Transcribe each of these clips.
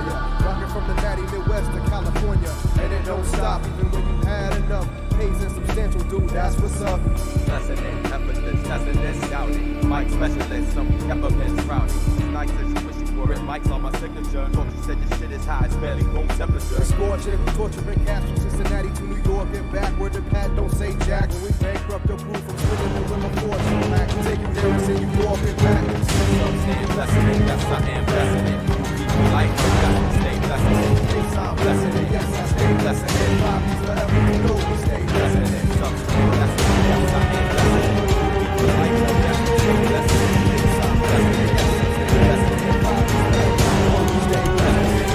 ya. Rocking from the natty Midwest to California, and it don't stop even when you had enough. Pays and substantial, dude, that's what's up. Lesson in effortless, testing this shouting. Mic specialist, some evidence rowdy. Nice as you wish you were. Mike's on my signature. Thought you said your shit is high, it's barely room temperature. Scorching, torturing cats from Cincinnati to New York and back. Where the pad don't say jack. When we bankrupt the proof from swinging the Willow Fortune back. Take you there and send you walking back. Some stand blessing it, yes I am blessing it. People like it, yes we stay blessing it. Yes, I'm blessing it, yes, I stay blessing it. Bobby's forever, you know we stay blessing it. Some stand blessing it, yes I am blessing it. People like it, yes we stay blessing it. Yes, I'm blessing it, yes, I stay blessing it. Bobby's forever, you know we stay blessing it.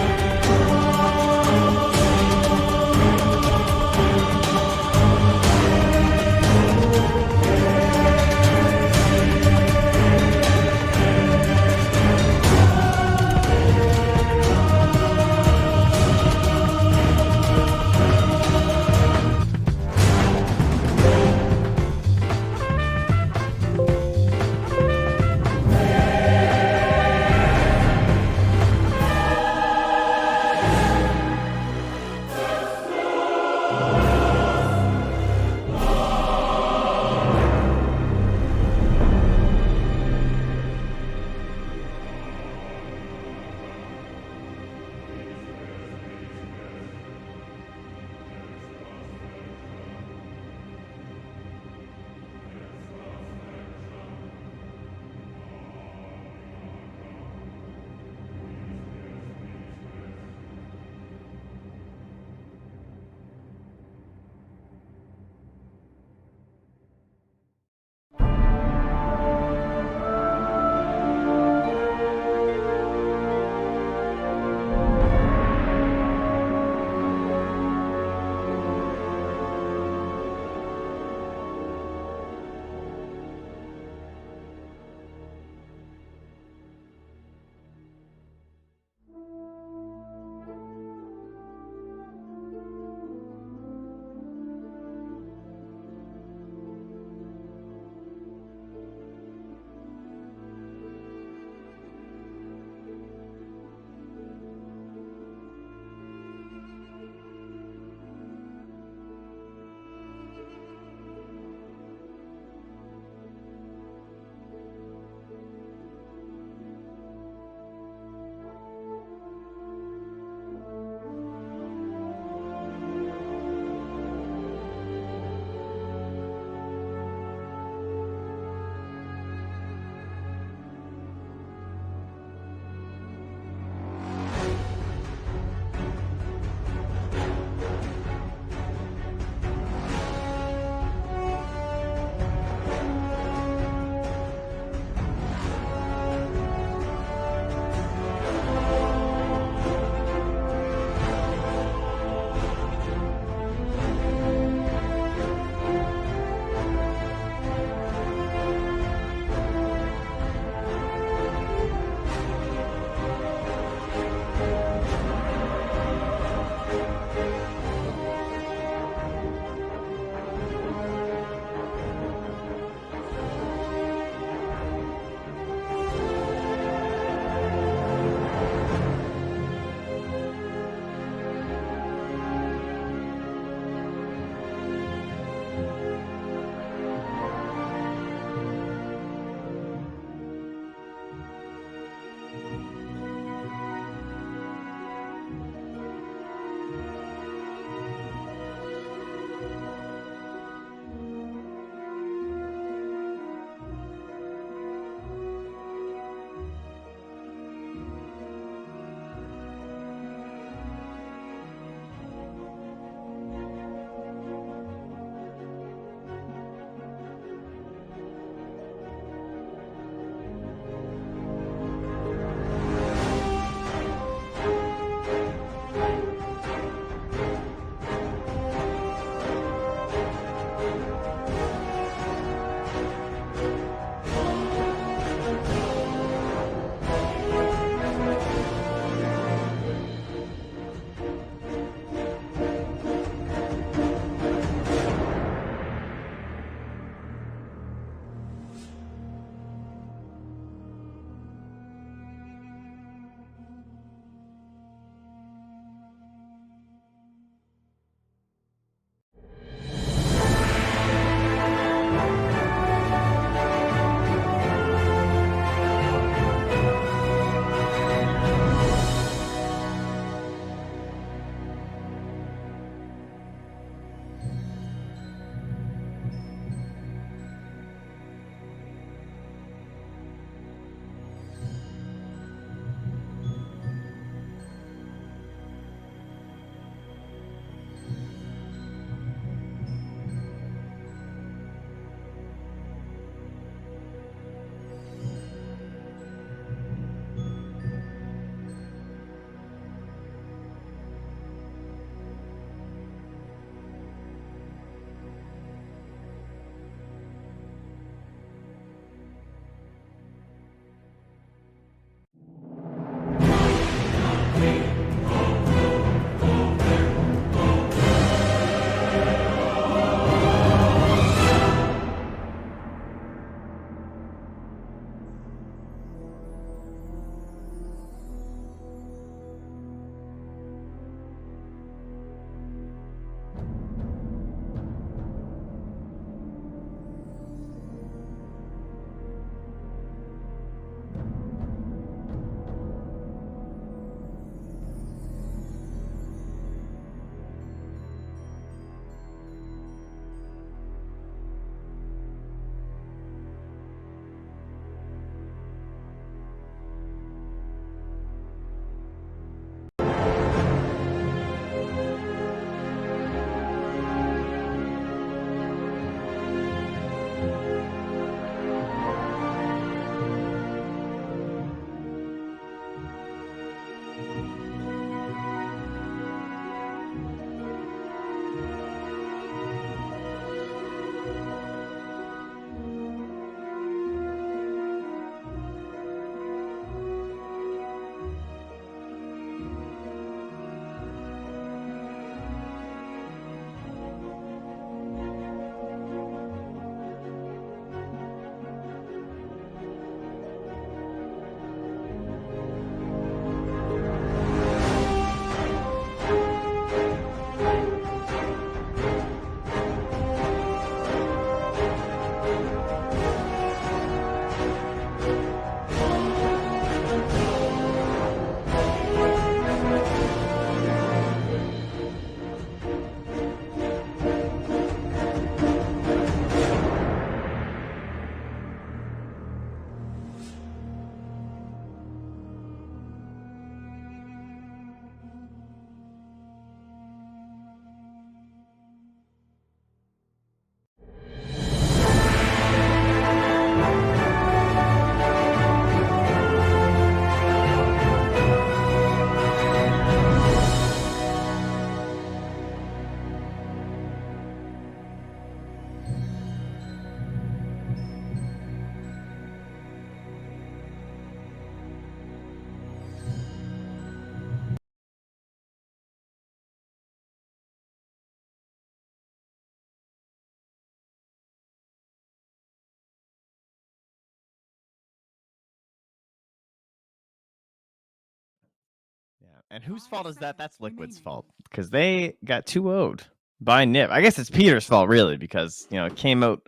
And whose fault is that? That's Liquid's fault remaining. because they got 2-0'd by Nip. I guess it's Peter's fault really because it came out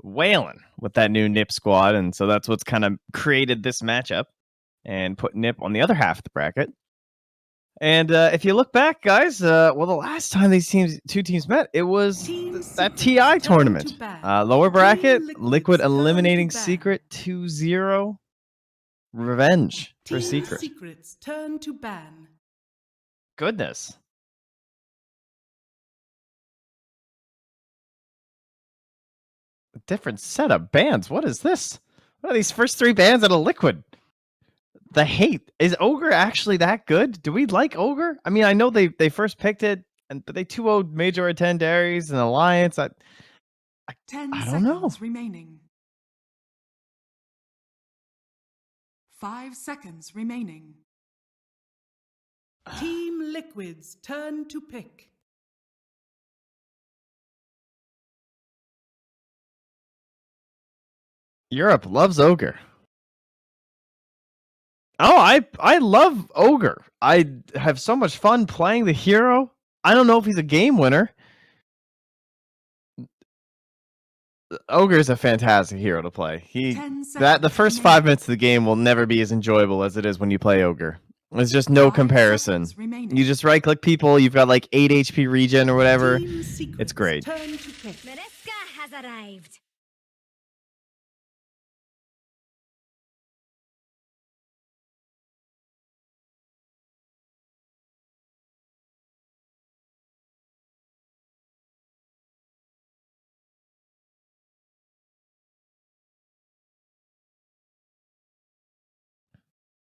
wailing with that new Nip squad, and so that's what's kind of created this matchup and put Nip on the other half of the bracket. And if you look back, guys, well, the last time these two teams met, it was that TI tournament. Lower bracket, Liquid eliminating Secret 2-0. Revenge for Secret. Secrets turn to ban. Goodness. A different set of bands. What is this? What are these first 3 bands out of Liquid? The hate. Is Ogre actually that good? Do we like Ogre? I mean, I know they first picked it, but they 2-0'd Major Attendaries and Alliance. I 10 I don't know. seconds remaining. 5 seconds remaining. Team Liquid's turn to pick. Europe loves Ogre. Oh, I love Ogre. I have so much fun playing the hero. I don't know if he's a game winner. Ogre is a fantastic hero to play. The first 5 minutes of the game will never be as enjoyable as it is when you play Ogre. There's just no comparison. You just right click people, you've got like 8 HP regen or whatever. It's great. Mereska has arrived.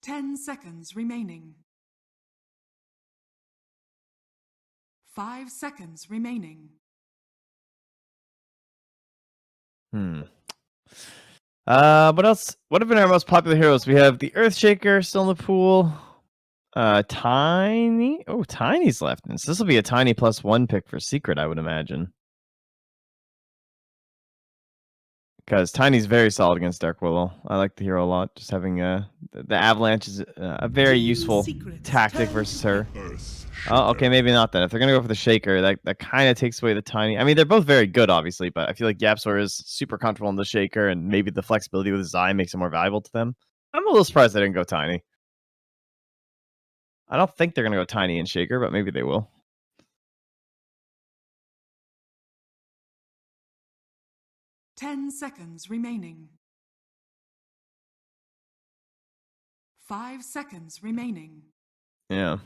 Ten seconds remaining. 5 seconds remaining. What else? What have been our most popular heroes? We have the Earthshaker still in the pool. Tiny. Oh, Tiny's left. And so this will be a Tiny +1 pick for Secret, I would imagine. Because Tiny's very solid against Dark Willow. I like the hero a lot. Just having the Avalanche is a very useful tactic versus her. Oh, okay, maybe not then. If they're gonna go for the Shaker, that kind of takes away the Tiny. I mean, they're both very good, obviously, but I feel like Yapsor is super comfortable in the Shaker, and maybe the flexibility with his eye makes it more valuable to them. I'm a little surprised they didn't go Tiny. I don't think they're gonna go Tiny and Shaker, but maybe they will. Ten seconds remaining. 5 seconds remaining. Yeah.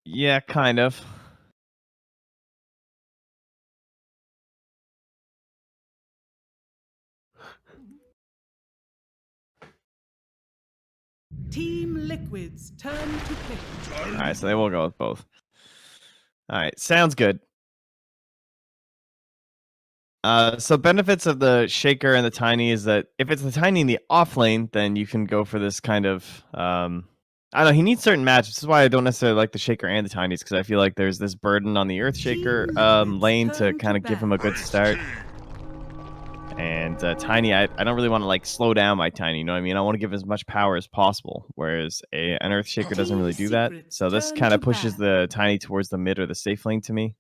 Yeah, kind of. Team Liquid's turn to pick. All right, so they will go with both. All right, sounds good. So benefits of the Shaker and the Tiny is that if it's the Tiny in the off lane, then you can go for this kind of I don't know. He needs certain matches. This is why I don't necessarily like the Shaker and the Tinies, because I feel like there's this burden on the Earthshaker lane to kind of give him a good start. And Tiny, I don't really want to like slow down my Tiny. You know what I mean? I want to give as much power as possible, whereas an Earthshaker doesn't really do that. So this kind of pushes the Tiny towards the mid or the safe lane to me.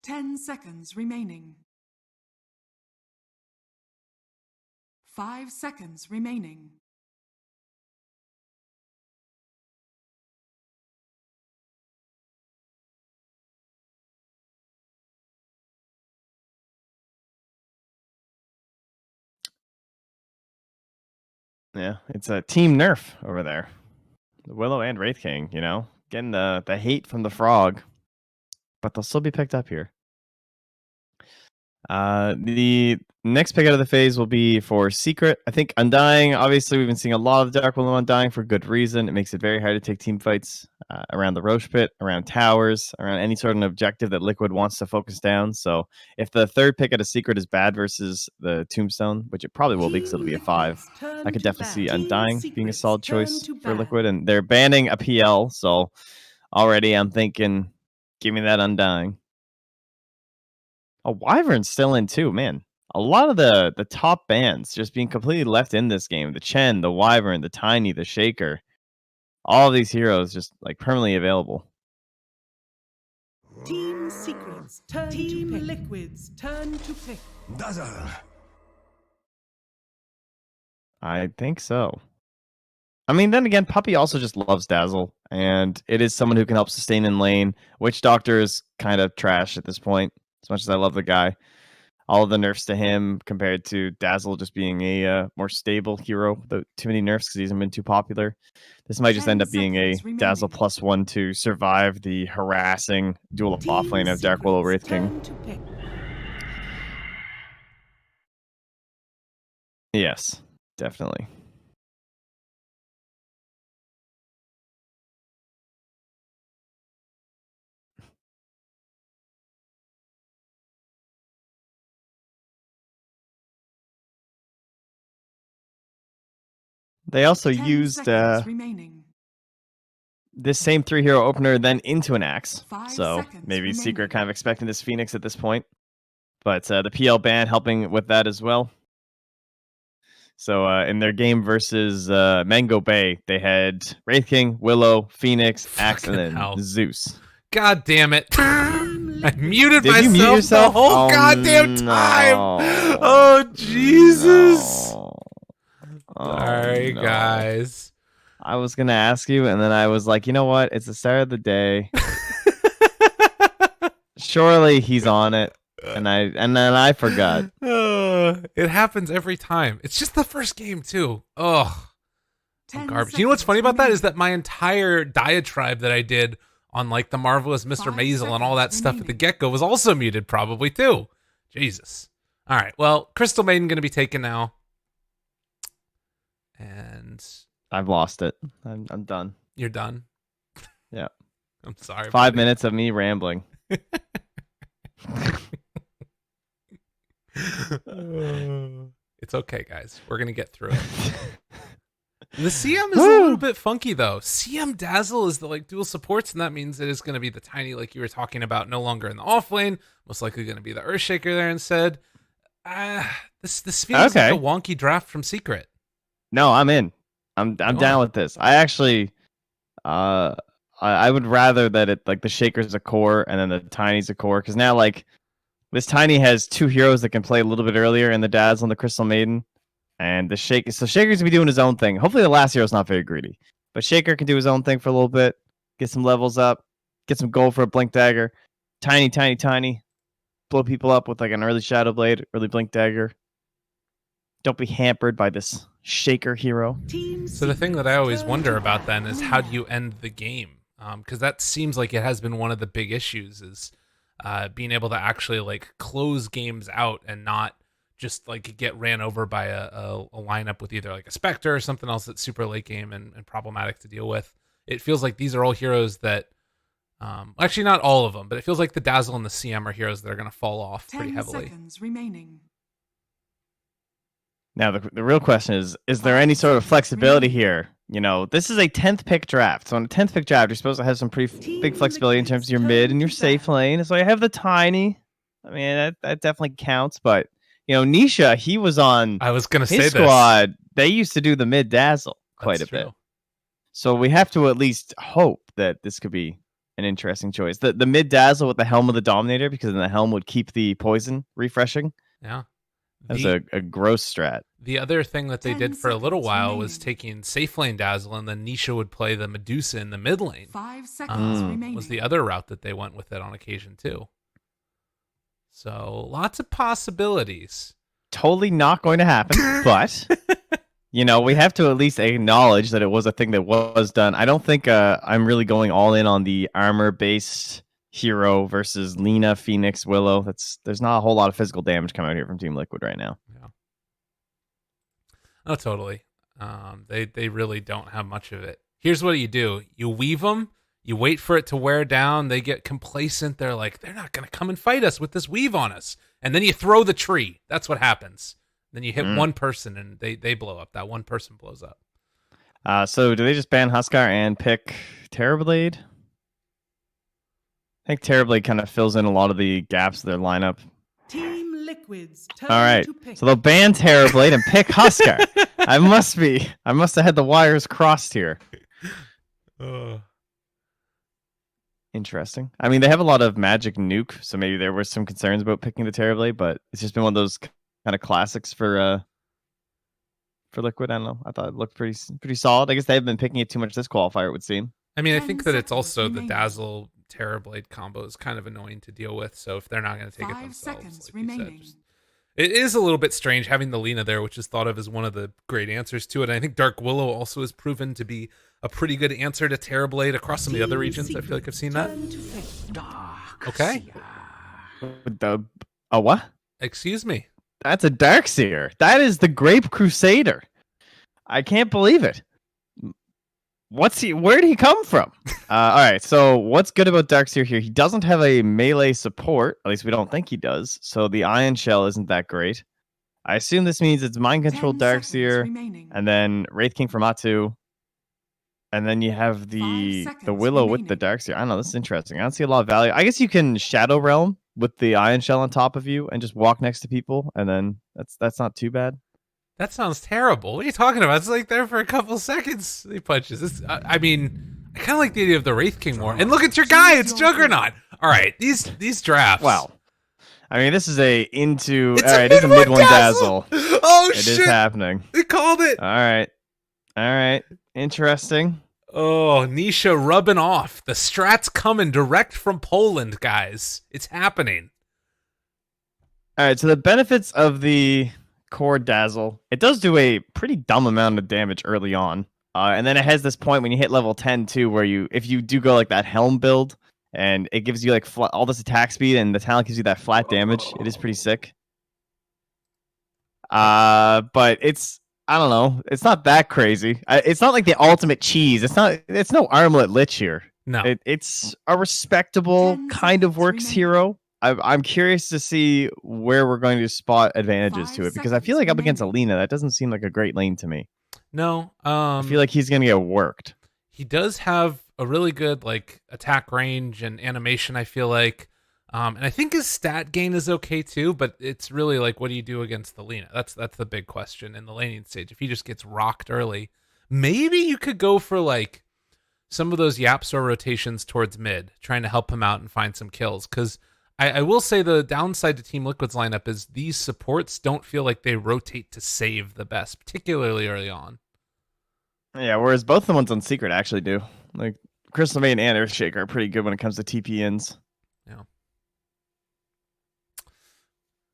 Ten seconds remaining. 5 seconds remaining. Yeah, it's a team nerf over there. The Willow and Wraith King, getting the hate from the frog, but they'll still be picked up here. The next pick out of the phase will be for Secret. I think Undying, obviously, we've been seeing a lot of Dark Willow Undying for good reason. It makes it very hard to take team fights around the Roche Pit, around towers, around any sort of objective that Liquid wants to focus down. So if the third pick out of Secret is bad versus the Tombstone, which it probably will be because it'll be a 5, I could definitely see Undying being a solid choice for Liquid. And they're banning a PL, so already I'm thinking, give me that Undying. A Wyvern's still in too, man. A lot of the top bands just being completely left in this game. The Chen, the Wyvern, the Tiny, the Shaker. All of these heroes just like permanently available. Team Secrets, turn Team to pick. Liquids, turn to pick. I think so. I mean, then again, Puppy also just loves Dazzle, and it is someone who can help sustain in lane. Witch Doctor is kind of trash at this point, as much as I love the guy. All of the nerfs to him compared to Dazzle just being a more stable hero without too many nerfs because he hasn't been too popular. This might just end up being a Dazzle +1 to survive the harassing dual offlane of Dark Willow Wraith King. Yes, definitely. They also used this same 3-hero opener then into an Axe. So maybe Secret kind of expecting this Phoenix at this point. But the PL ban helping with that as well. So in their game versus Mango Bay, they had Wraith King, Willow, Phoenix, Axe, and then Zeus. God damn it. I muted Did myself you mute yourself the whole goddamn time. Oh, Jesus. Sorry, guys. I was going to ask you, and then I was like, you know what? It's the start of the day. Surely he's on it. And then I forgot. It happens every time. It's just the first game, too. Ugh. Garbage. You know what's funny about that is that my entire diatribe that I did on like the marvelous Mr. Maisel and all that stuff at the get-go was also muted probably too. Jesus. All right. Well, Crystal Maiden going to be taken now. And I've lost it. I'm done. You're done? Yeah. I'm sorry. 5 minutes of me rambling. It's okay, guys. We're going to get through it. The CM is a little bit funky, though. CM Dazzle is the like dual supports, and that means it is going to be the Tiny, like you were talking about, no longer in the off lane. Most likely going to be the Earthshaker there instead. This feels like a wonky draft from Secret. No, I'm in. I'm down with this. I actually, I would rather that it like the Shaker's a core and then the Tiny's a core, because now like this Tiny has 2 heroes that can play a little bit earlier in the Dazzle and the Crystal Maiden. And the Shaker, so Shaker's gonna be doing his own thing. Hopefully the last hero's not very greedy. But Shaker can do his own thing for a little bit, get some levels up, get some gold for a Blink Dagger. Tiny. Blow people up with like an early Shadow Blade, early Blink Dagger. Don't be hampered by this Shaker hero. So the thing that I always wonder about then is how do you end the game? Because that seems like it has been one of the big issues is being able to actually like close games out and not just like get ran over by a lineup with either like a Spectre or something else that's super late game and problematic to deal with. It feels like these are all heroes that, actually not all of them, but it feels like the Dazzle and the CM are heroes that are going to fall off pretty heavily. 10 seconds remaining. Now the real question is there any sort of flexibility here? You know, this is a 10th pick draft. So on a 10th pick draft, you're supposed to have some pretty big flexibility in terms of your mid and your safe lane. So I have the Tiny. I mean, that definitely counts, but you know, Nisha, he was on I was gonna his say squad. They used to do the mid Dazzle quite That's a bit. true. So we have to at least hope that this could be an interesting choice. The mid Dazzle with the Helm of the Dominator, because then the Helm would keep the poison refreshing. Yeah. That's a gross strat. The other thing that they did for a little while was taking safe lane Dazzle, and then Nisha would play the Medusa in the mid lane. 5 seconds remaining. Was the other route that they went with it on occasion too. So lots of possibilities. Totally not going to happen, but you know, we have to at least acknowledge that it was a thing that was done. I don't think I'm really going all in on the armor-based hero versus Lena, Phoenix, Willow. There's not a whole lot of physical damage coming out here from Team Liquid right now. Yeah. Oh, totally. They really don't have much of it. Here's what you do: you weave them, you wait for it to wear down. They get complacent. They're like, they're not gonna come and fight us with this weave on us. And then you throw the tree. That's what happens. Then you hit one person and they blow up. That one person blows up. So do they just ban Huskar and pick Terrorblade? I think Terrorblade kind of fills in a lot of the gaps of their lineup. Team Liquid's turn All right, to pick. so they'll ban Terrorblade and pick Huskar. I must have had the wires crossed here. Interesting. I mean, they have a lot of magic nuke, so maybe there were some concerns about picking the Terrorblade, but it's just been one of those kind of classics for Liquid. I don't know. I thought it looked pretty solid. I guess they haven't been picking it too much this qualifier, it would seem. I mean, I think that it's 10 also the seconds Dazzle Terrorblade combo is kind of annoying to deal with. So if they're not going to take it 5 themselves, seconds like you said, remaining. it is a little bit strange having the Lena there, which is thought of as one of the great answers to it. And I think Dark Willow also has proven to be a pretty good answer to Terrorblade across some of the other regions. I feel like I've seen that. Turn to pick. Okay. A what? Excuse me. That's a Darkseer. That is the Grape Crusader. I can't believe it. Where did he come from? All right, so what's good about Darkseer here? He doesn't have a melee support. At least we don't think he does. So the Ion Shell isn't that great. I assume this means it's Mind Control 10 seconds Darkseer, remaining. and then Wraith King from Atu. And then you have the 5 seconds Willow with the remaining. Darkseer. I don't know, this is interesting. I don't see a lot of value. I guess you can Shadow Realm with the Ion Shell on top of you and just walk next to people, and then that's not too bad. That sounds terrible. What are you talking about? It's like there for a couple seconds. He punches. I mean, I kind of like the idea of the Wraith King more. And look at your guy. It's Juggernaut. All right, these drafts. Wow. I mean, this is it's It's a mid one dazzle. Oh, It shit. is happening. They called it. All right. Interesting. Oh, Nisha rubbing off. The strat's coming direct from Poland, guys. It's happening. All right, so the benefits of the core dazzle, it does do a pretty dumb amount of damage early on. And then it has this point when you hit level 10 too, where if you do go like that helm build, and it gives you like all this attack speed, and the talent gives you that flat damage. It is pretty sick. But I don't know. It's not that crazy. It's not like the ultimate cheese. It's no Armlet Lich here. No. It's a respectable 10 kind of seconds works remaining. hero. I'm curious to see where we're going to spot advantages 5 to it, because I feel seconds like up against remaining. Alina, that doesn't seem like a great lane to me. No. I feel like he's going to get worked. He does have a really good like attack range and animation, I feel like. And I think his stat gain is okay too, but it's really like, what do you do against the Lena? That's the big question in the laning stage. If he just gets rocked early, maybe you could go for like some of those Yapsor rotations towards mid, trying to help him out and find some kills. Because I will say the downside to Team Liquid's lineup is these supports don't feel like they rotate to save the best, particularly early on. Yeah, whereas both the ones on Secret actually do. Like Crystal Maiden and Earthshaker are pretty good when it comes to TPNs. Yeah.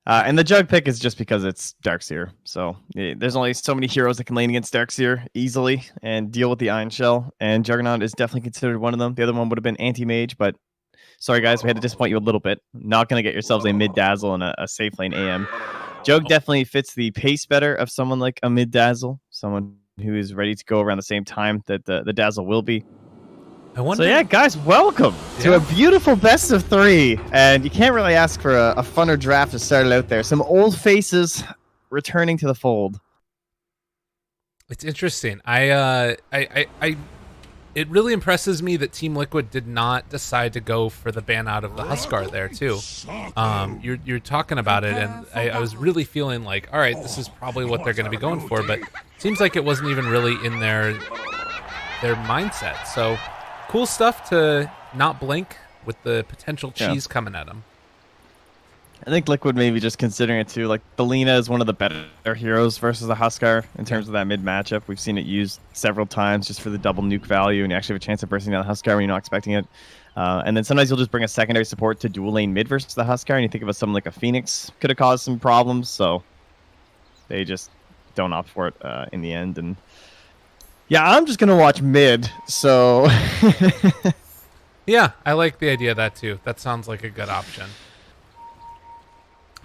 And the Jug pick is just because it's Darkseer. So there's only so many heroes that can lane against Darkseer easily and deal with the Iron Shell. And Juggernaut is definitely considered one of them. The other one would have been Anti-Mage, but sorry guys, we had to disappoint you a little bit. Not going to get yourselves a mid-dazzle and a safe lane AM. Jug definitely fits the pace better of someone like a mid-dazzle. Someone who is ready to go around the same time that the dazzle will be. I wonder. So yeah, guys, welcome to a beautiful best of 3, and you can't really ask for a funner draft to start it out there. Some old faces returning to the fold. It's interesting. It really impresses me that Team Liquid did not decide to go for the ban out of the Huskar there too. You're talking about it, and I was really feeling like, all right, this is probably what they're going to be going for, but it seems like it wasn't even really in their mindset. So cool stuff to not blink with the potential cheese coming at them. I think Liquid maybe just considering it too. Like, the Lena is one of the better heroes versus the Huskar in terms of that mid matchup. We've seen it used several times just for the double nuke value, and you actually have a chance of bursting down the Huskar when you're not expecting it. And then sometimes you'll just bring a secondary support to dual lane mid versus the Huskar, and you think about something like a Phoenix could have caused some problems, so they just don't opt for it in the end. And yeah, I'm just going to watch mid, so... Yeah, Yeah, I like the idea of that too. That sounds like a good option.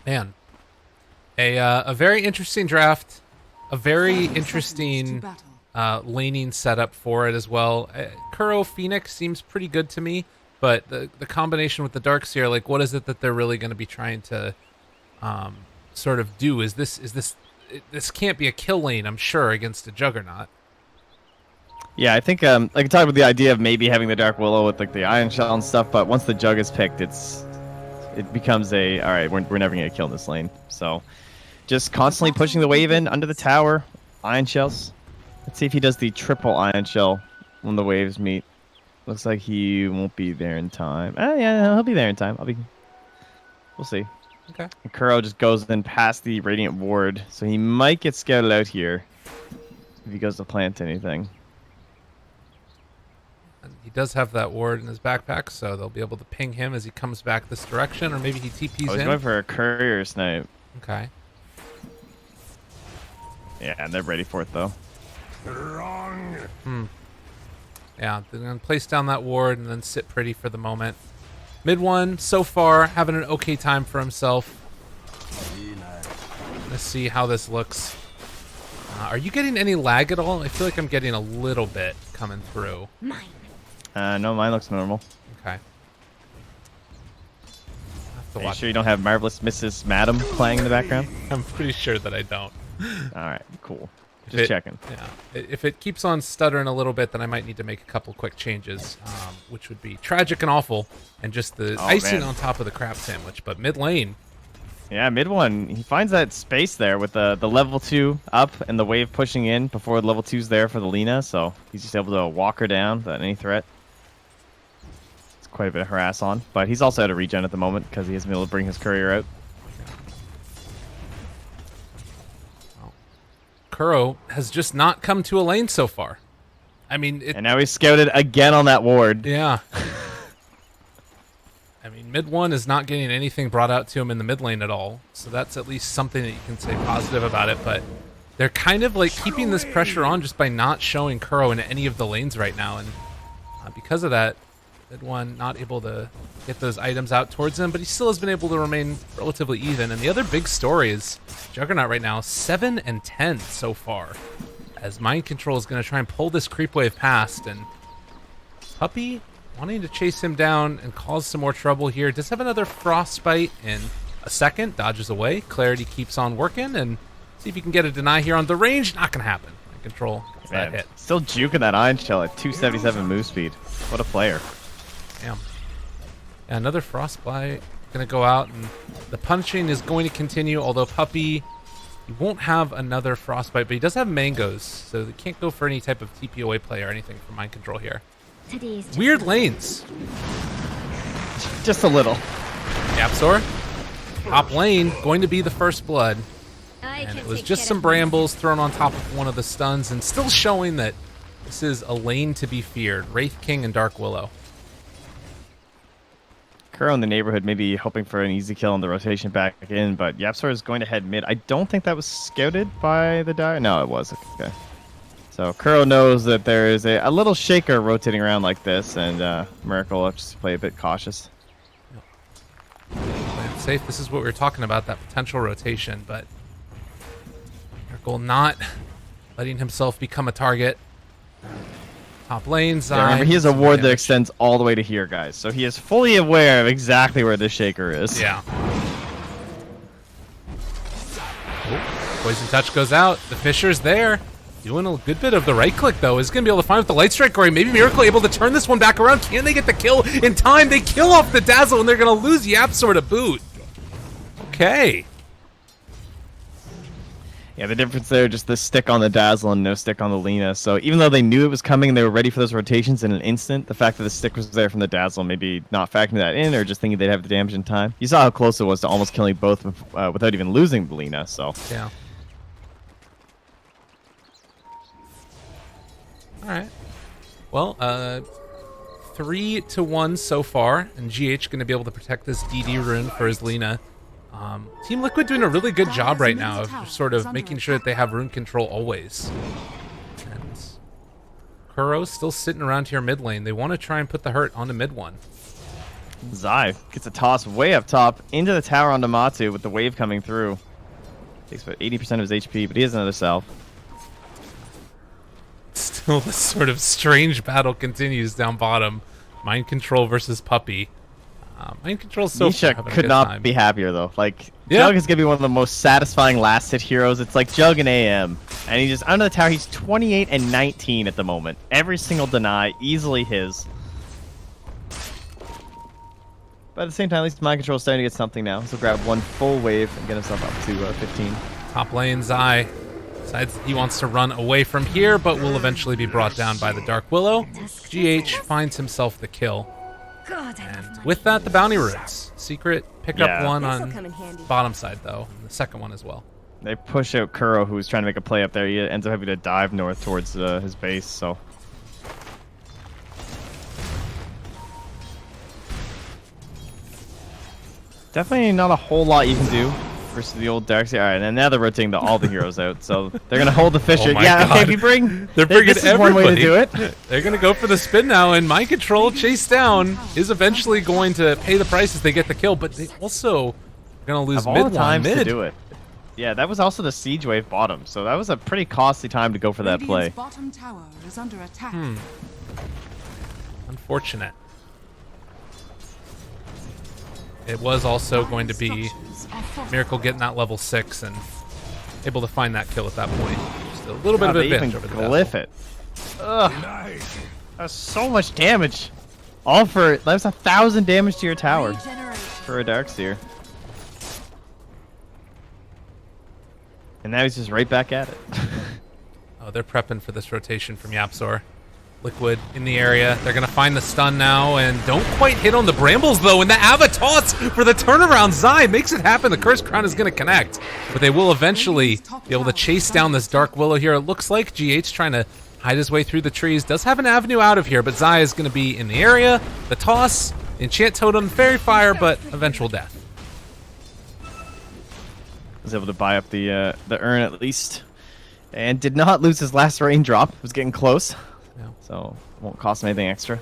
Man, a very interesting draft, a very interesting laning setup for it as well. Kuro Phoenix seems pretty good to me, but the combination with the Darkseer, like, what is it that they're really going to be trying to sort of do? This can't be a kill lane, I'm sure, against a Juggernaut. Yeah, I think I can talk about the idea of maybe having the Dark Willow with like the Iron Shell and stuff, but once the Jug is picked, it becomes all right, we're never gonna kill this lane. So just constantly pushing the wave in under the tower, Iron Shells. Let's see if he does the triple Iron Shell when the waves meet. Looks like he won't be there in time. Yeah, he'll be there in time. We'll see. Okay. And Kuro just goes in past the Radiant Ward, so he might get scouted out here if he goes to plant anything. He does have that ward in his backpack, so they'll be able to ping him as he comes back this direction, or maybe he TPs I was in. going for a courier snipe. Okay. Yeah, and they're ready for it though. Yeah, they're going to place down that ward and then sit pretty for the moment. Mid one, so far, having an okay time for himself. Let's see how this looks. Are you getting any lag at all? I feel like I'm getting a little bit coming through. No, mine looks normal. Okay. Are you sure you don't have Marvelous Mrs. Madam playing in the background? I'm pretty sure that I don't. All right, cool. Just checking. Yeah. If it keeps on stuttering a little bit, then I might need to make a couple quick changes, which would be tragic and awful, and just the icing on top of the crab sandwich. But mid lane. Yeah, mid one. He finds that space there with the level 2 up and the wave pushing in before the level 2's there for the Lina, so he's just able to walk her down without any threat. It's quite a bit of harass on, but he's also out of regen at the moment because he hasn't been able to bring his courier out. Kuro has just not come to a lane so far. I mean, and now he's scouted again on that ward. Yeah. I mean, mid one is not getting anything brought out to him in the mid lane at all, so that's at least something that you can say positive about it, but they're kind of like keeping this pressure on just by not showing Kuro in any of the lanes right now, and because of that, mid one not able to get those items out towards him, but he still has been able to remain relatively even. And the other big story is Juggernaut right now 7 and 10 so far, as Mind Control is going to try and pull this creep wave past, and Puppy wanting to chase him down and cause some more trouble here. Does have another Frostbite in a second, dodges away. Clarity keeps on working, and see if you can get a deny here on the range. Not going to happen. Mind Control gets that hit. Still juking that Iron Shell at 277 move speed. What a player. Damn. Yeah, another Frostbite going to go out, and the punching is going to continue, although Puppy, he won't have another Frostbite, but he does have Mangoes, so they can't go for any type of TPOA play or anything for Mind Control here. Weird lanes. Just a little. Yapzor, top lane, going to be the first blood. And it was just some brambles thrown on top of one of the stuns, and still showing that this is a lane to be feared. Wraith King and Dark Willow. Kuro in the neighborhood, maybe hoping for an easy kill on the rotation back in, but Yapzor is going to head mid. I don't think that was scouted by the Dire. No, it was. Okay. So Kuro knows that there is a little shaker rotating around like this, and Miracle will just play a bit cautious. Play it safe. This is what we were talking about, that potential rotation, but Miracle not letting himself become a target. Top lane, Zai. Yeah, remember, he has a ward that extends all the way to here, guys. So he is fully aware of exactly where this shaker is. Yeah. Oh, Poison Touch goes out. The Fisher's there. Doing a good bit of the right click, though. Is going to be able to find with the Light Strike, or maybe Miracle able to turn this one back around. Can they get the kill in time? They kill off the Dazzle, and they're going to lose Yapzor to boot. Okay. Yeah, the difference there, just the stick on the Dazzle and no stick on the Lina. So even though they knew it was coming, they were ready for those rotations in an instant. The fact that the stick was there from the Dazzle, maybe not factoring that in, or just thinking they'd have the damage in time. You saw how close it was to almost killing both without even losing the Lina. So yeah. All right. Well, 3-1 so far, and GH going to be able to protect this DD rune for his Lina. Team Liquid doing a really good job right now of sort of making sure that they have rune control always. And Kuro's still sitting around here mid lane. They want to try and put the hurt on the mid one. Zai gets a toss way up top into the tower onto Matu with the wave coming through. Takes about 80% of his HP, but he has another salve. Still, this sort of strange battle continues down bottom. Mind Control versus Puppy. Mind Control so far Nisha having a could good not time. be happier though. Like Yeah. Jug is gonna be one of the most satisfying last hit heroes. It's like Jug and AM, and he just under the tower. He's 28 and 19 at the moment. Every single deny easily his. But at the same time, at least Mind Control is starting to get something now. So grab one full wave and get himself up to 15. Top lane, Zai decides he wants to run away from here, but will eventually be brought down by the Dark Willow. GH finds himself the kill. God, I love my With that, the bounty runes. Secret pick Yeah. up one This'll on come in handy. bottom side, though. And the second one as well. They push out Kuro, who's trying to make a play up there. He ends up having to dive north towards his base. So definitely not a whole lot you can do versus the old Darkseid. All right, and now they're rotating all the heroes out, so they're gonna hold the Fisher. Oh my Yeah, okay. God. If you bring, They're bringing this is one way to everybody. do it. They're going to go for the spin now, and Mind Control, chase down, is eventually going to pay the price as they get the kill, but they also are going to lose Of all mid the one. times to Mid. do it. Yeah, that was also the siege wave bottom, so that was a pretty costly time to go for that play. Radiant's bottom tower is under attack. Unfortunate. It was also going to be Miracle getting that level 6 and able to find that kill at that point. Just a little bit God, of they advantage even over the glyph Dazzle. it. Ugh. That's so much damage. All for that's 1,000 damage to your tower for a Darkseer. And now he's just right back at it. Oh, they're prepping for this rotation from Yapzor. Liquid in the area. They're going to find the stun now and don't quite hit on the brambles, though. And the Avatos for the turnaround. Zai makes it happen. The Cursed Crown is going to connect. But they will eventually be able to chase down this Dark Willow here. It looks like GH trying to hide his way through the trees. Does have an avenue out of here, but Zai is going to be in the area. The toss, Enchant Totem, Fairy Fire, but eventual death. Was able to buy up the urn at least. And did not lose his last raindrop. Was getting close. Yeah. So won't cost him anything extra.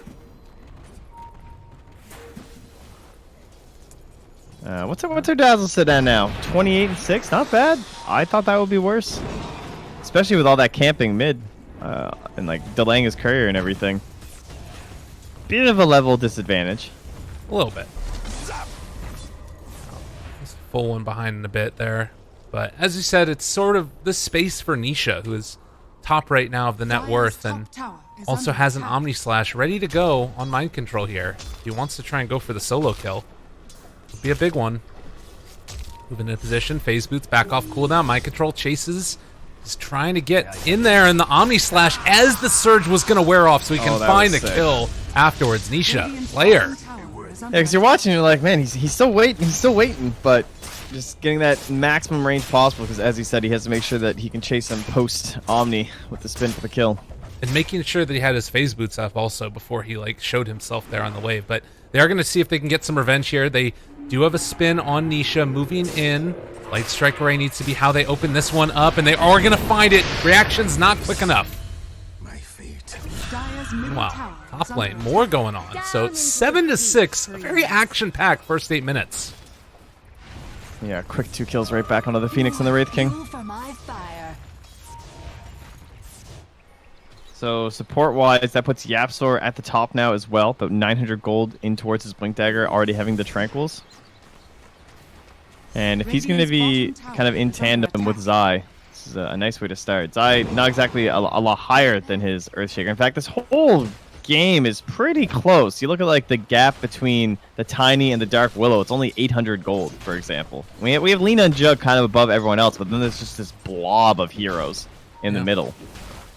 What's our Dazzle sit at now? 28 and 6, not bad. I thought that would be worse, especially with all that camping mid and like delaying his courier and everything. Bit of a level disadvantage. A little bit. Just full one behind in a bit there. But as you said, it's sort of the space for Nisha, who is top right now of the net worth and also has an Omni Slash ready to go on Mind Control here. He wants to try and go for the solo kill. It'll be a big one. Moving into position, Phase Boots back off cooldown. Mind Control chases. He's trying to get in there, and the Omni Slash as the Surge was going to wear off so he can that find the was sick. kill afterwards. Nisha, player. Yeah, because you're watching, you're like, man, he's still waiting, but just getting that maximum range possible. Because as he said, he has to make sure that he can chase him post Omni with the spin for the kill. And making sure that he had his Phase Boots up also before he like showed himself there on the wave. But they are going to see if they can get some revenge here. They do have a spin on Nisha moving in. Light Strike Array needs to be how they open this one up, and they are going to find it. Reaction's not quick enough. Wow, top lane, more going on. So 7-6, a very action-packed first 8 minutes. Yeah, quick 2 kills right back onto the Phoenix and the Wraith King. For my fire. So support-wise, that puts Yapzor at the top now as well, but 900 gold in towards his Blink Dagger, already having the Tranquils. And if he's going to be kind of in tandem with Zai, this is a nice way to start. Zai, not exactly a lot higher than his Earthshaker. In fact, this whole game is pretty close. You look at like the gap between the Tiny and the Dark Willow, it's only 800 gold, for example. We have Lina and Jug kind of above everyone else, but then there's just this blob of heroes in the middle.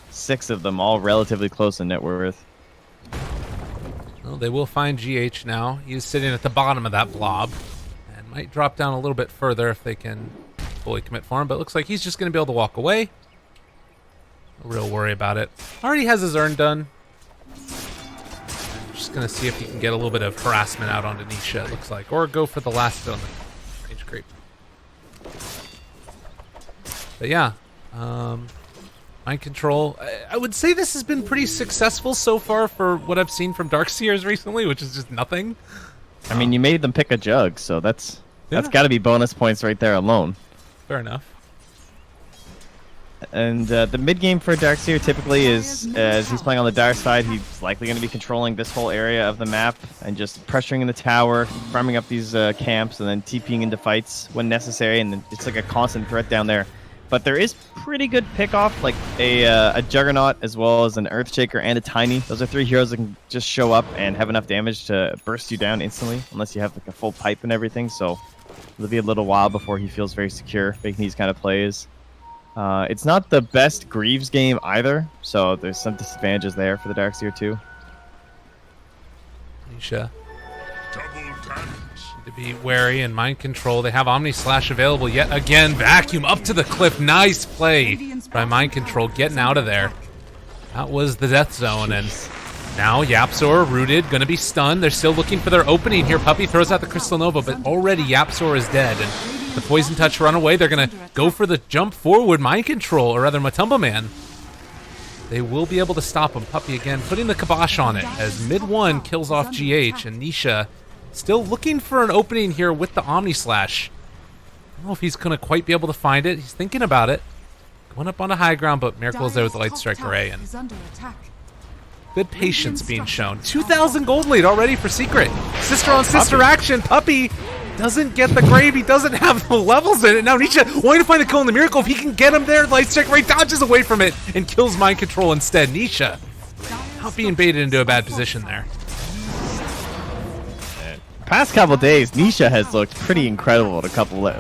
6 of them, all relatively close in net worth. Well, they will find GH now. He's sitting at the bottom of that blob. And might drop down a little bit further if they can fully commit for him. But it looks like he's just going to be able to walk away. No real worry about it. Already has his urn done. Just going to see if he can get a little bit of harassment out onto Nisha, it looks like. Or go for the last hit on the range creep. But yeah. Mind control. I would say this has been pretty successful so far for what I've seen from Darkseers recently, which is just nothing. I mean, you made them pick a jug, so that's Yeah. got to be bonus points right there alone. Fair enough. And the mid game for Darkseer typically is, as he's playing on the dark side, he's likely going to be controlling this whole area of the map and just pressuring in the tower, farming up these camps, and then TPing into fights when necessary. And it's like a constant threat down there. But there is pretty good pick-off, like a Juggernaut as well as an Earthshaker and a Tiny. Those are 3 heroes that can just show up and have enough damage to burst you down instantly, unless you have like a full pipe and everything. So it'll be a little while before he feels very secure making these kind of plays. It's not the best Greaves game either, so there's some disadvantages there for the Darkseer too. Nisha. Need to be wary and mind control. They have Omni Slash available yet again. Vacuum up to the cliff. Nice play by mind control, getting out of there. That was the death zone, and now Yapzor rooted, gonna be stunned. They're still looking for their opening here. Puppey throws out the Crystal Nova, but already Yapzor is dead, and the Poison Touch run away. They're gonna go for the jump forward mind control, or rather Matumba Man. They will be able to stop him. Puppey again putting the kibosh on it as mid one kills off GH, and Nisha still looking for an opening here with the Omni Slash. I don't know if he's gonna quite be able to find it. He's thinking about it. Going up on a high ground, but Miracle is there with the Light Strike Array, and good patience being shown. 2,000 gold lead already for Secret. Sister on sister action. Puppey doesn't get the grave. He doesn't have the levels in it. Now Nisha wanting to find the kill in the Miracle. If he can get him there, Light Strike Array dodges away from it and kills Mind Control instead. Nisha not being baited into a bad position there. Past couple days, Nisha has looked pretty incredible at a couple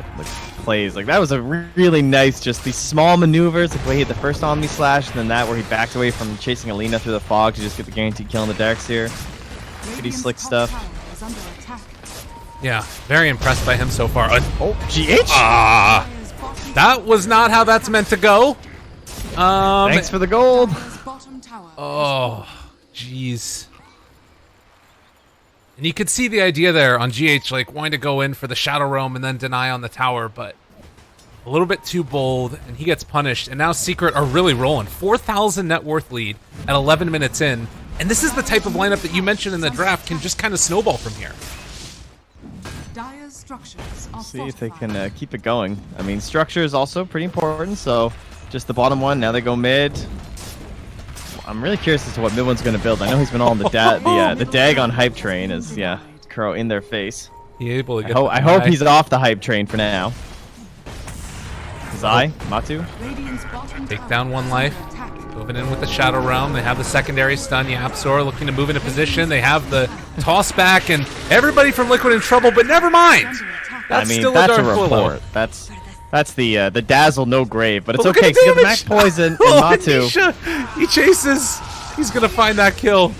plays. Like that was a really nice, just these small maneuvers, like the way he had the first Omni Slash, and then that where he backed away from chasing Alina through the fog to just get the guaranteed kill on the Darkseer. Pretty slick stuff. Yeah, very impressed by him so far. Oh, GH? That was not how that's meant to go. Thanks for the gold. Oh, jeez. And you could see the idea there on GH, like wanting to go in for the Shadow Roam and then deny on the tower, but a little bit too bold, and he gets punished. And now Secret are really rolling. 4,000 net worth lead at 11 minutes in. And this is the type of lineup that you mentioned in the draft can just kind of snowball from here. See if they can keep it going. I mean, structure is also pretty important, so just the bottom one. Now they go mid. I'm really curious as to what mid one's going to build. I know he's been all on the Dagon hype train as, yeah, Kuro in their face. He able to get I hope he's off the hype train for now. Zai, Matu. Take down one life. Moving in with the Shadow Realm. They have the secondary stun. Yapzor looking to move into position. They have the toss back, and everybody from Liquid in trouble, but never mind. That's still that's a a Dark report. That's the dazzle no grave, but it's Look okay at because the you got the max damage. poison and Oh, Matu. Nisha, he chases. He's gonna find that kill.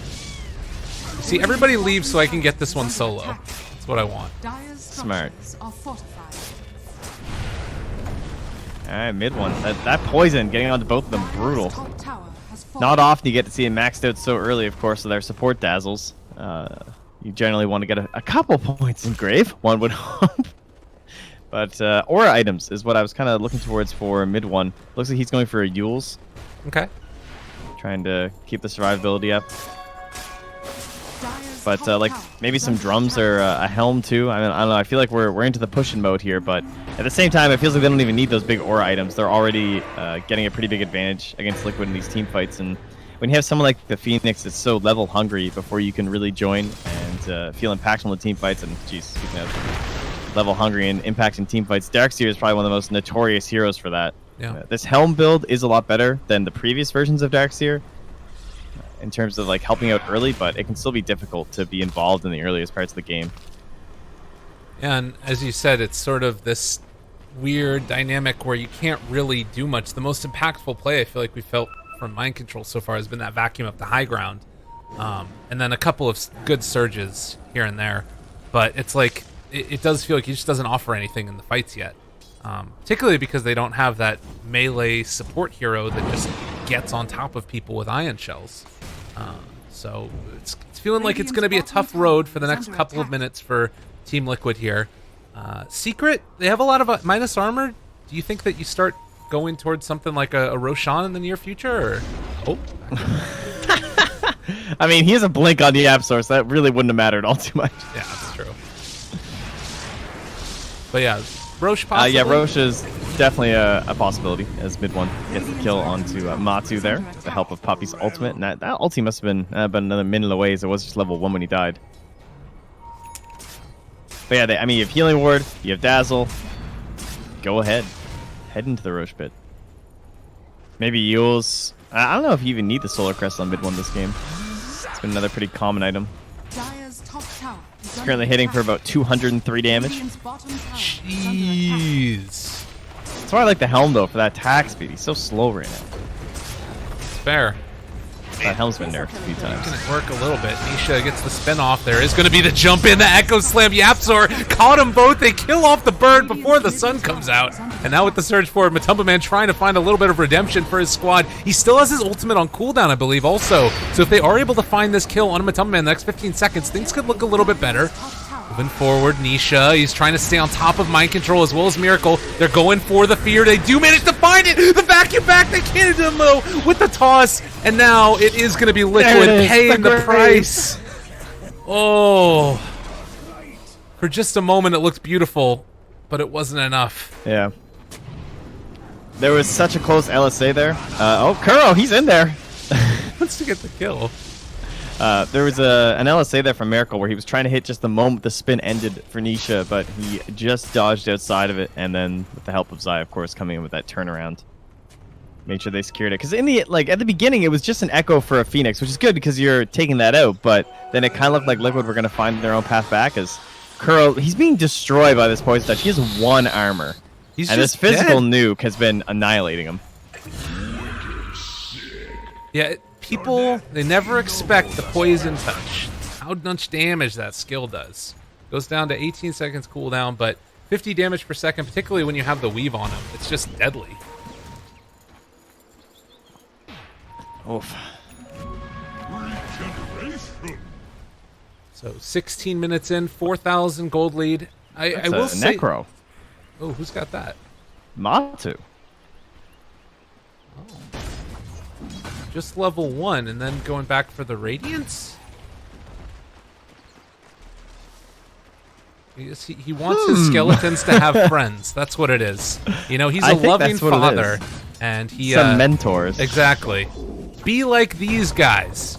See, everybody leaves so I can get this one solo. That's what I want. Smart. Alright, mid one. That poison getting onto both of them, brutal. Not often you get to see it maxed out so early, of course, so their support dazzles. You generally want to get a couple points in grave, one would hope. But aura items is what I was kind of looking towards for mid one. Looks like he's going for a Yules. Okay. Trying to keep the survivability up. But like maybe some drums or a helm too. I mean, I don't know. I feel like we're into the pushing mode here, but at the same time, it feels like they don't even need those big aura items. They're already getting a pretty big advantage against Liquid in these team fights. And when you have someone like the Phoenix that's so level hungry before you can really join and feel impactful in the team fights, and geez, speaking of level hungry and impact in team fights, Darkseer is probably one of the most notorious heroes for that. Yeah. This helm build is a lot better than the previous versions of Darkseer in terms of like helping out early, but it can still be difficult to be involved in the earliest parts of the game. And as you said, it's sort of this weird dynamic where you can't really do much. The most impactful play I feel like we felt from Mind Control so far has been that vacuum up the high ground. And then a couple of good surges here and there. But it's like, it does feel like he just doesn't offer anything in the fights yet. Particularly because they don't have that melee support hero that just gets on top of people with ion shells. So it's feeling like it's going to be a tough road for the next couple of minutes for Team Liquid here. Secret, they have a lot of minus armor. Do you think that you start going towards something like a Roshan in the near future? Or... Oh. I mean, he has a blink on the app source. That really wouldn't have mattered all too much. Yeah, that's true. But yeah, Roche possibly. Yeah, Roche is definitely a possibility as mid one gets the kill onto Matu there with the help of Poppy's ultimate. And that ulti must have been about another minute away, as it was just level 1 when he died. But yeah, I mean, you have Healing Ward, you have Dazzle. Go ahead. Head into the Roche pit. Maybe Yules. I don't know if you even need the Solar Crest on mid one this game. It's been another pretty common item. Dire's top tower is It's under currently hitting for attack. about 203 damage. Radiant's bottom tower is under attack. Jeez. That's why I like the Helm, though, for that attack speed. He's so slow right now. It's fair. That Helm's been nerfed a few times. Gonna work a little bit. Nisha gets the spin off. There is gonna be the jump in, the Echo Slam. Yapzor caught them both. They kill off the bird before the sun comes out. And now with the surge forward, Matumba Man trying to find a little bit of redemption for his squad. He still has his ultimate on cooldown, I believe, also. So if they are able to find this kill on Matumba Man in the next 15 seconds, things could look a little bit better. Moving forward, Nisha, he's trying to stay on top of Mind Control as well as Miracle. They're going for the fear. They do manage to find it. The vacuum back, they can't do him though with the toss. And now it is going to be Liquid paying the price. Oh. For just a moment, it looked beautiful, but it wasn't enough. Yeah. There was such a close LSA there. Oh, Kuro, he's in there. Wants to get the kill. There was an LSA there from Miracle where he was trying to hit just the moment the spin ended for Nisha, but he just dodged outside of it, and then with the help of Zai, of course, coming in with that turnaround, made sure they secured it. Because in the at the beginning, it was just an echo for a Phoenix, which is good because you're taking that out. But then it kind of looked like Liquid were going to find their own path back, as Kuro, he's being destroyed by this poison touch. He has 1 armor, He's and this just physical dead. nuke has been annihilating him. Yeah, people, they never expect the poison touch. How much damage that skill does. Goes down to 18 seconds cooldown, but 50 damage per second, particularly when you have the weave on him. It's just deadly. Oof. So 16 minutes in, 4,000 gold lead. I will say... Necro. Oh, who's got that? Matu. Just level 1 and then going back for the Radiance? He wants his skeletons to have friends. That's what it is. You know, he's I a think loving that's what it father. is. And he... Some mentors. Exactly. Be like these guys.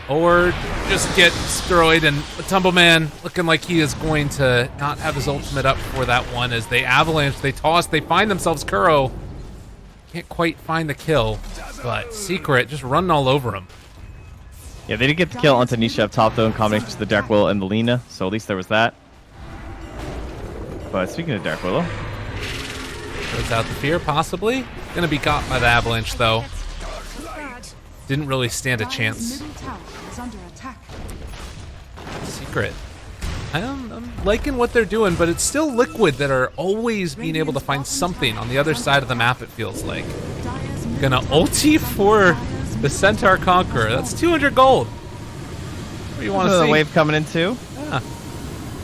Or just get destroyed, and Tumbleman looking like he is going to not have his ultimate up for that one as they avalanche, they toss, they find themselves Kuro. Can't quite find the kill, but Secret just running all over him. Yeah, they did get the kill onto Nisha up top, though, in combination with the Dark Willow and the Lina, so at least there was that. But speaking of Dark Willow... Throws out the fear, possibly. Gonna be caught by the avalanche, though. Didn't really stand a Dire's chance. middle tower is under attack. Secret. I'm liking what they're doing, but it's still Liquid that are always being able to find something on the other side of the map, it feels like. Dire's middle Gonna tower ulti for the Centaur Conqueror. That's 200 gold. What do you want to Another see? wave coming in, too. Yeah,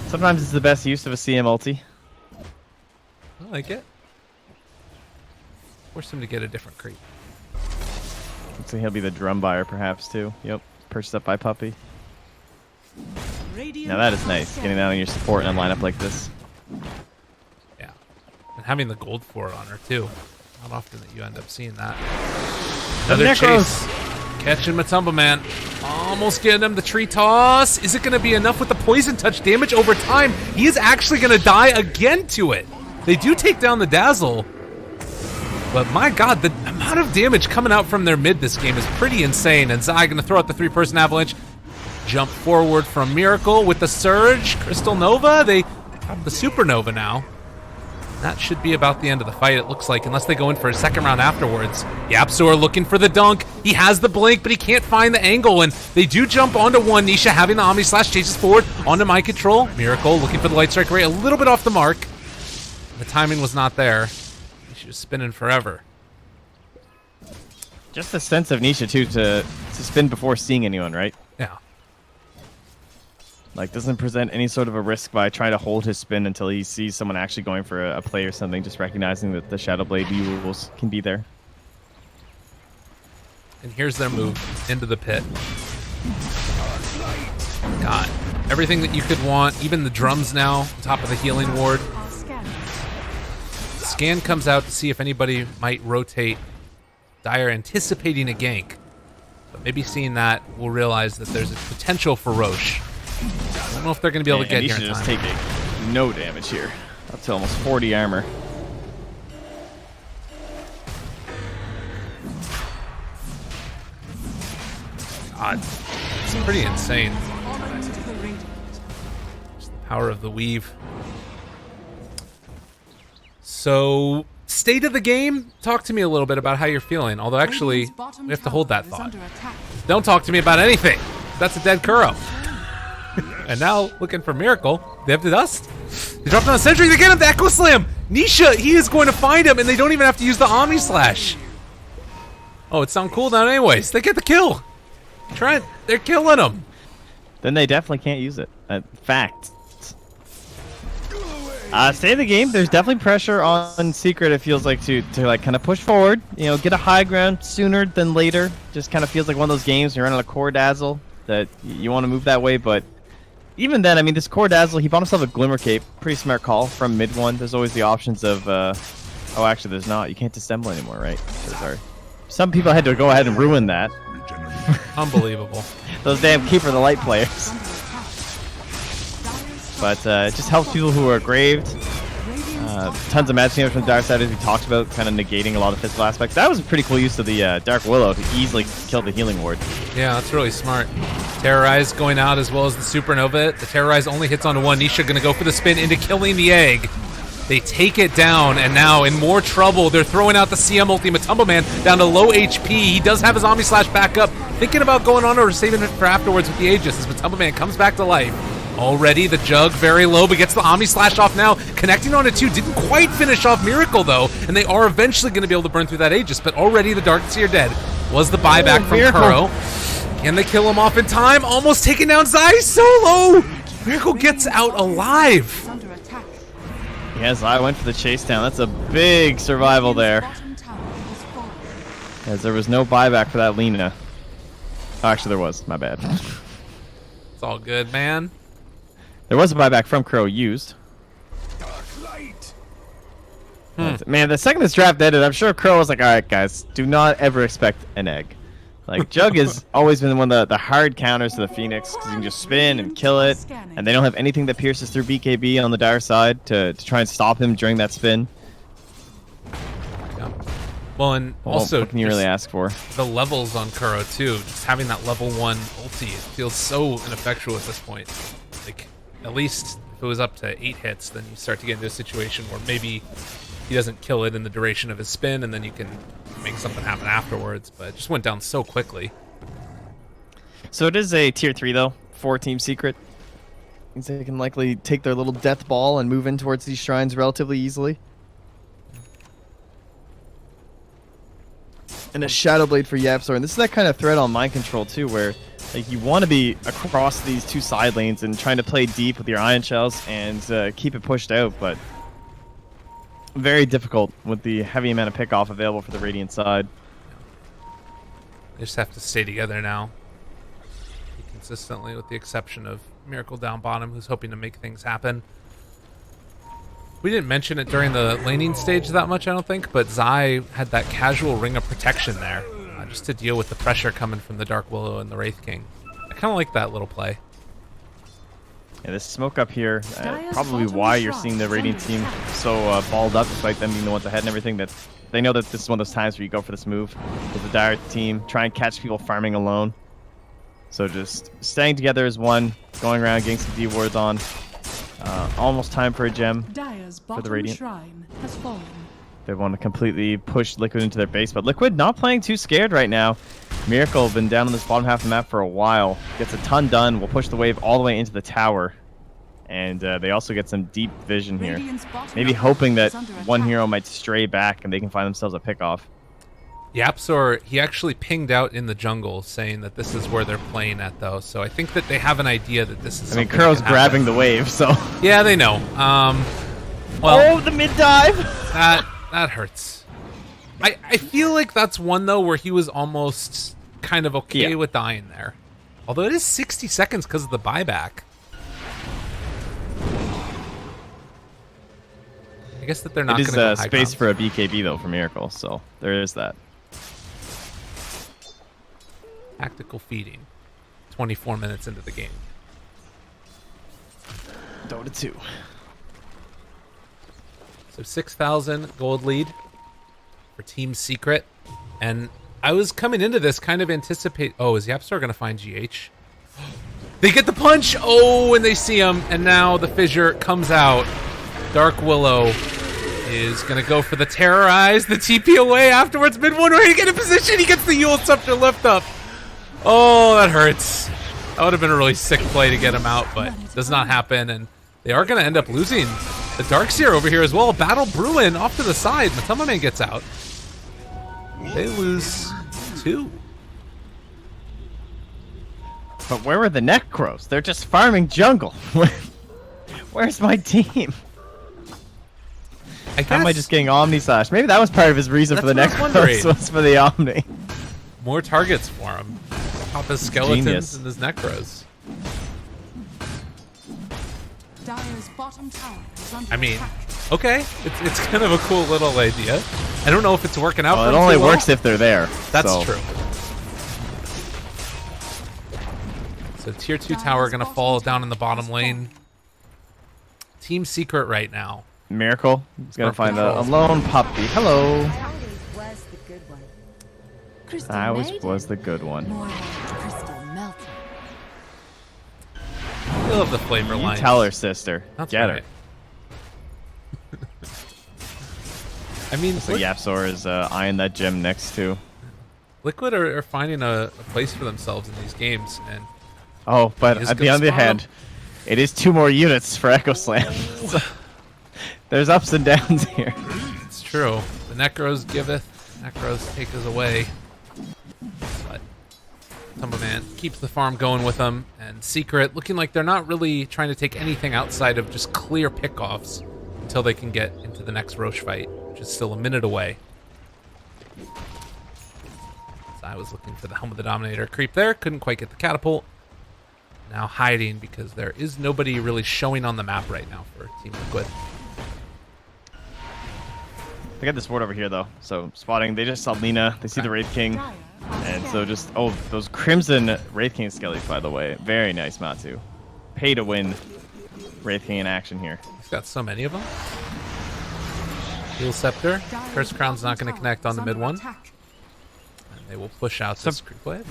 Sometimes it's the best use of a CM ulti. I like it. Force him to get a different creep. Looks like he'll be the drum buyer, perhaps, too. Yep, purchased up by Puppy. Now that is nice, getting that on your support in a lineup like this. Yeah. And having the gold for it on her, too. Not often that you end up seeing that. Another Necros. chase. Catching Matumba Man. Almost getting him the tree toss. Is it going to be enough with the poison touch damage over time? He is actually going to die again to it. They do take down the Dazzle. But my god, the amount of damage coming out from their mid this game is pretty insane. And Zai going to throw out the 3-person avalanche. Jump forward from Miracle with the Surge. Crystal Nova, they have the Supernova now. That should be about the end of the fight, it looks like, unless they go in for a second round afterwards. Yapzor looking for the dunk. He has the blink, but he can't find the angle, and they do jump onto one. Nisha having the Omni Slash chases forward onto Mind Control. Miracle looking for the Light Strike rate, a little bit off the mark. The timing was not there. She was spinning forever. Just a sense of Nisha, too, to spin before seeing anyone, right? Yeah. Like, doesn't present any sort of a risk by trying to hold his spin until he sees someone actually going for a play or something, just recognizing that the Shadow Blade rules can be there. And here's their move into the pit. God, everything that you could want, even the drums now, on top of the healing ward. Are scanning. Scan comes out to see if anybody might rotate. Dire anticipating a gank. But maybe seeing that, we'll realize that there's a potential for Roche. I don't know if they're going to be able to get and here in just time. taking no damage here. Up to almost 40 armor. God, it's pretty insane. Fallen to the radiant. Just the power of the weave. So, state of the game? Talk to me a little bit about how you're feeling. Although, actually, Radiant's bottom we have to hold tower that is thought. under attack. Don't talk to me about anything. That's a dead Kuro. And now, looking for Miracle, they have the dust. They drop down the sentry, they get him, the Echo Slam! Nisha, he is going to find him, and they don't even have to use the Omni Slash. Oh, it's on cooldown anyways. They get the kill. Trent, they're killing him. Then they definitely can't use it. Fact. Stay in the game. There's definitely pressure on Secret. It feels like to like kind of push forward. You know, get a high ground sooner than later. Just kind of feels like one of those games you're running a core dazzle that you want to move that way. But even then, I mean, this core dazzle, he bought himself a Glimmer Cape. Pretty smart call from mid one. There's always the options of. Oh, actually, there's not. You can't disassemble anymore, right? So sorry. Some people had to go ahead and ruin that. Unbelievable. Those damn Keeper of the Light players. Under attack. Dire's But it just helps people who are graved. Tons of magic damage from the dark side, as we talked about, kind of negating a lot of physical aspects. That was a pretty cool use of the Dark Willow to easily kill the healing ward. Yeah, that's really smart. Terrorize going out as well as the Supernova. The Terrorize only hits onto one. Nisha going to go for the spin into killing the egg. They take it down, and now in more trouble. They're throwing out the CM ulti. Matumbo Man down to low HP. He does have his Omni Slash back up. Thinking about going on or saving it for afterwards with the Aegis as Matumbo Man comes back to life. Already the Jug very low, but gets the Omni Slash off now. Connecting onto two. Didn't quite finish off Miracle, though, and they are eventually going to be able to burn through that Aegis, but already the Dark Seer dead. Was the buyback from Miracle. Kuro. Can they kill him off in time? Almost taking down Zai solo! Miracle gets out alive. under attack. Yes, I went for the chase down. That's a big survival there. Bottom tower has fallen. As there was no buyback for that Lena. Oh, actually, there was. My bad. It's all good, man. There was a buyback from Crow used. Man, the second this draft ended, I'm sure Crow was like, all right, guys, do not ever expect an egg. Like, Jug has always been one of the hard counters to the Phoenix, because you can just spin and kill it, and they don't have anything that pierces through BKB on the dire side to try and stop him during that spin. Yeah. Well, and Well, also what can you really just ask for? the levels on Kuro too. Just having that level 1 ulti, it feels so ineffectual at this point. Like, at least if it was up to 8 hits, then you start to get into a situation where maybe he doesn't kill it in the duration of his spin, and then you can make something happen afterwards. But it just went down so quickly. So it is a tier 3 though, for Team Secret. Means they can likely take their little death ball and move in towards these shrines relatively easily. And a Shadow Blade for Yapsor. And this is that kind of threat on mind control too, where like you want to be across these two side lanes and trying to play deep with your Ion Shells and keep it pushed out, but very difficult with the heavy amount of pickoff available for the Radiant side. They just have to stay together now. Consistently, with the exception of Miracle down bottom, who's hoping to make things happen. We didn't mention it during the laning stage that much, I don't think, but Zai had that casual ring of protection there, just to deal with the pressure coming from the Dark Willow and the Wraith King. I kind of like that little play. Yeah, this smoke up here, probably why you're seeing the Radiant team so balled up, despite them being the ones ahead and everything. That they know that this is one of those times where you go for this move with the Dire team, try and catch people farming alone. So just staying together as one, going around, getting some D wards on. Almost time for a gem Dire's for the bottom Radiant. shrine has fallen. They want to completely push Liquid into their base, but Liquid not playing too scared right now. Miracle been down on this bottom half of the map for a while. Gets a ton done. Will push the wave all the way into the tower. And they also get some deep vision here. Radiant's bottom Maybe tower hoping that is under one attack. hero might stray back and they can find themselves a pickoff. Yapsor, he actually pinged out in the jungle saying that this is where they're playing at, though. So I think that they have an idea that this is. I mean, something that Kuro's can happen. grabbing the wave, so. Yeah, they know. Well, Oh, the mid dive! that hurts. I feel like that's one though where he was almost kind of okay with dying there. Although it is 60 seconds because of the buyback. I guess that they're not It going to go is high space ground. for a BKB though for Miracle, so there is that. Tactical feeding. 24 minutes into the game. Dota 2. So 6,000 gold lead for Team Secret. And I was coming into this kind of anticipate. Oh, is Yapstar going to find GH? They get the punch. Oh, and they see him. And now the fissure comes out. Dark Willow is going to go for the terrorize. The TP away afterwards. Mid one way to get in position. He gets the Yule Scepter lift up. Oh, that hurts. That would have been a really sick play to get him out, but it does not happen. And they are going to end up losing the Darkseer over here as well. Battle brewing off to the side. Matama Man gets out. They lose 2. But where were the Necros? They're just farming jungle. Where's my team? I guess How am I just getting Omni Slash? Maybe that was part of his reason for the That's what I was Necros wondering. was for the Omni. more targets for him. Pop his skeletons Genius. and his Necros. Dire's bottom tower is under I mean, attack. okay, it's kind of a cool little idea. I don't know if it's working out Well, for it him only too well. works if they're there. That's so. true. So tier 2 tower gonna fall down in the bottom lane. Team Secret right now. Miracle is gonna Perfect find a control. lone puppy. Hello. I always was the good one. Crystal I always maiden. was the good one. More like crystal melted. I love the flavor You line. tell her, sister. That's Get right. her. I mean, So Yapsor is eyeing that gem next to. Liquid are finding a place for themselves in these games, and Oh, but He is on gonna the other spot hand, him. it is 2 more units for Echo Slam. So, there's ups and downs here. it's true. The Necros giveth, Necros taketh away. But Tumble-Man keeps the farm going with them, and Secret looking like they're not really trying to take anything outside of just clear pickoffs until they can get into the next Roche fight, which is still a minute away. So I was looking for the Helm of the Dominator creep there, couldn't quite get the catapult. Now hiding because there is nobody really showing on the map right now for Team Liquid. They got this ward over here, though. So, spotting. They just saw Lina. They see the Wraith King. Dire are And so scanning. just... Oh, those Crimson Wraith King skellies, by the way. Very nice, Matsu. Pay to win Wraith King in action here. He's got so many of them. Heal Scepter. Dire's Curse Crown's not bottom going to tower connect on is the under mid one. attack. And they will push out this creep wave.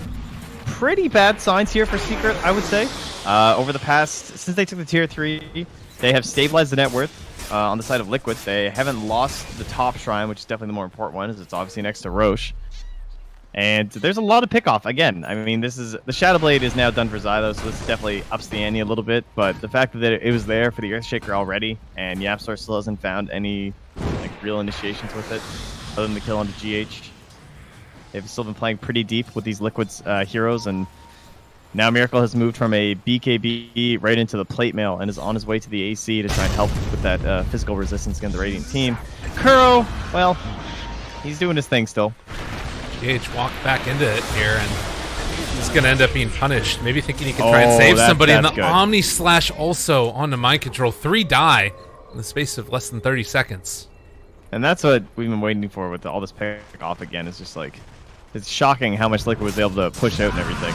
Pretty bad signs here for Secret, I would say. Over the past... Since they took the tier 3, they have stabilized the net worth. On the side of Liquid, they haven't lost the top shrine, which is definitely the more important one, as it's obviously next to Roche. And there's a lot of pickoff. Again, I mean, this is the Shadow Blade is now done for Xylo, so this definitely ups the ante a little bit. But the fact that it was there for the Earthshaker already, and Yapstar still hasn't found any like real initiations with it, other than the kill onto GH. They've still been playing pretty deep with these Liquid's heroes, and now Miracle has moved from a BKB right into the plate mail and is on his way to the AC to try and help with that physical resistance against the Radiant team. Kuro, well, he's doing his thing still. GH walked back into it here, and he's going to end up being punished. Maybe thinking he can try and Oh, save somebody. And the that's good. Omni Slash also onto Mind Control. 3 die in the space of less than 30 seconds. And that's what we've been waiting for with all this pick off again. It's just like, it's shocking how much Liquid was able to push out and everything.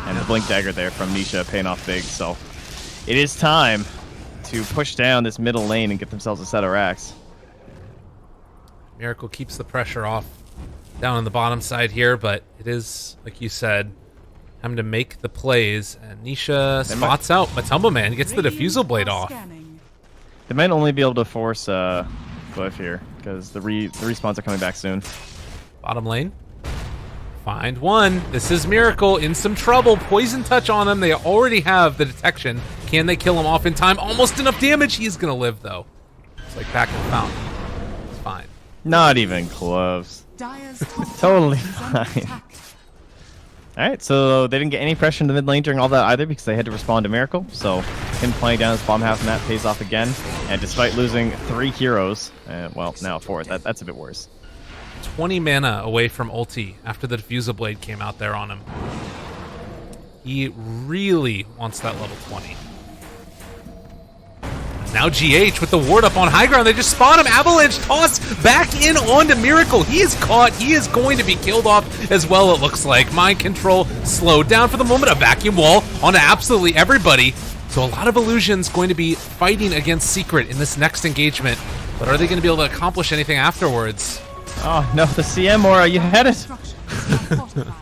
And the Blink Dagger there from Nisha paying off big. So it is time to push down this middle lane and get themselves a set of racks. Miracle keeps the pressure off down on the bottom side here, but it is, like you said, having to make the plays. And Nisha spots out Matumba Man, gets the Diffusal Blade Are off. scanning. They might only be able to force Glyph here because the respawns are coming back soon. Bottom lane. Find one. This is Miracle in some trouble. Poison touch on him. They already have the detection. Can they kill him off in time? Almost enough damage. He's going to live, though. It's like back in the fountain. It's fine. Not even close. Dire's top Totally tower is under fine. attack. All right, so they didn't get any pressure in the mid lane during all that either because they had to respond to Miracle. So him playing down his bottom half and that pays off again. And despite losing 3 heroes, well, now a 4th, that's a bit worse. 20 mana away from ulti after the Diffusal Blade came out there on him. He really wants that level 20. Now GH with the ward up on high ground. They just spawn him. Avalanche toss back in onto Miracle. He is caught. He is going to be killed off as well, it looks like. Mind control slowed down for the moment. A vacuum wall onto absolutely everybody. So a lot of Illusions going to be fighting against Secret in this next engagement. But are they going to be able to accomplish anything afterwards? Oh, no, the CM Aura, you had it. Structures are fortified.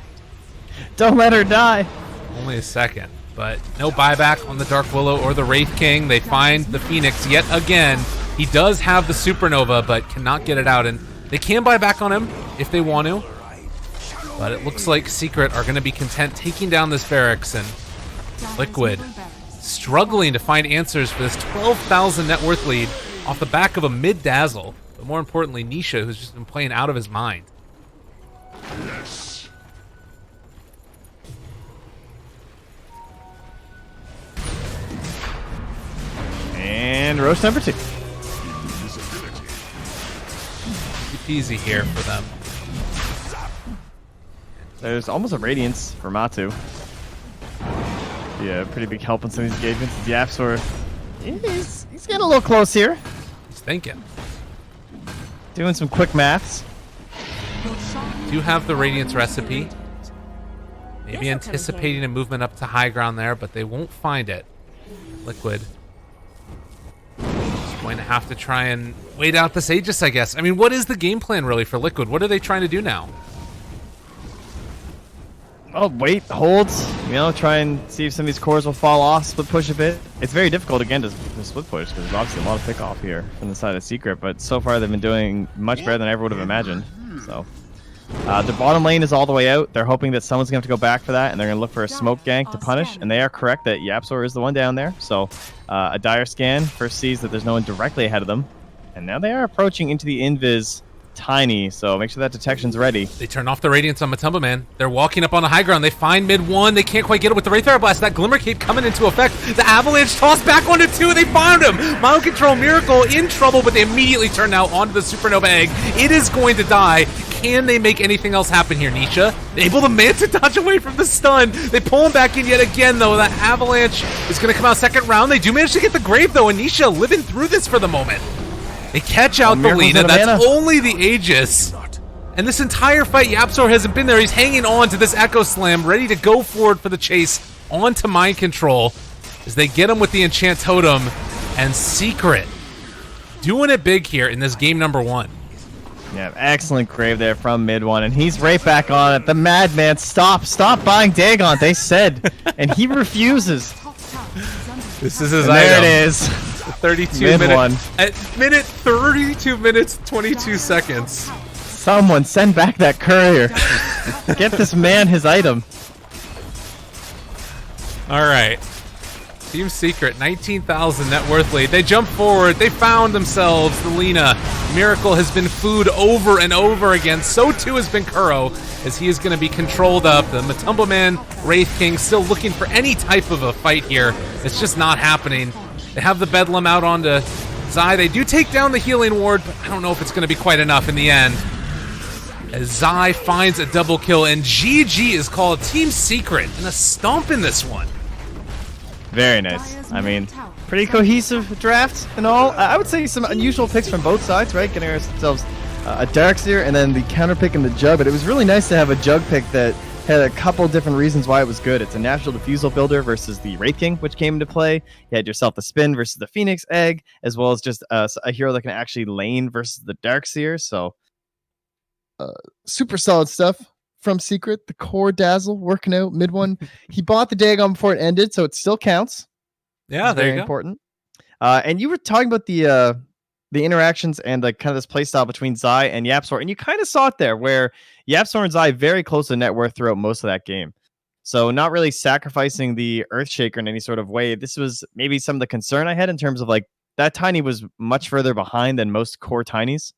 Don't let her die. Only a second, but no buyback on the Dark Willow or the Wraith King. They find the Phoenix yet again. He does have the Supernova, but cannot get it out, and they can buy back on him if they want to. But it looks like Secret are going to be content taking down this barracks, and Liquid struggling to find answers for this 12,000 net worth lead off the back of a mid-dazzle. But more importantly, Nisha, who's just been playing out of his mind. And Roche number 2. Easy peasy here for them. There's almost a Radiance for Matu. Yeah, pretty big help in some of these engagements. Yapsor, he's getting a little close here. He's thinking. Doing some quick maths. Do have the Radiance recipe. Maybe anticipating a movement up to high ground there, but they won't find it. Liquid is going to have to try and wait out this Aegis, I guess. I mean, what is the game plan really for Liquid? What are they trying to do now? Oh, wait, hold. You know, try and see if some of these cores will fall off, split push a bit. It's very difficult, again, to split push, because there's obviously a lot of pick off here from the side of Secret, but so far they've been doing much better than I ever would have imagined. So, the bottom lane is all the way out. They're hoping that someone's going to have to go back for that, and they're going to look for a smoke gank to punish, and they are correct that Yapsor is the one down there. So, a dire scan first sees that there's no one directly ahead of them, and now they are approaching into the invis Tiny, so make sure that detection's ready. They turn off the Radiance on Matumba Man. They're walking up on the high ground. They find mid 1. They can't quite get it with the Wraith Blast. That Glimmer Cape coming into effect. The Avalanche toss back onto 2. They found him. Mind Control Miracle in trouble, but they immediately turn now onto the Supernova Egg. It is going to die. Can they make anything else happen here, Nisha? Able to Manta dodge away from the stun. They pull him back in yet again, though. That Avalanche is going to come out second round. They do manage to get the Grave, though, and Nisha living through this for the moment. They catch out the Lina. That's only the Aegis. And this entire fight, Yapsor hasn't been there. He's hanging on to this Echo Slam, ready to go forward for the chase onto Mind Control as they get him with the Enchant Totem. And Secret doing it big here in this game number 1. Yeah, excellent Grave there from mid 1, and he's right back on it. The Madman, stop buying Dagon, they said, and he refuses. This is his And there it is. 32 Mid minutes. one. At minute 32 minutes 22 seconds. Someone send back that courier. Get this man his item. All right. Team Secret, 19,000 net worth lead. They jump forward. They found themselves the Lina. Miracle has been food over and over again. So too has been Kuro, as he is going to be controlled up. The Matumba Man, Wraith King, still looking for any type of a fight here. It's just not happening. They have the Bedlam out onto Zai. They do take down the healing ward, but I don't know if it's going to be quite enough in the end. As Zai finds a double kill, and GG is called Team Secret in a stomp in this one. Very nice. I mean, pretty cohesive draft and all. I would say some unusual picks from both sides, right? Getting ourselves a Darkseer and then the counter pick in the Jug, but it was really nice to have a Jug pick that had a couple different reasons why it was good. It's a natural diffusal builder versus the Wraith King, which came into play. You had yourself the Spin versus the Phoenix Egg, as well as just a hero that can actually lane versus the Darkseer. So, super solid stuff from Secret. The core Dazzle working out mid 1. He bought the Dagon before it ended, so it still counts. Yeah, there you go. Important. And you were talking about the interactions and like kind of this play style between Zai and Yapsor, and you kind of saw it there where Yapsor and Zai very close to net worth throughout most of that game. So not really sacrificing the Earthshaker in any sort of way. This was maybe some of the concern I had in terms of like that Tiny was much further behind than most core Tinies.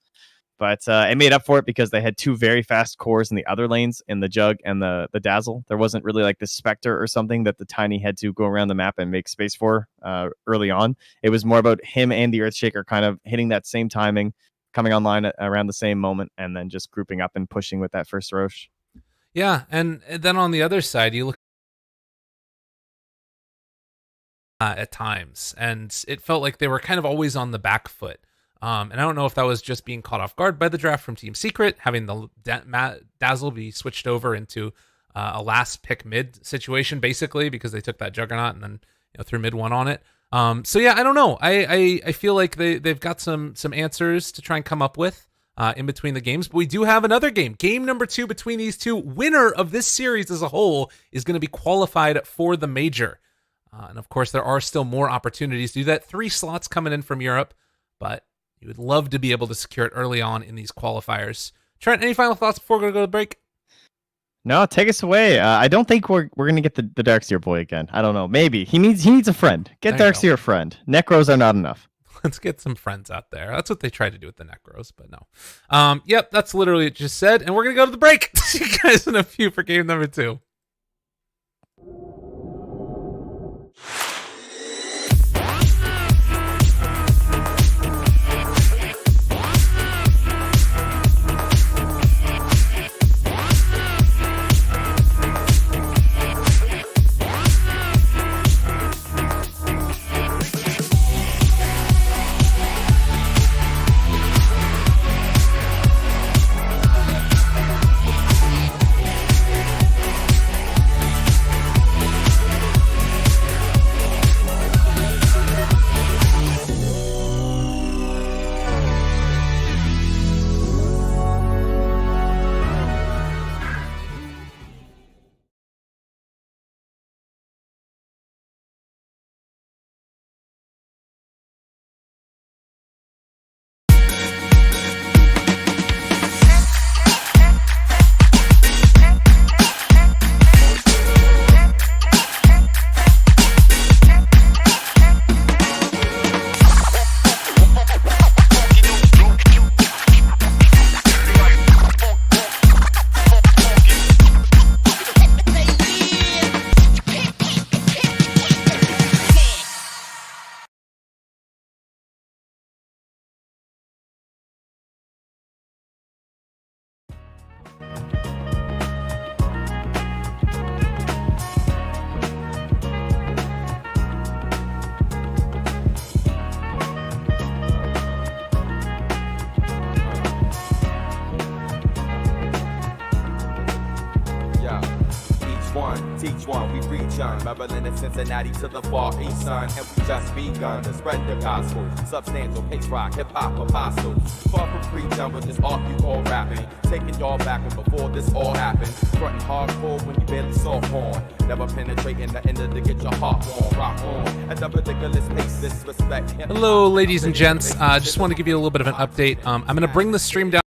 But it made up for it because they had two very fast cores in the other lanes, in the Jug and the Dazzle. There wasn't really like the Spectre or something that the Tiny had to go around the map and make space for early on. It was more about him and the Earthshaker kind of hitting that same timing, coming online around the same moment, and then just grouping up and pushing with that first Roche. Yeah, and then on the other side, you look at times, and it felt like they were kind of always on the back foot. And I don't know if that was just being caught off guard by the draft from Team Secret, having the Dazzle be switched over into a last pick mid situation, basically, because they took that Juggernaut and then threw mid one on it. So yeah, I don't know. I feel like they've got some answers to try and come up with in between the games. But we do have another game. Game number 2 between these two. Winner of this series as a whole is going to be qualified for the major. And of course, there are still more opportunities to do that. 3 slots coming in from Europe, but you would love to be able to secure it early on in these qualifiers. Trent, any final thoughts before we go to the break? No, take us away. I don't think we're gonna get the Darkseer boy again. I don't know. Maybe he needs a friend. Get Darkseer a friend. Necros are not enough. Let's get some friends out there. That's what they tried to do with the Necros, but no. Yep, that's literally what you just said. And we're gonna go to the break. See you guys in a few for game number 2. Teach one, we reach on Maryland and Cincinnati to the far east side, and we just begun to spread the gospel. Substantial pace rock, hip hop apostles. Far from preaching, but this art you call rapping. Taking y'all back when before this all happened. Frontin' hardcore when you barely saw porn. Never penetrating the end of to get your heart warm. Rock on at the ridiculous pace, disrespect. Hello, ladies and gents. Just want to give you a little bit of an update. I'm going to bring the stream down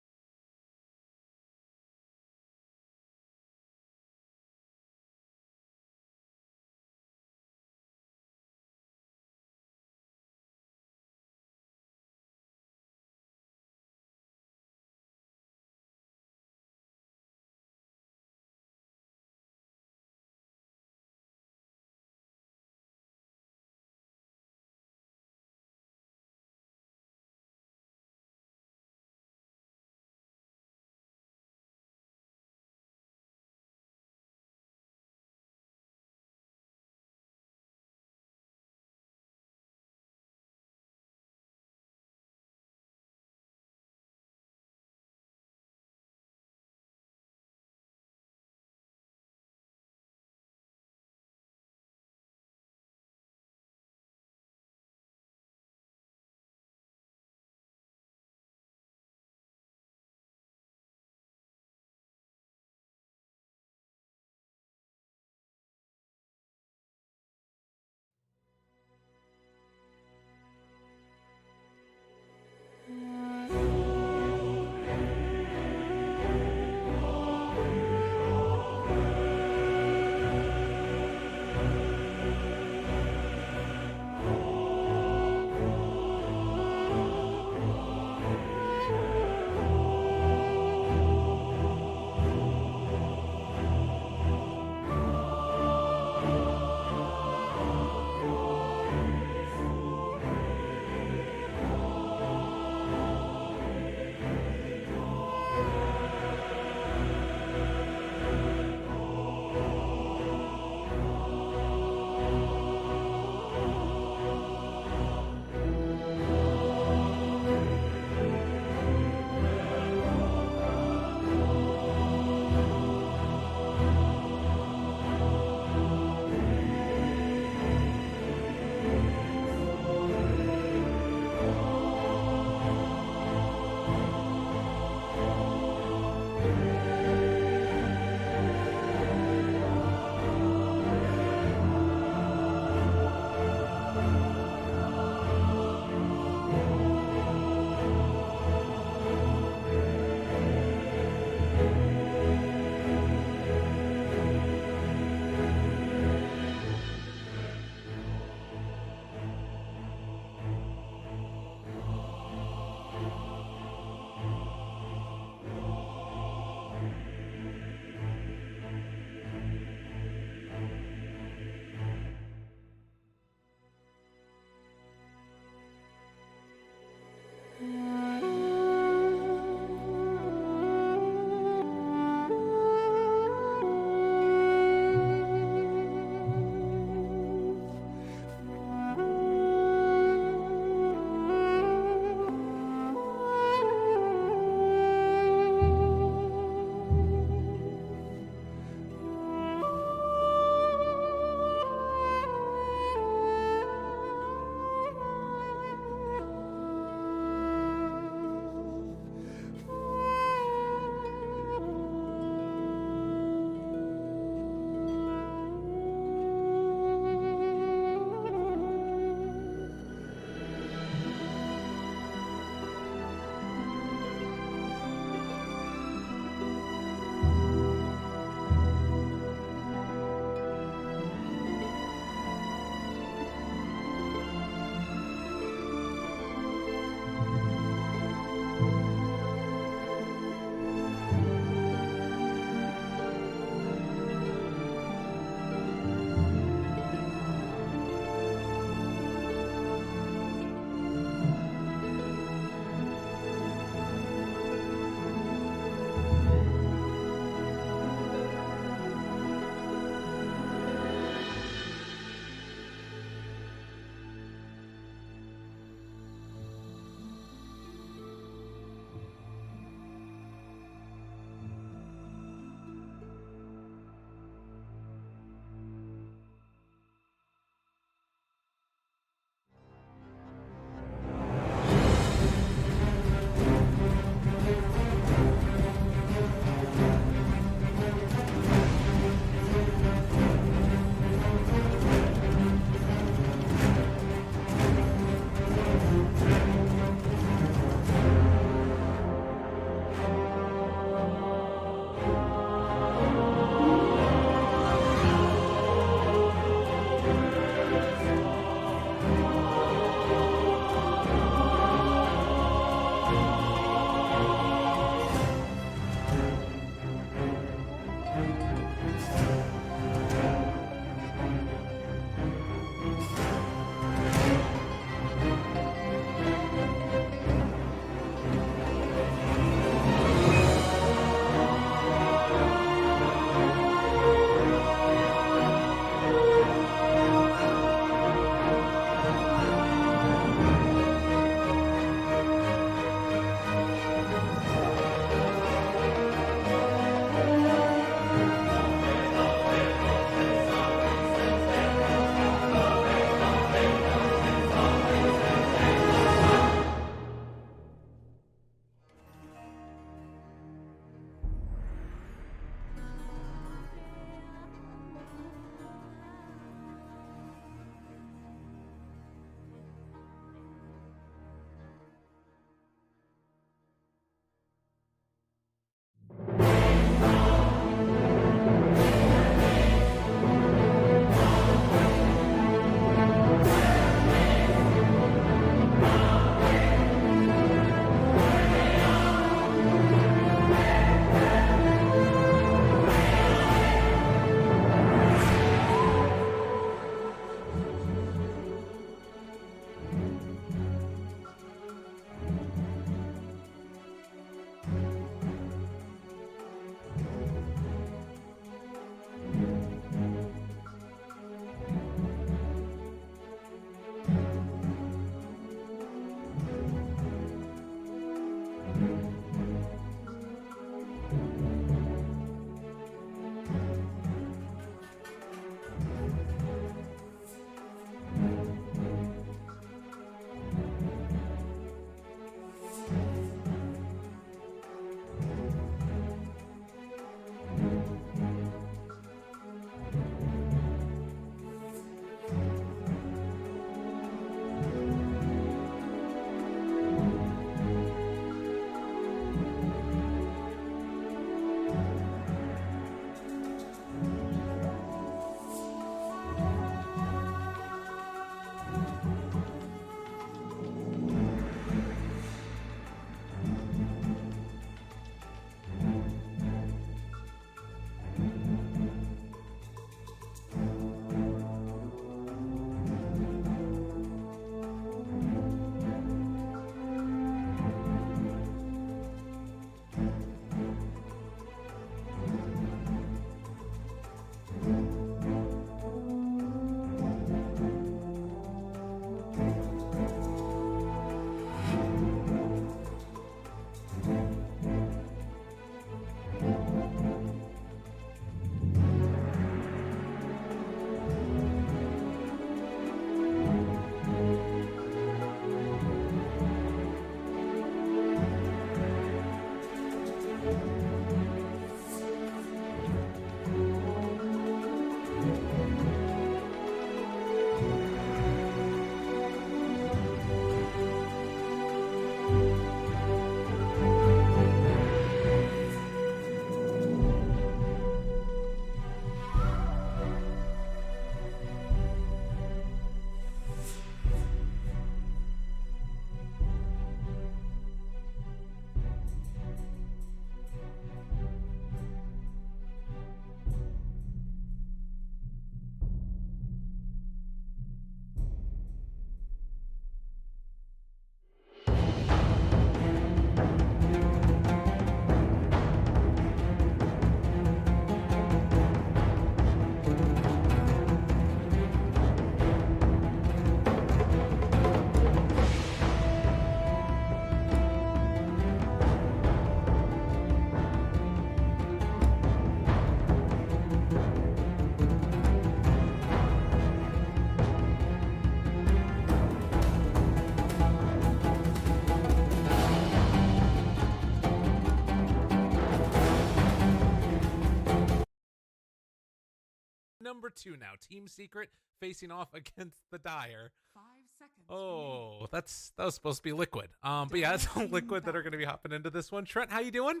number 2 now. Team Secret facing off against the Dire. 5 seconds. Oh, that was supposed to be Liquid. But yeah, it's all Liquid that are going to be hopping into this one. Trent, how you doing?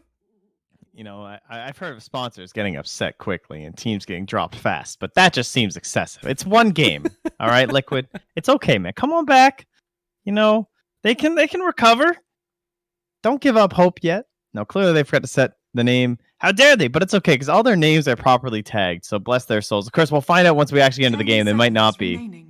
You know, I've heard of sponsors getting upset quickly and teams getting dropped fast, but that just seems excessive. It's one game, all right, Liquid. It's okay, man. Come on back. You know, they can recover. Don't give up hope yet. No, clearly they forgot to set the name. How dare they? But it's okay because all their names are properly tagged. So bless their souls. Of course, we'll find out once we actually get into the game. They might not be.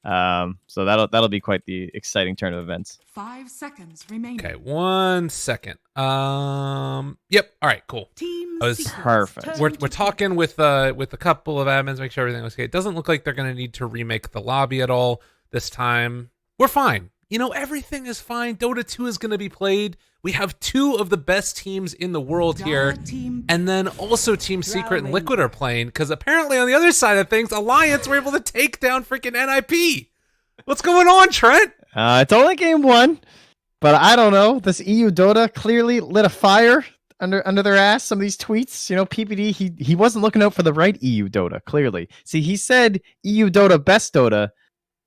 So that'll be quite the exciting turn of events. 5 seconds remaining. Okay, 1 second. Yep. All right. Cool. Team I was- Secrets, Perfect. turn We're to talking with a couple of admins, make sure everything was okay. It doesn't look like they're going to need to remake the lobby at all this time. We're fine. You know, everything is fine. Dota 2 is going to be played. We have 2 of the best teams in the world here. Team And then also Team Secret and Liquid are playing because apparently on the other side of things, Alliance were able to take down freaking NIP. What's going on, Trent? It's only game 1, but I don't know. This EU Dota clearly lit a fire under their ass. Some of these tweets, you know, PPD, he wasn't looking out for the right EU Dota, clearly. See, he said EU Dota, best Dota,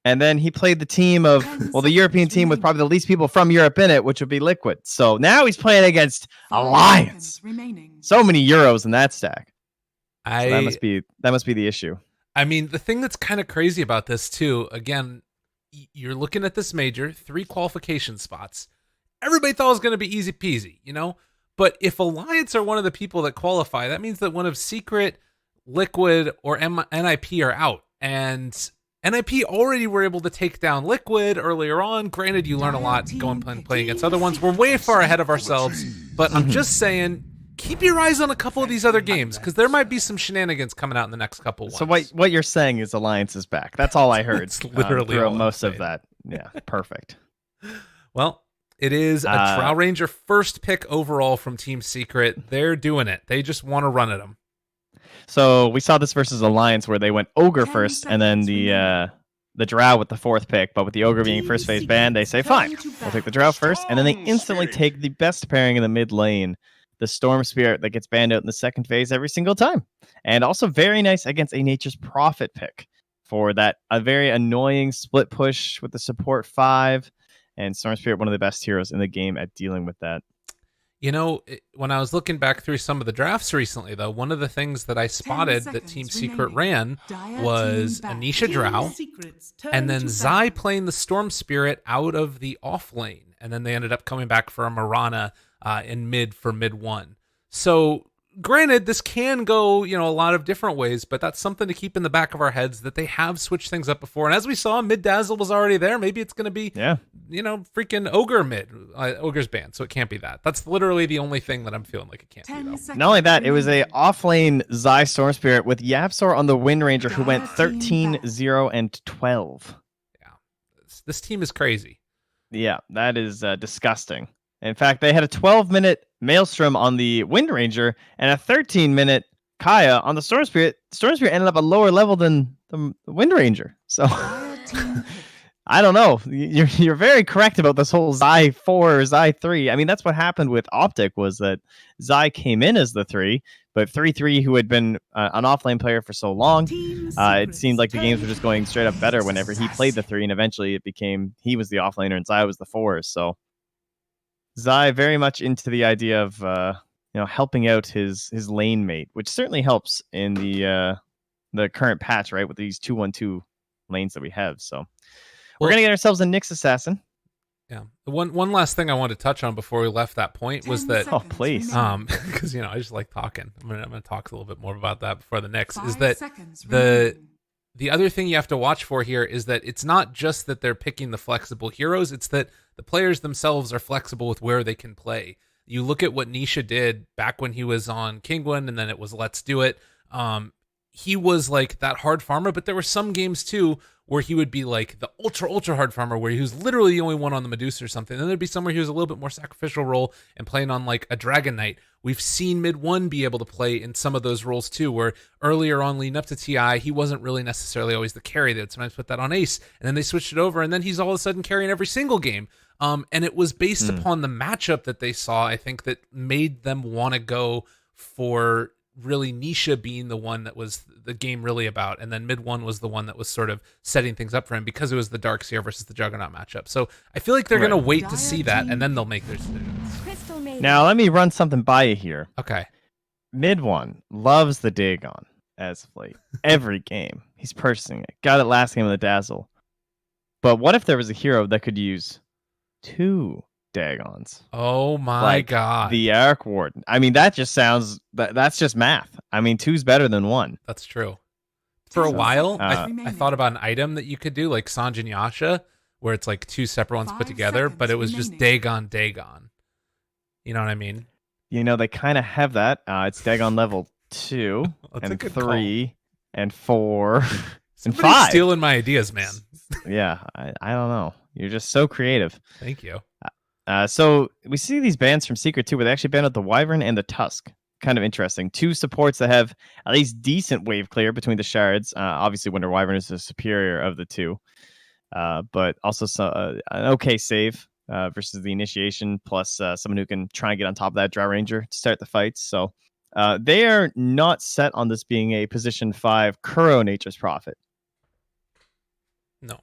and then he played the team of, well, the European team with probably the least people from Europe in it, which would be Liquid. So now he's playing against 5 Alliance. seconds remaining. So many Euros in that stack. So I that must be the issue. I mean, the thing that's kind of crazy about this too, again, you're looking at this major, 3 qualification spots. Everybody thought it was going to be easy peasy, you know? But if Alliance are one of the people that qualify, that means that one of Secret, Liquid, or NIP are out. And NIP already were able to take down Liquid earlier on. Granted, you learn a lot going and playing against other ones. We're way far ahead of ourselves. But I'm just saying, keep your eyes on a couple of these other games because there might be some shenanigans coming out in the next couple ones. So what you're saying is Alliance is back. That's all I heard. That's literally throughout all I'm most of saying. that. Yeah, perfect. Well, it is a Drow Ranger first pick overall from Team Secret. They're doing it. They just want to run at them. So we saw this versus Alliance where they went Ogre 10 first, and then the Drow with the 4th pick. But with the Ogre being first phase banned, they say, fine, we'll take the Drow first. And then they instantly take the best pairing in the mid lane, the Storm Spirit that gets banned out in the 2nd phase every single time. And also very nice against a Nature's Prophet pick for that a very annoying split push with the support 5. And Storm Spirit, one of the best heroes in the game at dealing with that. You know, when I was looking back through some of the drafts recently, though, one of the things that I spotted that Team Secret ran was Anisha Drow, and then Zai playing the Storm Spirit out of the off lane, and then they ended up coming back for a Mirana in mid for mid 1. So, granted, this can go, you know, a lot of different ways, but that's something to keep in the back of our heads that they have switched things up before. And as we saw, Mid Dazzle was already there. Maybe it's going to be, you know, freaking Ogre mid. Ogre's banned, so it can't be that. That's literally the only thing that I'm feeling like it can't be, though. Not only that, it was a off-lane Zai Storm Spirit with Yapsor on the Wind Ranger who went 13, 0, and 12. Yeah, this team is crazy. Yeah, that is disgusting. In fact, they had a 12-minute Maelstrom on the Wind Ranger and a 13-minute Kaya on the Storm Spirit. Storm Spirit ended up a lower level than the Wind Ranger. So I don't know. You're very correct about this whole Zai 4 or Zai 3. I mean, that's what happened with Optic was that Zai came in as the 3, but 3-3, who had been an offlane player for so long, it seemed like the games were just going straight up better whenever he played the 3, and eventually it became he was the offlaner and Zai was the 4. So Zai very much into the idea of helping out his lane mate, which certainly helps in the current patch, right, with these 2-1-2 lanes that we have. So we're gonna get ourselves a Nyx assassin. Yeah. One last thing I wanted to touch on before we left that point was that please, because I just like talking. I'm gonna talk a little bit more about that before the Nyx. Is that the other thing you have to watch for here is that it's not just that they're picking the flexible heroes, it's that the players themselves are flexible with where they can play. You look at what Nisha did back when he was on Kingwin, and then it was Let's Do It. He was like that hard farmer, but there were some games too where he would be like the ultra hard farmer where he was literally the only one on the Medusa or something. Then there'd be somewhere he was a little bit more sacrificial role and playing on like a Dragon Knight. We've seen Mid 1 be able to play in some of those roles too, where earlier on leading up to TI, he wasn't really necessarily always the carry. They'd sometimes put that on Ace, and then they switched it over, and then he's all of a sudden carrying every single game. And it was based upon the matchup that they saw, I think, that made them want to go for really Nisha being the one that was the game really about, and then mid 1 was the one that was sort of setting things up for him because it was the Dark Seer versus the Juggernaut matchup. So I feel like they're Right. going to wait to see that, and then they'll make their decisions. Crystal Maiden. Now let me run something by you here. Okay. Mid one loves the Dagon as of late. Every game he's purchasing it. Got it last game of the Dazzle. But what if there was a hero that could use 2 Dagons? Oh my Like god. the Arc Warden. I mean, that just sounds that's just math. I mean, 2's better than 1. That's true. For a So, while, I remaining. thought about an item that you could do, like Sanjin Yasha, where it's like 2 separate ones put 5 together, but it was seconds just remaining. Dagon. You know what I mean? You know, they kind of have that. It's Dagon level 2 That's a and good 3 and 4 and Somebody's 5. stealing my ideas, man. Yeah, I don't know. You're just so creative. Thank you. So we see these bans from Secret too, where they actually banned out the Wyvern and the Tusk. Kind of interesting. 2 supports that have at least decent wave clear between the shards. Obviously, Wonder Wyvern is the superior of the 2, but also an okay save versus the initiation, plus someone who can try and get on top of that Drow Ranger to start the fights. So they are not set on this being a position 5 Kuro Nature's Prophet. No.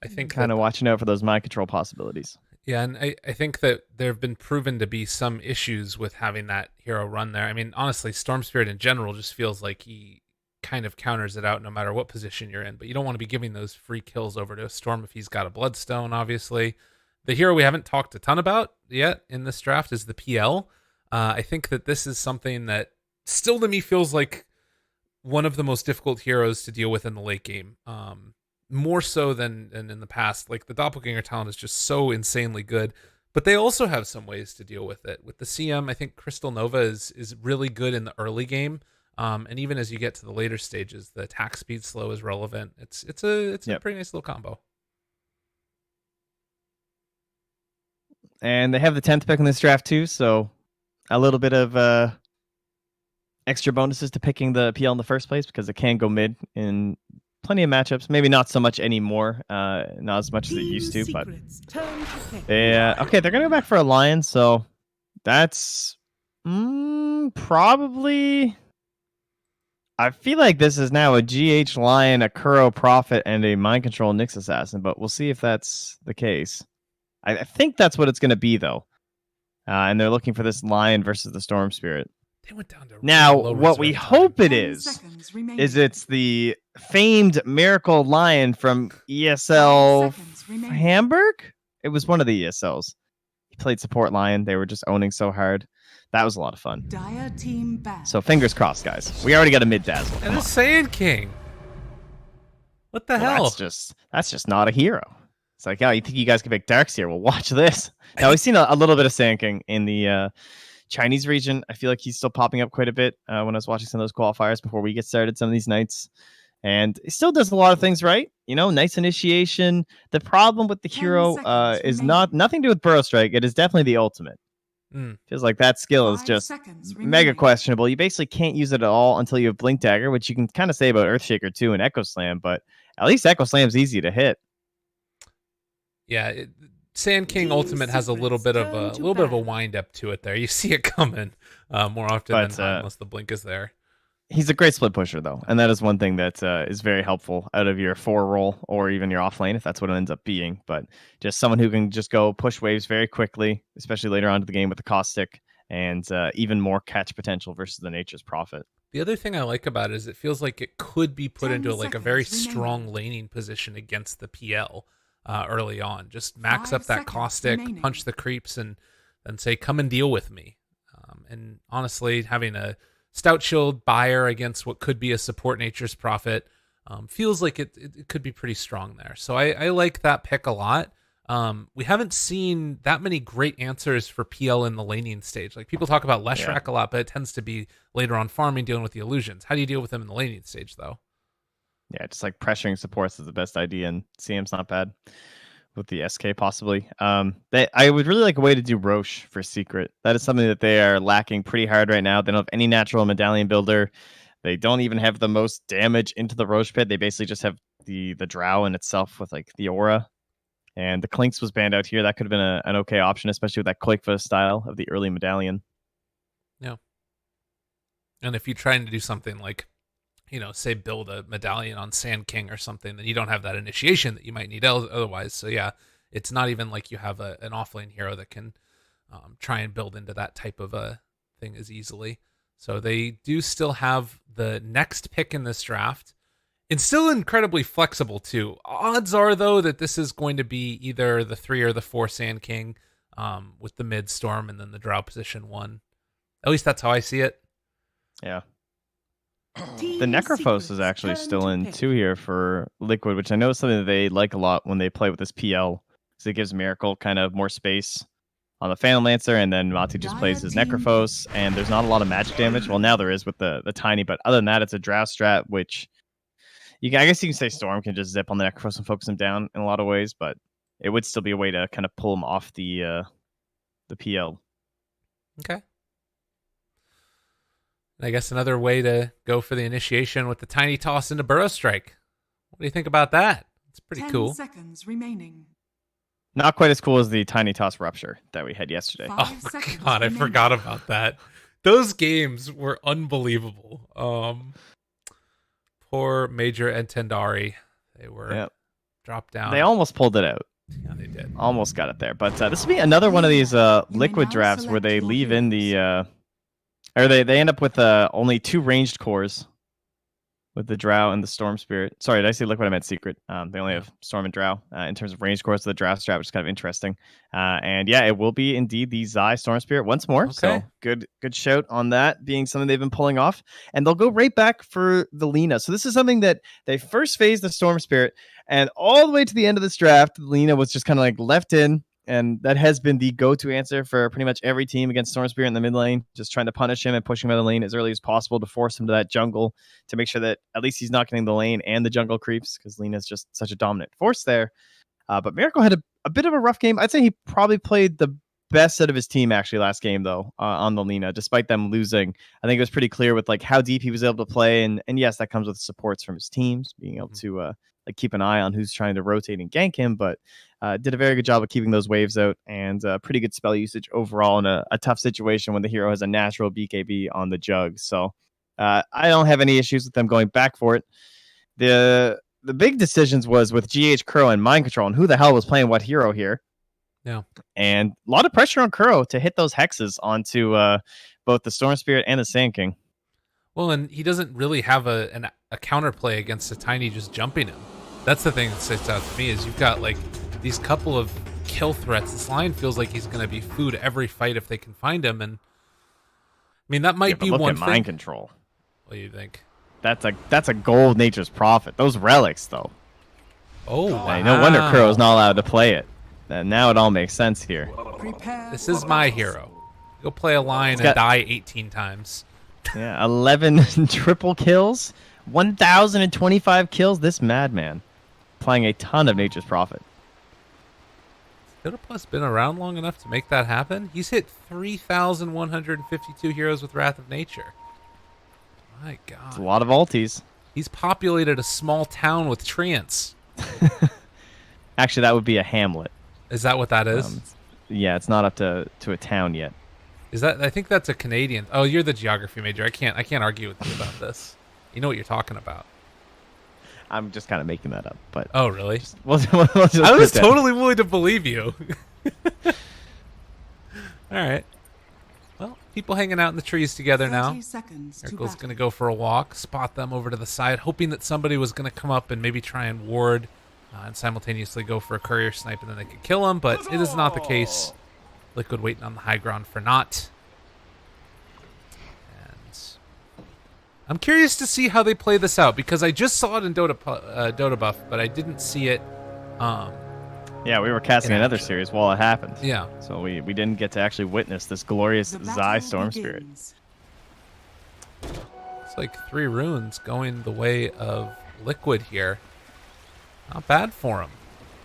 I think Kind that- of watching out for those mind control possibilities. Yeah, and I think that there have been proven to be some issues with having that hero run there. I mean, honestly, Storm Spirit in general just feels like he kind of counters it out no matter what position you're in. But you don't want to be giving those free kills over to a Storm if he's got a Bloodstone, obviously. The hero we haven't talked a ton about yet in this draft is the PL. I think that this is something that still to me feels like one of the most difficult heroes to deal with in the late game. More so than in the past. Like the Doppelganger talent is just so insanely good, but they also have some ways to deal with it. With the CM, I think Crystal Nova is really good in the early game, and even as you get to the later stages, the attack speed slow is relevant. It's a pretty nice little combo. And they have the 10th pick in this draft too, so a little bit of extra bonuses to picking the PL in the first place because it can go mid in plenty of matchups. Maybe not so much anymore, not as much as it used to, but Turn to pick. okay, they're gonna go back for a Lion, so that's probably. I feel like this is now a GH Lion, a Kuro Prophet, and a Mind Control Nyx Assassin, but we'll see if that's the case. I think that's what it's going to be, though. And they're looking for this Lion versus the Storm Spirit. They went down to Now, really low what we reserve time. hope it 10 is seconds remaining. it's the famed Miracle Lion from ESL 5 seconds remaining. Hamburg? It was one of the ESLs. He played support Lion. They were just owning so hard. That was a lot of fun. Dire team back. So fingers crossed, guys. We already got a mid dazzle. And the Saiyan King. What the hell? That's just not a hero. It's like, oh, you think you guys can pick Darkseer? Well, watch this. Now we've seen a little bit of Saiyan King in the Chinese region. I feel like he's still popping up quite a bit when I was watching some of those qualifiers before we get started some of these nights. And he still does a lot of things right. You know, nice initiation. The problem with the 10 hero seconds is remaining. nothing to do with Burrow Strike. It is definitely the ultimate. Feels like that skill is 5 just seconds mega remaining. questionable. You basically can't use it at all until you have Blink Dagger, which you can kind of say about Earthshaker too and Echo Slam, but at least Echo Slam's easy to hit. Yeah, Sand King Team Ultimate has a little bit of Secrets, a turn little to bit of a bat. wind up to it there. You see it coming more often than But, not, unless the blink is there. He's a great split pusher, though, and that is one thing that is very helpful out of your 4 roll or even your off lane, if that's what it ends up being. But just someone who can just go push waves very quickly, especially later on to the game with the caustic, and even more catch potential versus the Nature's Prophet. The other thing I like about it is it feels like it could be put 10 into like a very seconds strong remaining. laning position against the PL early on. Just max 5 up that seconds caustic, remaining. punch the creeps, and say, "Come and deal with me." And honestly, having a stout shield buyer against what could be a support Nature's Prophet feels like it could be pretty strong there. So I like that pick a lot. We haven't seen that many great answers for PL in the laning stage. Like people talk about Leshrac a lot, but it tends to be later on farming, dealing with the illusions. How do you deal with them in the laning stage, though? Yeah, just like pressuring supports is the best idea, and CM's not bad with the SK possibly. I would really like a way to do Roche for Secret. That is something that they are lacking pretty hard right now. They don't have any natural medallion builder. They don't even have the most damage into the Roche pit. They basically just have the Drow in itself with like the aura. And the Clinks was banned out here. That could have been an okay option, especially with that Qualifier style of the early medallion. Yeah. And if you're trying to do something like, say build a medallion on Sand King or something, then you don't have that initiation that you might need otherwise. So yeah, it's not even like you have an offlane hero that can try and build into that type of a thing as easily. So they do still have the next pick in this draft. It's still incredibly flexible too. Odds are though that this is going to be either the 3 or the 4 Sand King, with the mid Storm and then the Drow position 1. At least that's how I see it. Yeah. Team The Necrophos Secrets, is actually turn still to in pick. 2 here for Liquid, which I know is something that they like a lot when they play with this PL. Because it gives Miracle kind of more space on the Phantom Lancer, and then Matu just plays his Necrophos, and there's not a lot of magic damage. Well, now there is with the Tiny, but other than that, it's a Drow strat, which I guess you can say Storm can just zip on the Necrophos and focus him down in a lot of ways, but it would still be a way to kind of pull him off the PL. Okay. And I guess another way to go for the initiation with the Tiny Toss into Burrow Strike. What do you think about that? It's pretty 10 cool. seconds remaining. Not quite as cool as the Tiny Toss Rupture that we had yesterday. 5 Oh my seconds god, I remaining. forgot about that. Those games were unbelievable. Poor Major and Tendari. They were dropped down. They almost pulled it out. Yeah, they did. Almost got it there. But this will be another one of these Liquid drafts where they leave in the... or they end up with only 2 ranged cores with the Drow and the Storm Spirit. Sorry, did I say Liquid? I meant Secret. They only have Storm and Drow in terms of ranged cores. So the Drow strat, which is kind of interesting. And yeah, it will be indeed the Zai Storm Spirit once more. Okay. So good shout on that being something they've been pulling off. And they'll go right back for the Lina. So this is something that they first phased the Storm Spirit, and all the way to the end of this draft, Lina was just kind of like left in. And that has been the go-to answer for pretty much every team against Storm Spirit in the mid lane, just trying to punish him and push him out of the lane as early as possible to force him to that jungle to make sure that at least he's not getting the lane and the jungle creeps, because Lena's just such a dominant force there. But Miracle had a bit of a rough game. I'd say he probably played the best out of his team actually last game though, on the Lina, despite them losing. I think it was pretty clear with like how deep he was able to play, and yes, that comes with supports from his teams being able to like keep an eye on who's trying to rotate and gank him, but did a very good job of keeping those waves out, and pretty good spell usage overall in a tough situation when the hero has a natural BKB on the jug. So I don't have any issues with them going back for it. The big decisions was with GH Kuro and Mind Control, and who the hell was playing what hero here. Yeah. And a lot of pressure on Kuro to hit those hexes onto both the Storm Spirit and the Sand King. Well, and he doesn't really have a counterplay against a Tiny just jumping him. That's the thing that sticks out to me, is you've got like these couple of kill threats. This line feels like he's going to be food every fight if they can find him. And I mean, that might be look one at thing. Mind Control. What do you think? That's a gold Nature's Prophet. Those relics, though. Oh, Hey, no wonder Kuro's not allowed to play it. Now it all makes sense here. Prepare This for is my battle. hero. Go play a line and got- die 18 times. Yeah, 11 triple kills, 1,025 kills. This madman playing a ton of Nature's Prophet. Dota been around long enough to make that happen. He's hit 3,152 heroes with Wrath of Nature. My It's a God. lot of ultis. He's populated a small town with treants. Actually, that would be a hamlet. Is that what that is? Yeah, it's not up to a town yet. Is that? I think that's a Canadian. Oh, you're the geography major. I can't argue with you about this. You know what you're talking about. I'm just kind of making that up, but Oh, really? we'll just I was put that- totally willing to believe you. All right. Well, people hanging out in the trees together 30 now. seconds to Miracle's battle. going to go for a walk, spot them over to the side, hoping that somebody was going to come up and maybe try and ward and simultaneously go for a courier snipe, and then they could kill him, but it is not the case. Liquid waiting on the high ground for naught. And I'm curious to see how they play this out, because I just saw it in Dota Buff, but I didn't see it. Yeah, we were casting in another action. series while it happened. Yeah. So we didn't get to actually witness this glorious The Zai battle Storm Spirit. begins. It's like 3 runes going the way of Liquid here. Not bad for him.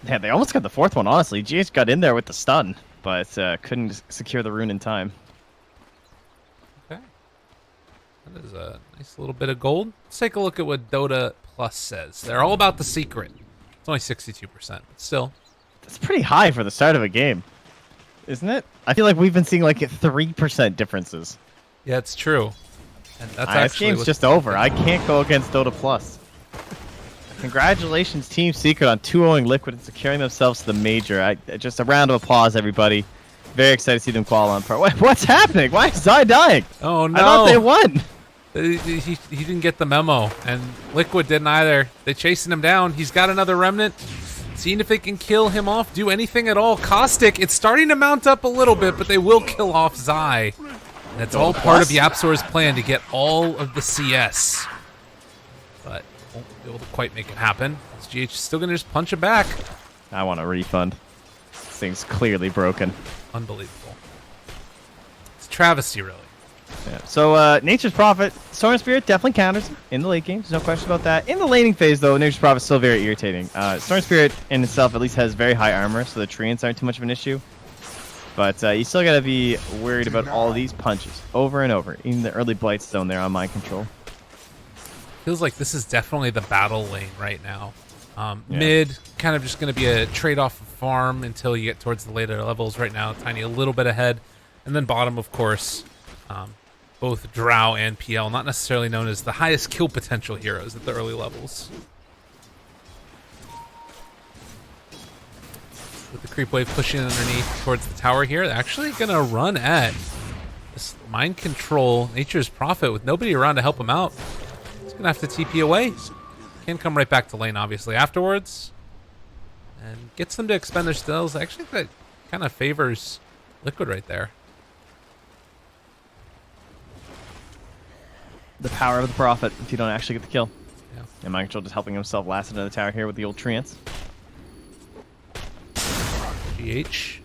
Yeah, they almost got the 4th one, honestly. GH got in there with the stun, but couldn't secure the rune in time. Okay. That is a nice little bit of gold. Let's take a look at what Dota Plus says. They're all about the secret. It's only 62%, but still. That's pretty high for the start of a game, isn't it? I feel like we've been seeing like 3% differences. Yeah, it's true. And that's This actually game's what's just over. I can't go against Dota Plus. Congratulations, Team Secret, on 2-0ing Liquid and securing themselves to the major. Just a round of applause, everybody. Very excited to see them qual on pro. What's happening? Why is Zai dying? Oh no! I thought they won. He didn't get the memo, and Liquid didn't either. They're chasing him down. He's got another remnant. Seeing if they can kill him off, do anything at all. Caustic, it's starting to mount up a little bit, but they will kill off Zai. That's all part of Yapsor's plan to get all of the CS. But won't be able to quite make it happen. GH is still going to just punch it back. I want a refund. This thing's clearly broken. Unbelievable. It's a travesty, really. Yeah. So Nature's Prophet, Storm Spirit definitely counters in the late game. There's no question about that. In the laning phase, though, Nature's Prophet is still very irritating. Storm Spirit in itself at least has very high armor, so the treants aren't too much of an issue. But you still got to be worried about all these punches over and over. Even the early blight zone there on mind control. Feels like this is definitely the battle lane right now. Mid, kind of just going to be a trade-off of farm until you get towards the later levels. Right now, Tiny a little bit ahead. And then bottom, of course, both Drow and PL, not necessarily known as the highest kill potential heroes at the early levels. With the creep wave pushing underneath towards the tower here, they're actually going to run at this mind control Nature's Prophet with nobody around to help him out. He's going to have to TP away. Can come right back to lane, obviously, afterwards. And gets them to expend their stills. Actually, that kind of favors Liquid right there. The power of the Prophet if you don't actually get the kill. Yeah. And mind control just helping himself last into the tower here with the old treants. GH.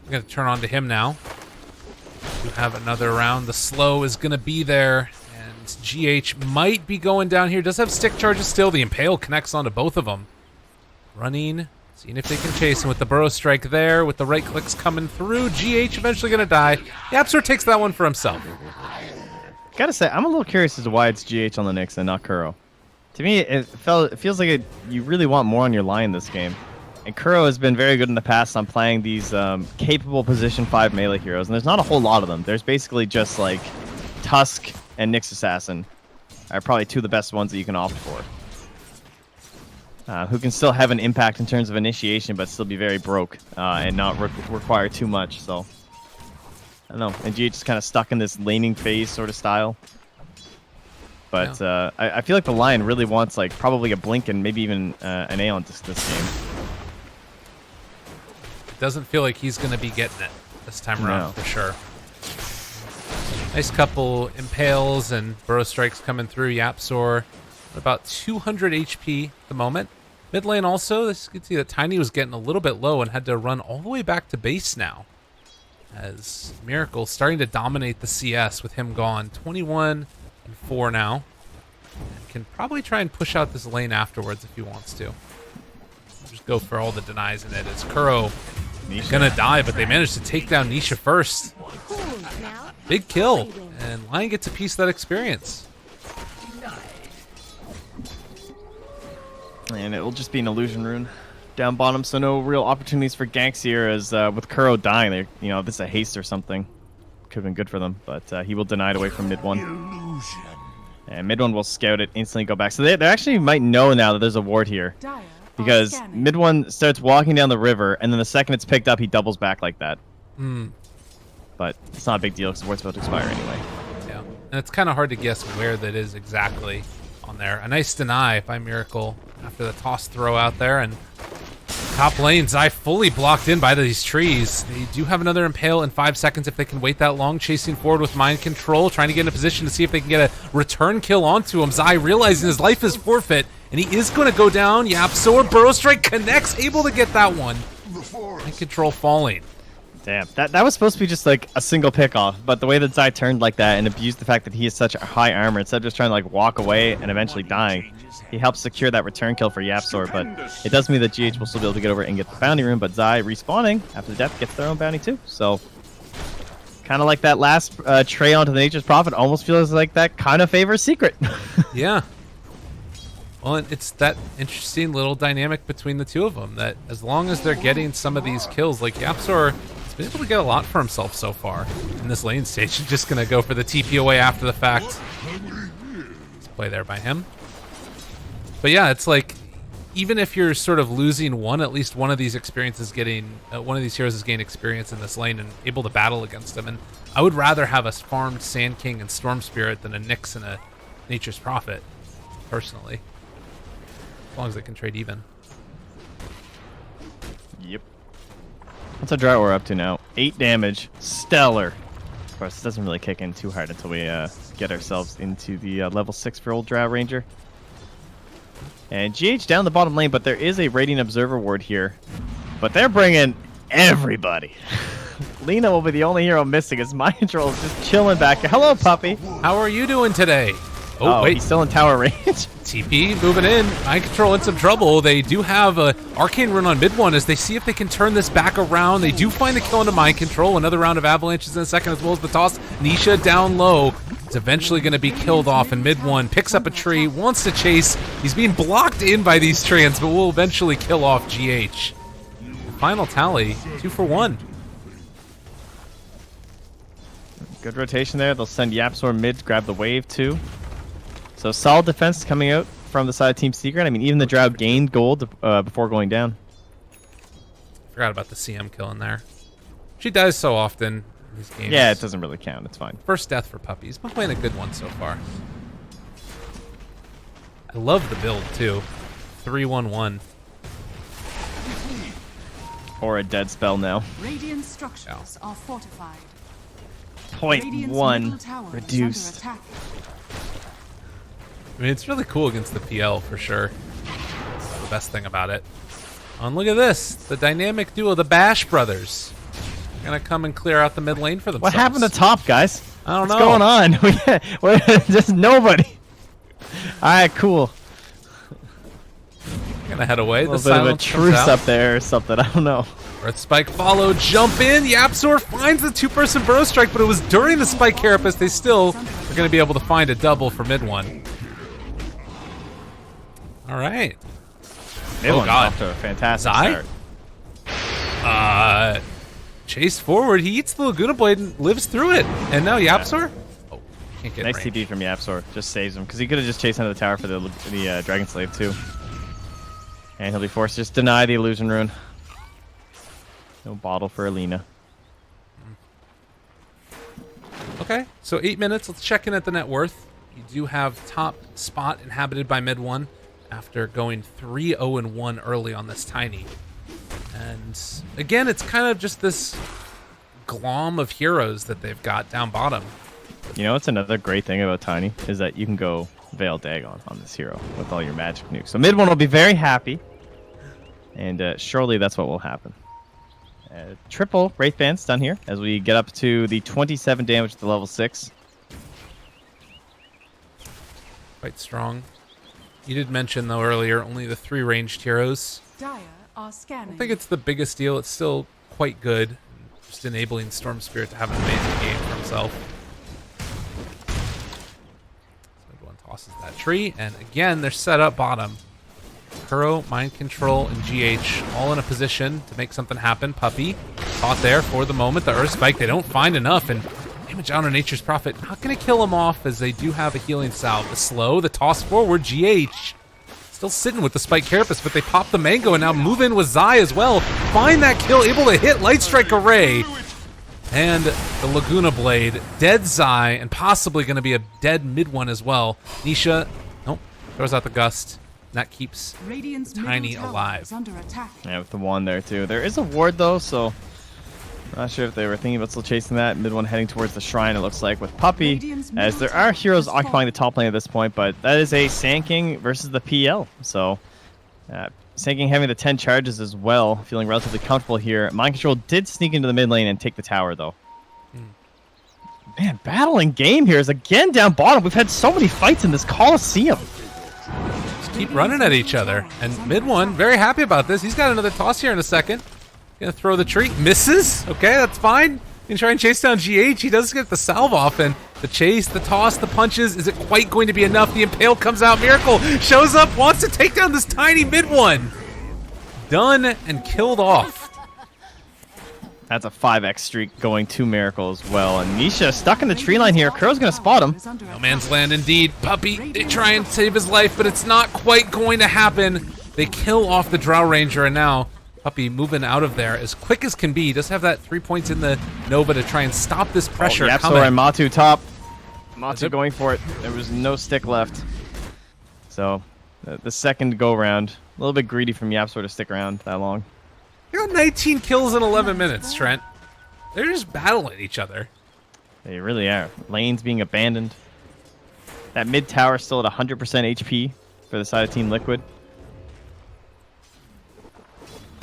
I'm going to turn on to him now. We have another round. The slow is going to be there. And GH might be going down here. Does have stick charges still. The Impale connects onto both of them. Running. Seeing if they can chase him with the Burrow Strike there. With the right clicks coming through. GH eventually going to die. Yapsor takes that one for himself. Gotta say, I'm a little curious as to why it's GH on the Nyx and not Kuro. To me, it feels like you really want more on your line this game. And Kuro has been very good in the past on playing these capable position 5 melee heroes, and there's not a whole lot of them. There's basically just like Tusk and Nyx Assassin are probably two of the best ones that you can opt for. Who can still have an impact in terms of initiation, but still be very broke and not require too much. So I don't know. And GH is kind of stuck in this laning phase sort of style. But Yeah. I feel like the line really wants like probably a Blink and maybe even an Aeon this game. Doesn't feel like he's going to be getting it this time around No. for sure. Nice couple Impales and Burrow Strikes coming through. Yapsor about 200 HP at the moment. Mid lane also, you can see that Tiny was getting a little bit low and had to run all the way back to base now. As Miracle starting to dominate the CS with him gone. 21-4 now. And can probably try and push out this lane afterwards if he wants to. Just go for all the denies in it. It's Kuro gonna die, but they managed to take down Nisha first. Big kill, and Lion gets a piece of that experience. And it will just be an illusion rune down bottom, so no real opportunities for ganks here. As with Kuro dying, this is a haste or something. Could have been good for them, but he will deny it away from mid one. And mid one will scout it, instantly go back. So they actually might know now that there's a ward here, because mid one starts walking down the river, and then the second it's picked up, he doubles back like that. But it's not a big deal because the ward's about to expire anyway. Yeah, and it's kind of hard to guess where that is exactly on there. A nice deny by Miracle after the toss throw out there, and top lane, Zai fully blocked in by these trees. They do have another Impale in 5 seconds if they can wait that long, chasing forward with mind control, trying to get in a position to see if they can get a return kill onto him. Zai realizing his life is forfeit, and he is going to go down. Yapsor, Burrow Strike connects, able to get that one. Mind control falling. Damn, that was supposed to be just like a single pick off, but the way that Zai turned like that and abused the fact that he has such a high armor, instead of just trying to like walk away and eventually dying, he helps secure that return kill for Yapsor. But it does mean that GH will still be able to get over and get the bounty rune, but Zai respawning after the death gets their own bounty too. So kind of like that last tray onto the Nature's Prophet, almost feels like that kind of favors Secret. Yeah. Well, it's that interesting little dynamic between the two of them, that as long as they're getting some of these kills, like Yapsor is been able to get a lot for himself so far in this lane stage. He's just going to go for the TP away after the fact. Let's play there by him. But yeah, it's like, even if you're sort of losing one, at least one of these experiences getting, one of these heroes is gaining experience in this lane and able to battle against him. And I would rather have a farmed Sand King and Storm Spirit than a Nyx and a Nature's Prophet, personally. As long as they can trade even. Yep. What's our drought we're up to now? 8 damage. Stellar. Of course, it doesn't really kick in too hard until we get ourselves into the level 6 for old Drow Ranger. And GH down the bottom lane, but there is a Radiant Observer ward here. But they're bringing everybody. Lina will be the only hero missing as Mind Control is just chilling back here. Hello, puppy. How are you doing today? Oh, wait. He's still in tower range. TP moving in. Mind Control in some trouble. They do have a Arcane Rune on mid one as they see if they can turn this back around. They do find the kill into Mind Control. Another round of avalanches in a second, as well as the toss. Nisha down low. It's eventually going to be killed off in mid one. Picks up a tree, wants to chase. He's being blocked in by these treants, but will eventually kill off GH. The final tally, 2 for 1. Good rotation there. They'll send Yapsor mid to grab the wave too. So solid defense coming out from the side of Team Secret. I mean, even the Drow gained gold before going down. Forgot about the CM kill in there. She dies so often in these games. Yeah, it doesn't really count. It's fine. First death for puppies. Been playing a good one so far. I love the build too. 3-1-1. Or a dead spell now. Radiant structures are fortified. Point Radiant's one middle tower is under reduced. attack. I mean, it's really cool against the PL for sure. That's the best thing about it. And look at this. The dynamic duo, the Bash brothers. Gonna come and clear out the mid lane for themselves. What happened to top, guys? I don't What's know. going on? We're just nobody. All right, cool. Gonna head away. A The little bit of a silence comes truce out. up there or something. I don't know. Earth Spike follow, jump in. Yapsor finds the 2-person burrow strike, but it was during the Spike Carapace. They still are going to be able to find a double for mid one. All right. Mid Oh, one's God. off to a fantastic Zai? start. Chase forward. He eats the Laguna Blade and lives through it. And now Yapsor? Oh, can't get Nice range. TP from Yapsor. Just saves him because he could have just chased under the tower for the Dragon Slave too. And he'll be forced to just deny the Illusion Rune. No bottle for Alina. Okay, so 8 minutes. Let's check in at the net worth. You do have top spot inhabited by mid one after going 3-0-1 early on this Tiny. And again, it's kind of just this glom of heroes that they've got down bottom. You know what's another great thing about Tiny is that you can go Veil Dagon on this hero with all your magic nukes. So mid one will be very happy, and surely that's what will happen. Triple Wraith Bands done here as we get up to the 27 damage to level 6. Quite strong. You did mention, though, earlier, only the 3 ranged heroes. Dire are I scanning. don't think it's the biggest deal. It's still quite good. Just enabling Storm Spirit to have an amazing game for himself. So everyone tosses that tree. And again, they're set up bottom. Kuro, Mind Control, and GH all in a position to make something happen. Puppy caught there for the moment. The Earth Spike, they don't find enough. And damage out on Nature's Prophet. Not going to kill him off as they do have a healing salve. The slow, the toss forward. GH still sitting with the Spike Carapace, but they pop the Mango and now move in with Zai as well. Find that kill, able to hit Light Strike Array. And the Laguna Blade, dead Zai, and possibly going to be a dead mid one as well. Nisha, nope, throws out the Gust. And that keeps Radiant's Tiny middle tower alive. is under attack. Yeah, with the one there too. There is a ward though, so I'm not sure if they were thinking about still chasing that. Mid one heading towards the shrine, it looks like, with Puppy, Radiant's as there middle are tower heroes has fallen. occupying the top lane at this point, but that is a Sand King versus the PL. So Sand King having the 10 charges as well, feeling relatively comfortable here. Mind Control did sneak into the mid lane and take the tower though. Man, battling game here is again down bottom. We've had so many fights in this Coliseum. Just keep running at each other. And mid one, very happy about this. He's got another toss here in a second. Gonna throw the tree. Misses. Okay, that's fine. You can try and chase down GH. He does get the salve off, and the chase, the toss, the punches. Is it quite going to be enough? The Impale comes out. Miracle shows up, wants to take down this tiny mid one. Done and killed off. That's a 5x streak going to Miracle as well. And Nisha stuck in the tree line here. Kuro's going to spot him. No man's land indeed. Puppey, they try and save his life, but it's not quite going to happen. They kill off the Drow Ranger, and now Puppey moving out of there as quick as can be. He does have that 3 points in the Nova to try and stop this pressure coming. And Matu top. Matu going for it. There was no stick left. So the second go round, a little bit greedy from Yapsor to stick around that long. They got 19 kills in 11 minutes, Trent. They're just battling each other. They really are. Lanes being abandoned. That mid tower still at 100% HP for the side of Team Liquid.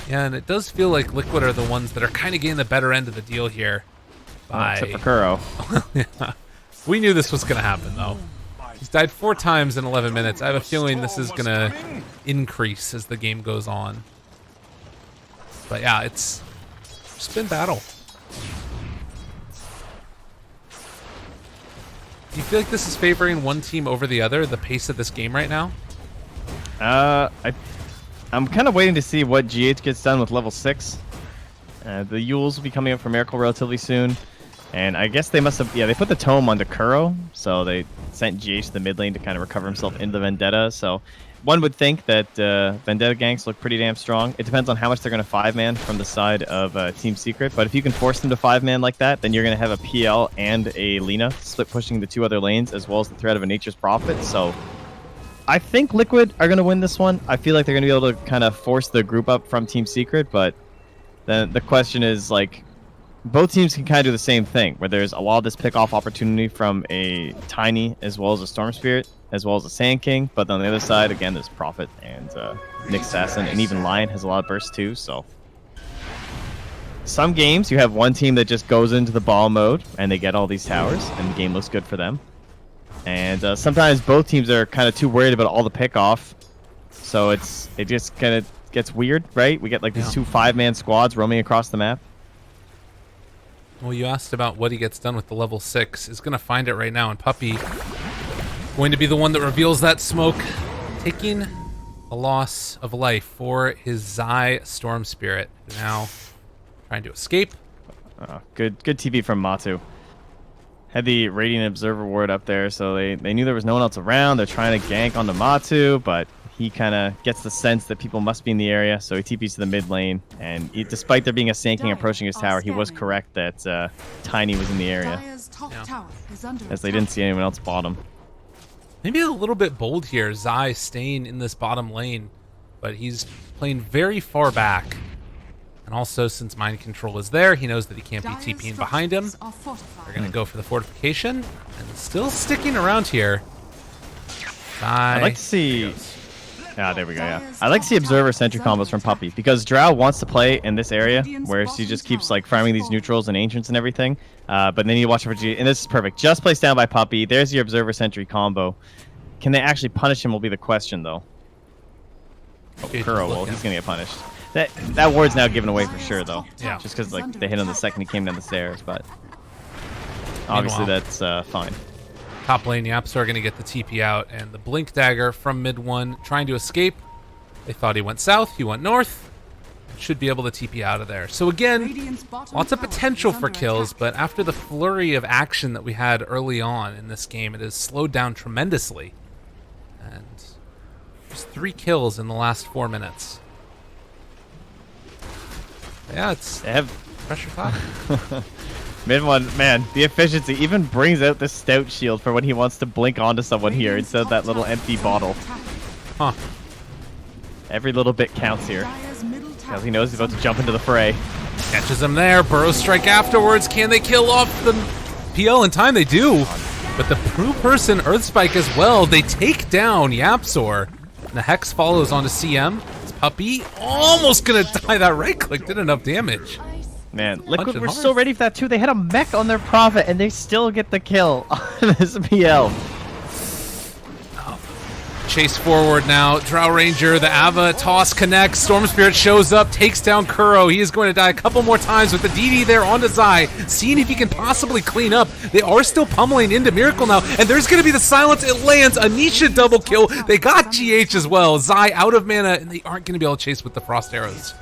Yeah, and it does feel like Liquid are the ones that are kind of getting the better end of the deal here. Except for Kuro. Yeah. We knew this was going to happen, though. He's died 4 times in 11 minutes. I have a feeling this is going to increase as the game goes on. But yeah, it's just been battle. Do you feel like this is favoring one team over the other, the pace of this game right now? I'm kind of waiting to see what GH gets done with level 6. The Yules will be coming up for Miracle relatively soon. And I guess they must have, they put the tome onto Kuro, so they sent GH to the mid lane to kind of recover himself into the Vendetta. So one would think that Vendetta ganks look pretty damn strong. It depends on how much they're going to 5-man from the side of Team Secret. But if you can force them to 5-man like that, then you're going to have a PL and a Lina split pushing the 2 other lanes, as well as the threat of a Nature's Prophet. So I think Liquid are going to win this one. I feel like they're going to be able to kind of force the group up from Team Secret. But then the question is, like, both teams can kind of do the same thing, where there's a lot of this pick-off opportunity from a Tiny as well as a Storm Spirit, as well as a Sand King. But on the other side, again, there's Prophet and Nick Assassin, and even Lion has a lot of burst too. So some games you have one team that just goes into the ball mode and they get all these towers, and the game looks good for them. And sometimes both teams are kind of too worried about all the pick-off, so it just kind of gets weird, right? We get like these 2 5-man squads roaming across the map. Well, you asked about what he gets done with the level 6. Is going to find it right now, and Puppey going to be the one that reveals that smoke, taking a loss of life for his Zai Storm Spirit. Now trying to escape. Good TV from Matu. Had the Radiant Observer ward up there, so they knew there was no one else around. They're trying to gank onto Matu, but he kind of gets the sense that people must be in the area, so he TPs to the mid lane. And despite there being a Sand King approaching his tower, he was correct that Tiny was in the area, as they didn't see anyone else bottom. Maybe a little bit bold here, Zai staying in this bottom lane, but he's playing very far back. And also, since Mind Control is there, he knows that he can't be TPing behind him. They're going to go for the fortification, and still sticking around here. I'd like to see... there we go, yeah. I like to see Observer Sentry combos from Puppey, because Drow wants to play in this area, where she just keeps like farming these neutrals and ancients and everything. But then you watch for G, and this is perfect. Just placed down by Puppey. There's your Observer Sentry combo. Can they actually punish him will be the question, though. Oh, Kuro, well, he's going to get punished. That ward's now given away for sure, though. Yeah. Just because like they hit him the second he came down the stairs, but obviously that's fine. Top lane, Yapsor are going to get the TP out, and the Blink Dagger from mid 1 trying to escape. They thought he went south, he went north. Should be able to TP out of there. So again, lots of potential for kills, but after the flurry of action that we had early on in this game, it has slowed down tremendously. And just 3 kills in the last 4 minutes. Yeah, they have pressure top. Mid 1, man, the efficiency even brings out the stout shield for when he wants to blink onto someone here instead of that little empty bottle. Huh. Every little bit counts here, because he knows he's about to jump into the fray. Catches him there. Burrow strike afterwards. Can they kill off the PL in time? They do. But the Prue Person Earth Spike as well. They take down Yapsor. And the Hex follows onto CM. It's Puppey almost going to die. That right click did enough damage. Man, Liquid were so ready for that too. They had a mech on their Prophet and they still get the kill on this PL. Chase forward now. Drow Ranger, the Ava toss connects. Storm Spirit shows up, takes down Kuro. He is going to die a couple more times with the DD there onto Zai, seeing if he can possibly clean up. They are still pummeling into Miracle now, and there's going to be the silence. It lands. Anisha double kill. They got GH as well. Zai out of mana, and they aren't going to be able to chase with the Frost Arrows.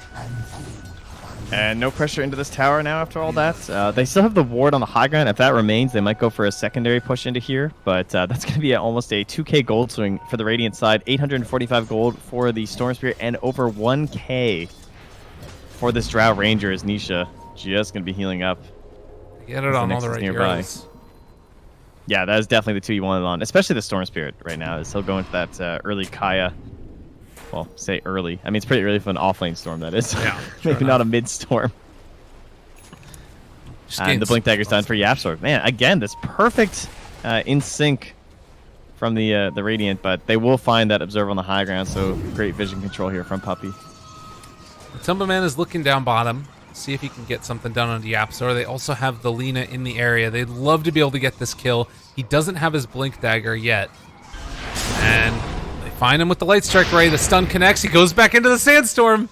And no pressure into this tower now after all that. They still have the ward on the high ground. If that remains, they might go for a secondary push into here. But that's going to be almost a 2k gold swing for the Radiant side. 845 gold for the Storm Spirit and over 1k for this Drow Ranger as Nisha just going to be healing up. Get it on all the right heroes. Yeah, that is definitely the two you wanted on, especially the Storm Spirit right now, as he'll go into that early Kaya. Well, say early. I mean, it's pretty early for an offlane storm, that is. Yeah, Maybe not a mid-storm. And the Blink Dagger's done for YapzOr. Man, again, that's perfect in sync from the Radiant, but they will find that Observe on the high ground, so great vision control here from Puppey. Tumbaman is looking down bottom. See if he can get something done on YapzOr. They also have the Lina in the area. They'd love to be able to get this kill. He doesn't have his Blink Dagger yet. And they find him with the Light Strike Ray. The stun connects. He goes back into the Sandstorm.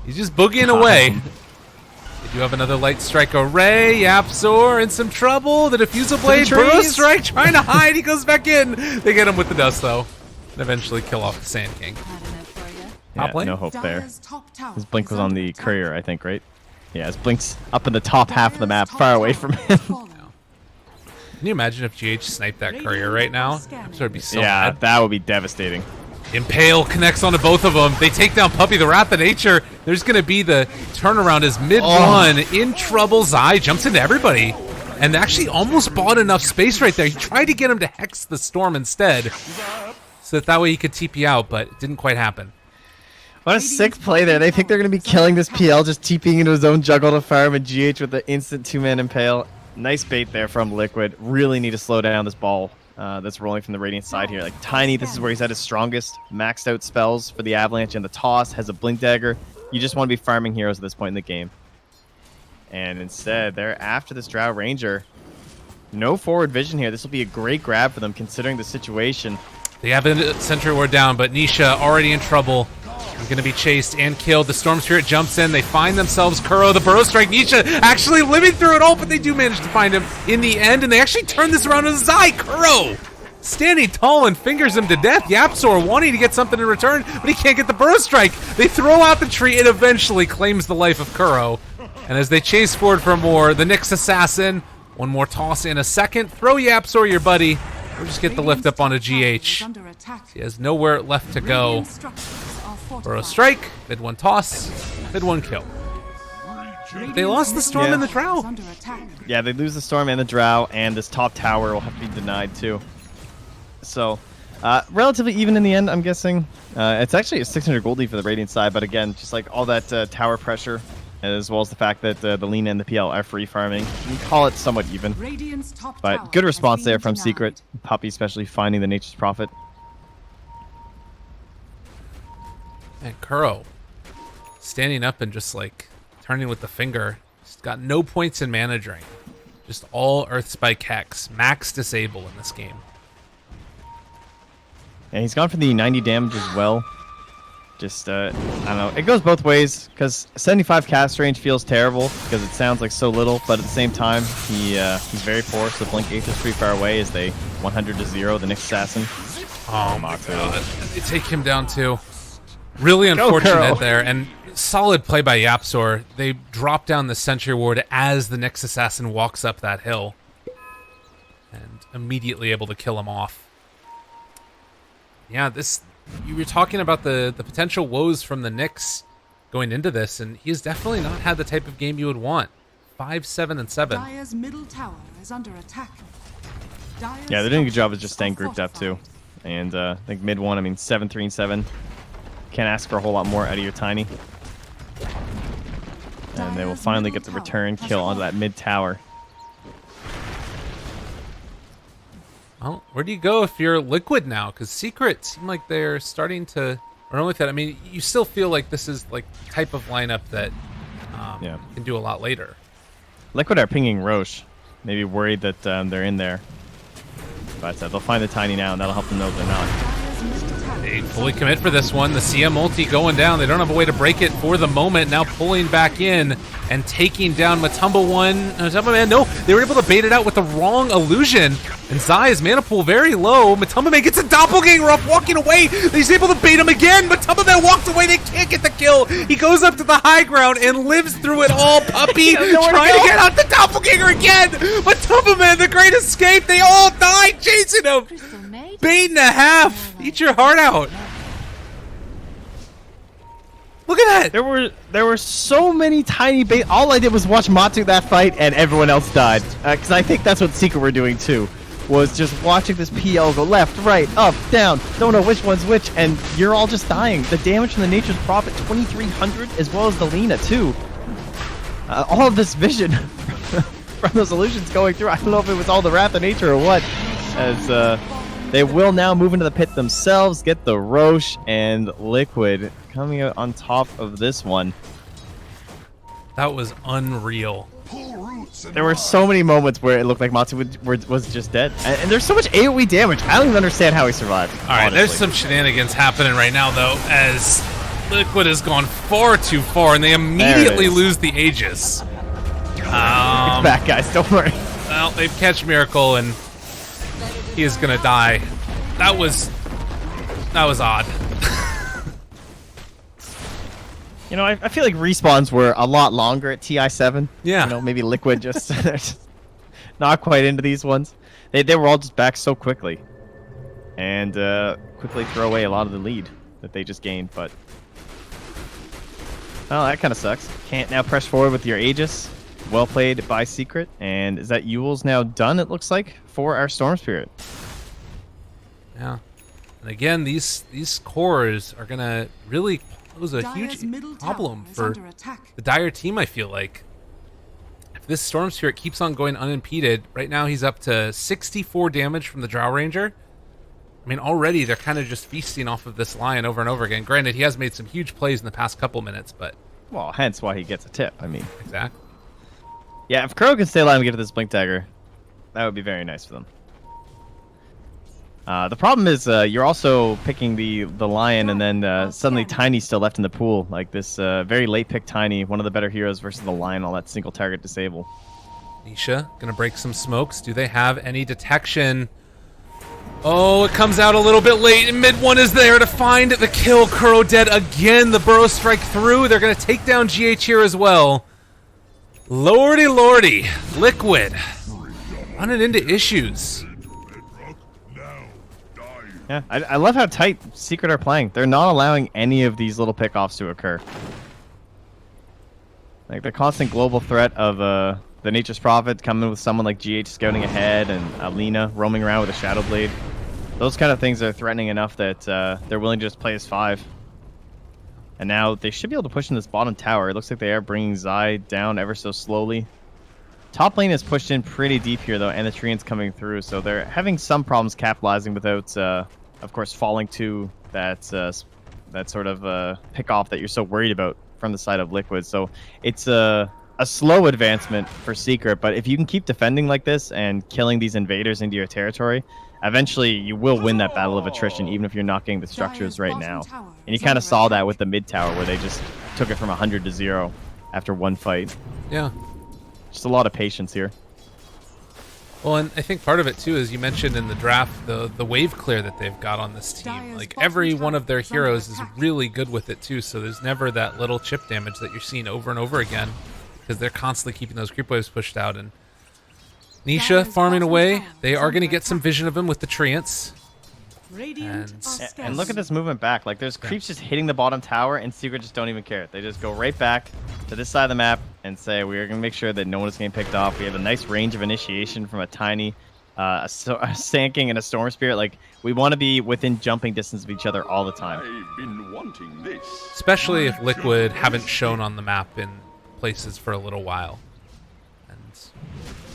He's just boogieing away. They do have another Light Strike Array. YapzOr in some trouble. The Diffusal Blade. Burrow Strike trying to hide. He goes back in. They get him with the Dust, though. And eventually kill off the Sand King. Yeah, no hope there. His blink was on the courier, I think, right? Yeah, his blink's up in the top half of the map, far away from him. Can you imagine if GH sniped that courier right now? I'm sure it'd be so mad. That would be devastating. Impale connects onto both of them. They take down Puppey, the Wrath of Nature. There's going to be the turnaround as mid-run. In trouble, Zai jumps into everybody. And actually almost bought enough space right there. He tried to get him to Hex the Storm instead. So that way he could TP out, but it didn't quite happen. What a sick play there. They think they're going to be killing this PL, just TPing into his own juggle to farm, and GH with the instant 2-man Impale. Nice bait there from Liquid. Really need to slow down this ball that's rolling from the Radiant side here. Like Tiny, this is where he's at his strongest. Maxed out spells for the Avalanche and the Toss. Has a Blink Dagger. You just want to be farming heroes at this point in the game. And instead, they're after this Drow Ranger. No forward vision here. This will be a great grab for them considering the situation. They have a Sentry Ward down, but Nisha already in trouble. He's going to be chased and killed. The Storm Spirit jumps in. They find themselves Kuro, the Burrow Strike. Nisha actually living through it all, but they do manage to find him in the end, and they actually turn this around to Zai. Kuro standing tall and fingers him to death. YapzOr wanting to get something in return, but he can't get the Burrow Strike. They throw out the tree. It eventually claims the life of Kuro. And as they chase forward for more, the Nyx Assassin, one more toss in a second. Throw YapzOr, your buddy. Or just get the lift up onto GH. He has nowhere left to go. Burrow Strike, mid one toss, mid one kill. They lost the Storm and the Drow. Yeah, they lose the Storm and the Drow, and this top tower will have to be denied too. So, relatively even in the end, I'm guessing. It's actually a 600 gold lead for the Radiant side, but again, just like all that tower pressure, as well as the fact that the Lina and the PL are free farming, you can call it somewhat even. But good response there from Secret. Puppey especially finding the Nature's Prophet. And Kuro standing up and just like turning with the finger. He's got no points in mana drain. Just all Earth Spike Hex. Max disable in this game. And he's gone for the 90 damage as well. Just, I don't know. It goes both ways, because 75 cast range feels terrible, because it sounds like so little, but at the same time, he's very poor, so Blink 8 is pretty far away as they 100 to 0, the Nyx Assassin. Oh my god. They take him down too. Really unfortunate there, and solid play by YapzOr. They drop down the Sentry Ward as the Nyx Assassin walks up that hill, and immediately able to kill him off. Yeah, this... You were talking about the potential woes from the Nyx going into this, and he's definitely not had the type of game you would want. 5, 7, and 7. Dire's middle tower is under attack. Yeah, they're doing a good job of just staying grouped up too. And I think mid one, I mean 7, 3, and 7. Can't ask for a whole lot more out of your Tiny. And they will finally get the return kill onto that mid tower. Well, where do you go if you're Liquid now? Because Secret seem like they're starting to run with that. I mean, you still feel like this is like type of lineup that can do a lot later. Liquid are pinging Roche. Maybe worried that they're in there. But they'll find the Tiny now, and that'll help them know they're not. They fully commit for this one. The CM ulti going down. They don't have a way to break it for the moment. Now pulling back in and taking down Matumba Man. No, they were able to bait it out with the wrong illusion. And Zai's mana pool very low. Matumba Man gets a doppelganger up, walking away. He's able to bait him again. Matumba Man walks away. They can't get the kill. He goes up to the high ground and lives through it all. Puppy trying to get out the doppelganger again. Matumba Man, the great escape. They all die chasing him. Bait and a half. Eat your heart out. Look at that. There were so many tiny bait. All I did was watch Matu that fight, and everyone else died. Because I think that's what Secret were doing too, was just watching this PL go left, right, up, down. Don't know which one's which, and you're all just dying. The damage from the Nature's Prophet, 2,300, as well as the Lina too. All of this vision from those illusions going through. I don't know if it was all the Wrath of Nature or what. As they will now move into the pit themselves, get the Roche, and Liquid coming out on top of this one. That was unreal. There were so many moments where it looked like Matsu was just dead. And there's so much AoE damage. I don't even understand how he survived. All right, honestly. There's some shenanigans happening right now, though, as Liquid has gone far too far, and they immediately lose the Aegis. It's back, guys. Don't worry. Well, they've catch Miracle, and he is gonna die. That was odd. You know, I feel like respawns were a lot longer at TI7. Yeah. You know, maybe Liquid just not quite into these ones. They were all just back so quickly. And quickly throw away a lot of the lead that they just gained, but... Well, that kind of sucks. Can't now press forward with your Aegis. Well played by Secret. And is that Yule's now done, it looks like, for our Storm Spirit? Yeah. And again, these cores are going to really pose a Dire's huge middle problem tower is for under attack. the Dire team, I feel like. If this Storm Spirit keeps on going unimpeded, right now he's up to 64 damage from the Drow Ranger. I mean, already they're kind of just feasting off of this Lion over and over again. Granted, he has made some huge plays in the past couple minutes, but... Well, hence why he gets a tip, I mean. Exactly. Yeah, if Crow can stay alive and get to this Blink Dagger, that would be very nice for them. The problem is you're also picking the Lion, and then suddenly Tiny's still left in the pool. Like this very late pick Tiny, one of the better heroes versus the Lion, all that single target disable. Nisha gonna break some smokes. Do they have any detection? Oh, it comes out a little bit late, and mid one is there to find the kill. Kuro dead again. The Burrow strike through. They're gonna take down GH here as well. Lordy, lordy, Liquid running into issues. Yeah, I love how tight Secret are playing. They're not allowing any of these little pickoffs to occur. Like the constant global threat of the Nature's Prophet coming with someone like GH scouting ahead, and Alina roaming around with a Shadow Blade. Those kind of things are threatening enough that they're willing to just play as 5. And now they should be able to push in this bottom tower. It looks like they are bringing Zai down ever so slowly. Top lane is pushed in pretty deep here, though, and the Treant's coming through. So they're having some problems capitalizing without, of course, falling to that sort of pick-off that you're so worried about from the side of Liquid. So it's a slow advancement for Secret, but if you can keep defending like this and killing these invaders into your territory, eventually you will win that battle of attrition, even if you're not getting the structures right now. And you kind of saw that with the mid tower, where they just took it from 100 to 0 after one fight. Yeah. Just a lot of patience here. Well, and I think part of it, too, is you mentioned in the draft, the wave clear that they've got on this team. Like, every one of their heroes is really good with it, too, so there's never that little chip damage that you're seeing over and over again, because they're constantly keeping those creep waves pushed out. And Nisha farming away. They are going to get some vision of him with the Treants. And look at this movement back. Like, there's creeps just hitting the bottom tower, and Secret just don't even care. They just go right back to this side of the map and say, we're going to make sure that no one is getting picked off. We have a nice range of initiation from a Tiny, a Sand and a Storm Spirit. Like, we want to be within jumping distance of each other all the time. I've been wanting this. Especially if Liquid haven't shown on the map in places for a little while. And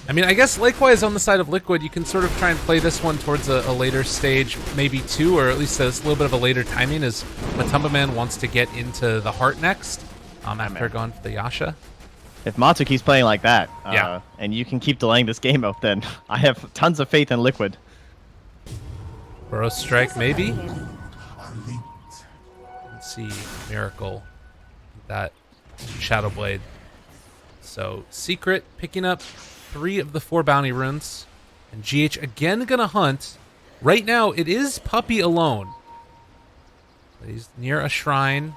I mean, I guess likewise on the side of Liquid, you can sort of try and play this one towards a later stage, maybe 2, or at least a little bit of a later timing, as Matumba Man wants to get into the heart next after going for the Yasha. If Matsu keeps playing like that, yeah, and you can keep delaying this game out, then I have tons of faith in Liquid. Burrow strike, maybe? see Miracle with that Shadow Blade. So Secret picking up 3 of the 4 bounty runes. And GH again gonna hunt. Right now, it is Puppy alone. But he's near a shrine.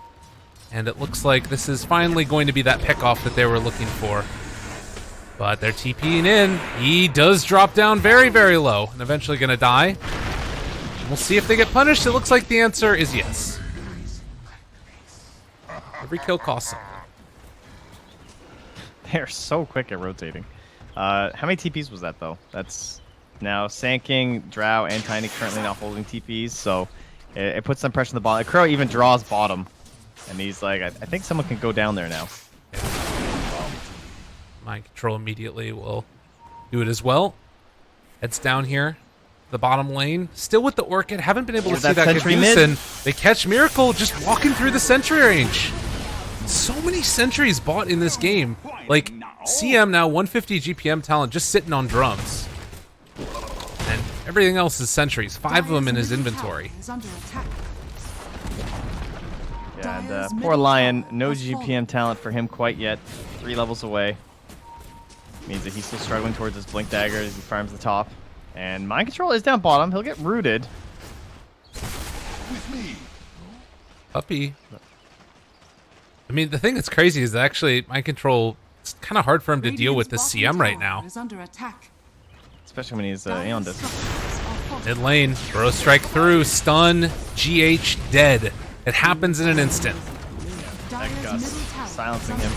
And it looks like this is finally going to be that pick-off that they were looking for. But they're TPing in. He does drop down very, very low. And eventually gonna die. We'll see if they get punished. It looks like the answer is yes. Every kill costs something. They're so quick at rotating. How many TPs was that, though? That's now Sand King, Drow, and Tiny currently not holding TPs, so it puts some pressure on the bottom. Crow even draws bottom, and he's like, I think someone can go down there now. Mind Control immediately will do it as well. Heads down here. The bottom lane. Still with the Orchid. Haven't been able to see that sentry Caduce, mid. and they catch Miracle just walking through the sentry range. So many sentries bought in this game. Like, CM now 150 GPM talent just sitting on drums. And everything else is sentries. 5 of them in his inventory. Is under attack. Yeah, and poor Lion, no GPM talent for him quite yet. 3 levels away. Means that he's still struggling towards his Blink Dagger as he farms the top. And Mind Control is down bottom. He'll get rooted. Puppy. I mean, the thing that's crazy is that actually Mind Control, it's kind of hard for him to deal with this CM right now. Is under attack. Especially when he's Aeon distance. Mid lane, throw strike through, stun, GH dead. It happens in an instant. Silencing him.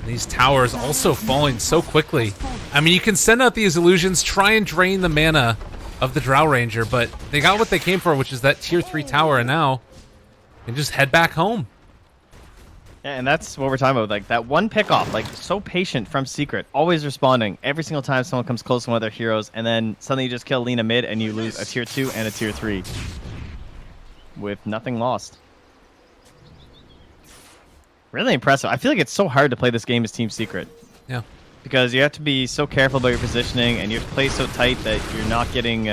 And these towers also falling so quickly. I mean, you can send out these illusions, try and drain the mana of the Drow Ranger, but they got what they came for, which is that tier 3 tower, and now they just head back home. Yeah, and that's what we're talking about. Like, that one pick-off, like, so patient from Secret, always responding every single time someone comes close to one of their heroes, and then suddenly you just kill Lina mid, and you lose a tier 2 and a tier 3 with nothing lost. Really impressive. I feel like it's so hard to play this game as Team Secret. Yeah. Because you have to be so careful about your positioning, and you have to play so tight that you're not getting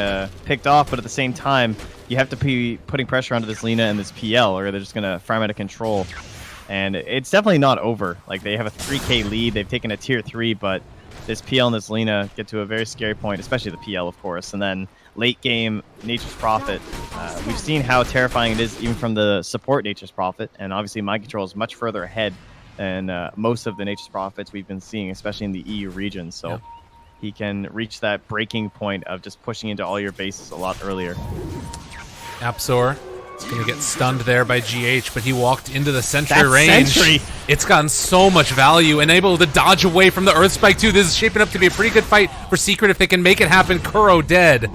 picked off, but at the same time, you have to be putting pressure onto this Lina and this PL, or they're just going to farm out of control. And it's definitely not over. Like, they have a 3k lead, they've taken a tier 3, but this PL and this Lina get to a very scary point, especially the PL, of course. And then late game, Nature's Prophet. We've seen how terrifying it is even from the support Nature's Prophet, and obviously Mind Control is much further ahead than most of the Nature's Prophets we've been seeing, especially in the EU region. So yeah, he can reach that breaking point of just pushing into all your bases a lot earlier. Apsor is going to get stunned there by GH, but he walked into the sentry range. Sentry. It's gotten so much value and able to dodge away from the Earth Spike too. This is shaping up to be a pretty good fight for Secret if they can make it happen. Kuro dead.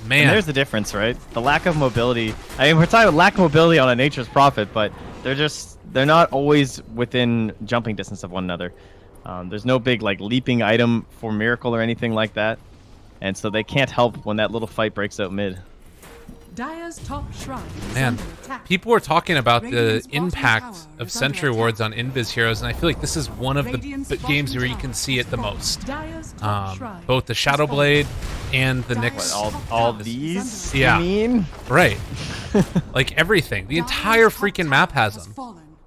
Man. And there's the difference, right? The lack of mobility. I mean, we're talking about lack of mobility on a Nature's Prophet, but they're not always within jumping distance of one another. There's no big like leaping item for Miracle or anything like that, and so they can't help when that little fight breaks out mid. Dire's top shrine is Man, under attack. people were talking about the Radiant's bottom impact tower of is sentry under wards on Invis heroes, and I feel like this is one of the Radiant's games bottom where you tower can see it the is fallen. most. Dire's top shrine Both the is Shadow fallen. Blade and the Dire's Nyx. All top these, tower Yeah. you mean? Right. Like everything. The entire freaking map has them. fallen.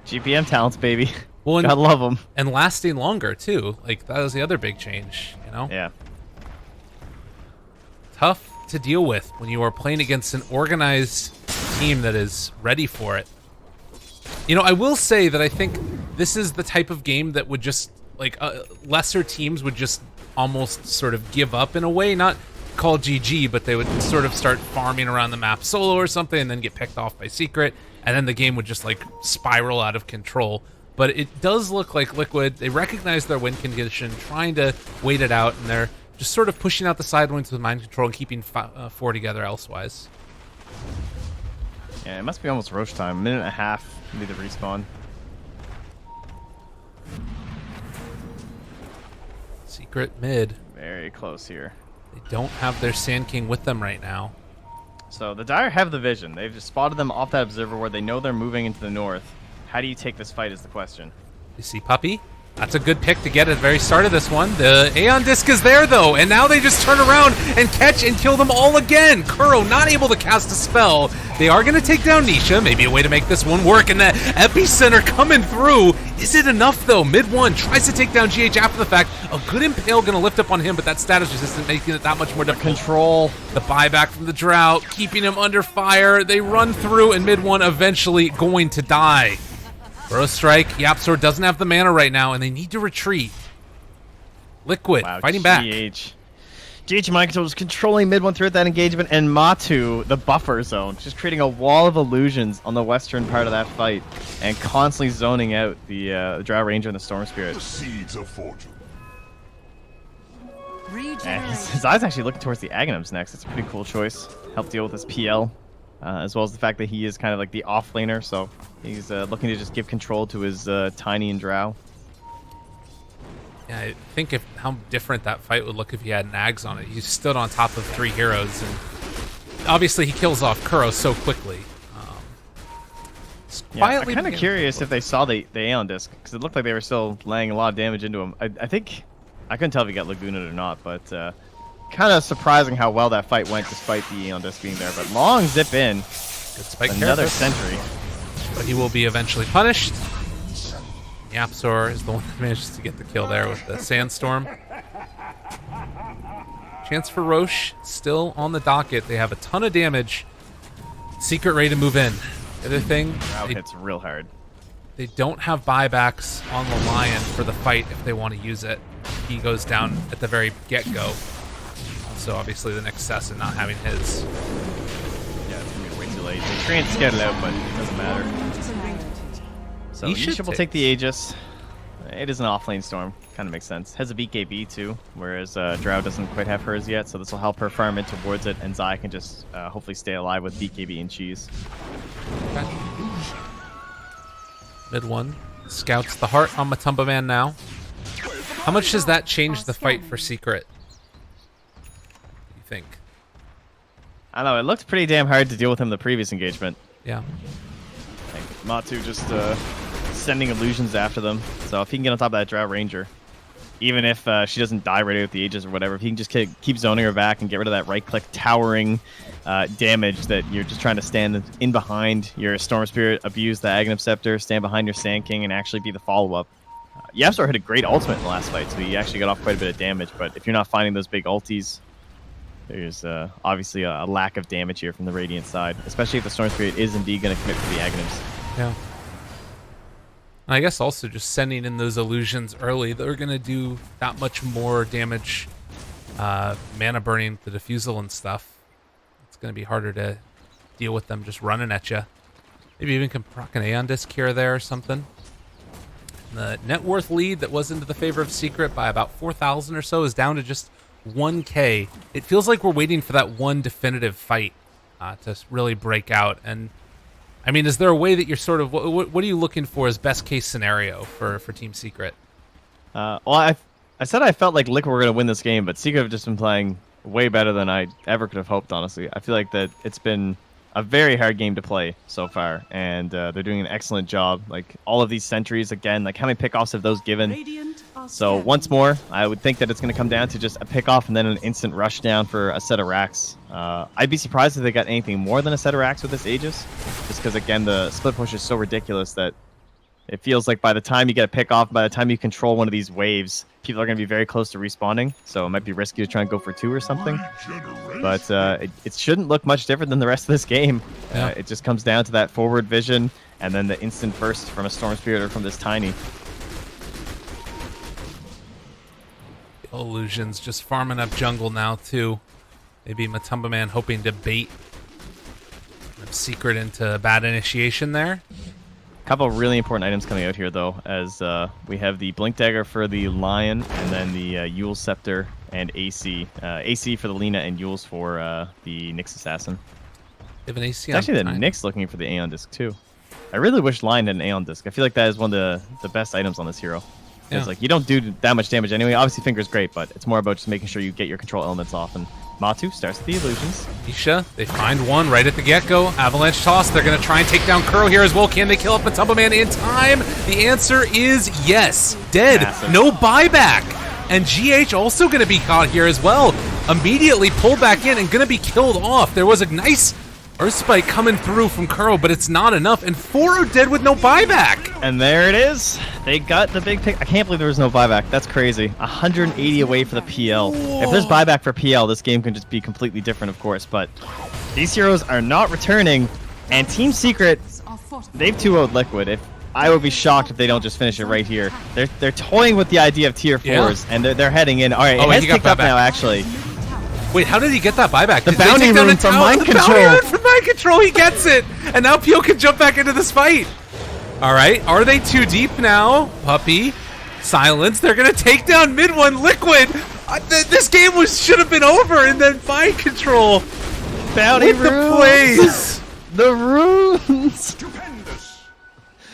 GPM talents, baby. Well, and, God love them. and lasting longer, too. Like, that was the other big change, you know? Yeah. Tough to deal with when you are playing against an organized team that is ready for it. You know, I will say that I think this is the type of game that would just, like, lesser teams would just almost sort of give up in a way. Not call GG, but they would sort of start farming around the map solo or something and then get picked off by Secret, and then the game would just, like, spiral out of control. But it does look like Liquid, they recognize their win condition, trying to wait it out, and they're just sort of pushing out the side wings with Mind Control and keeping 4 together elsewise. Yeah, it must be almost Roche time. 1.5 minutes to be the respawn. Secret mid. Very close here. They don't have their Sand King with them right now. So the Dire have the vision. They've just spotted them off that observer where they know they're moving into the north. How do you take this fight is the question. You see Puppy? That's a good pick to get at the very start of this one. The Aeon Disc is there, though, and now they just turn around and catch and kill them all again. Kuro not able to cast a spell. They are going to take down Nisha. Maybe a way to make this one work, and the Epicenter coming through. Is it enough, though? Mid one tries to take down GH after the fact. A good Impale going to lift up on him, but that status resistance making it that much more difficult. Control. The buyback from the Drought, keeping him under fire. They run through, and mid one eventually going to die. Burrow Strike, YapzOr doesn't have the mana right now, and they need to retreat. Liquid, Wow, fighting back. GH Mind Control was controlling mid one throughout that engagement, and Matu, the buffer zone, just creating a wall of illusions on the western part of that fight, and constantly zoning out the Drow Ranger and the Storm Spirit. The seeds of fortune. And his eyes actually looking towards the Aghanims next. It's a pretty cool choice. Help deal with his PL. As well as the fact that he is kind of like the offlaner, so he's looking to just give control to his Tiny and Drow. Yeah, I think how different that fight would look if he had Nags on it. He stood on top of 3 heroes, and obviously he kills off Kuro so quickly. I'm kind of curious if they saw the Aeon Disc, because it looked like they were still laying a lot of damage into him. I think, I couldn't tell if he got Lagooned or not, but kind of surprising how well that fight went despite the Aeon Disc being there. But long zip in. Good spike Another carapace. sentry. But he will be eventually punished. YapzOr is the one that manages to get the kill there with the Sandstorm. Chance for Roche still on the docket. They have a ton of damage. Secret ready to move in. The other thing, Drow hits real hard. they don't have buybacks on the Lion for the fight if they want to use it. He goes down at the very get-go. So obviously the next Cessa not having his. Yeah, it's gonna be way too late. They trying to get it out, but it doesn't matter. So Nisha will take the Aegis. It is an offlane storm. Kind of makes sense. Has a BKB too, whereas Drow doesn't quite have hers yet, so this will help her farm in towards it, and Zai can just hopefully stay alive with BKB and cheese. Okay. Mid one. Scouts the heart on Matumba Man now. How much does that change the fight for Secret? What do you think? I don't know, it looked pretty damn hard to deal with him the previous engagement. Yeah. Like, Matu just sending illusions after them. So if he can get on top of that Drow Ranger, even if she doesn't die right out with the Aegis or whatever, if he can just keep zoning her back and get rid of that right-click towering damage that you're just trying to stand in behind your Storm Spirit, abuse the Aghanim Scepter, stand behind your Sand King, and actually be the follow-up. YapzOr had a great ultimate in the last fight, so he actually got off quite a bit of damage, but if you're not finding those big ultis, there's obviously a lack of damage here from the Radiant side, especially if the Storm Spirit is indeed going to commit to the Aghanims. Yeah. And I guess also just sending in those illusions early, they're going to do that much more damage, mana burning the diffusal and stuff. It's going to be harder to deal with them just running at you. Maybe even can proc an Aeon Disc here or there or something. The net worth lead that was into the favor of Secret by about 4,000 or so is down to just 1K. It feels like we're waiting for that one definitive fight to really break out. And I mean, is there a way that you're sort of, what are you looking for as best case scenario for Team Secret? Well, I said I felt like Liquid were going to win this game, but Secret have just been playing way better than I ever could have hoped, honestly. I feel like that it's been a very hard game to play so far, and they're doing an excellent job. Like, all of these sentries, again, like how many pickoffs have those given? So once more, I would think that it's going to come down to just a pickoff and then an instant rush down for a set of racks. I'd be surprised if they got anything more than a set of racks with this Aegis, just because, again, the split push is so ridiculous that it feels like by the time you get a pickoff, by the time you control one of these waves, people are going to be very close to respawning, so it might be risky to try and go for 2 or something. But it shouldn't look much different than the rest of this game. Yeah. It just comes down to that forward vision and then the instant burst from a Storm Spirit or from this Tiny. Illusions just farming up jungle now, too. Maybe Matumba Man hoping to bait Secret into bad initiation there. Couple of really important items coming out here, though, as we have the Blink Dagger for the Lion, and then the Yule Scepter and AC. AC for the Lina, and Yule's for the Nyx Assassin. They have an AC It's actually the Nyx looking for the Aeon Disc, too. I really wish Lion had an Aeon Disc. I feel like that is one of the best items on this hero. Because like, you don't do that much damage anyway. Obviously, Finger's great, but it's more about just making sure you get your control elements off, and Matu starts the illusions. Nisha, they find one right at the get-go. Avalanche toss. They're going to try and take down Kuro here as well. Can they kill up Matumba Man in time? The answer is yes. Dead. Massive. No buyback. And GH also going to be caught here as well. Immediately pulled back in and going to be killed off. There was a nice Earth Spike coming through from Kuro, but it's not enough. And 4 dead with no buyback. And there it is. They got the big pick. I can't believe there was no buyback. That's crazy. 180 away for the PL. If there's buyback for PL, this game can just be completely different, of course. But these heroes are not returning. And Team Secret, they've 2-0'd Liquid. I would be shocked if they don't just finish it right here. They're toying with the idea of tier 4s, and they're heading in. All right, it has picked up now, actually. Wait, how did he get that buyback? The bounty rune from mind control. The bounty rune from mind control, he gets it! And now Pio can jump back into this fight. All right, are they too deep now? Puppy, silence. They're going to take down mid one Liquid. This game should have been over, and then mind control. Bounty with runes. The plays. The runes.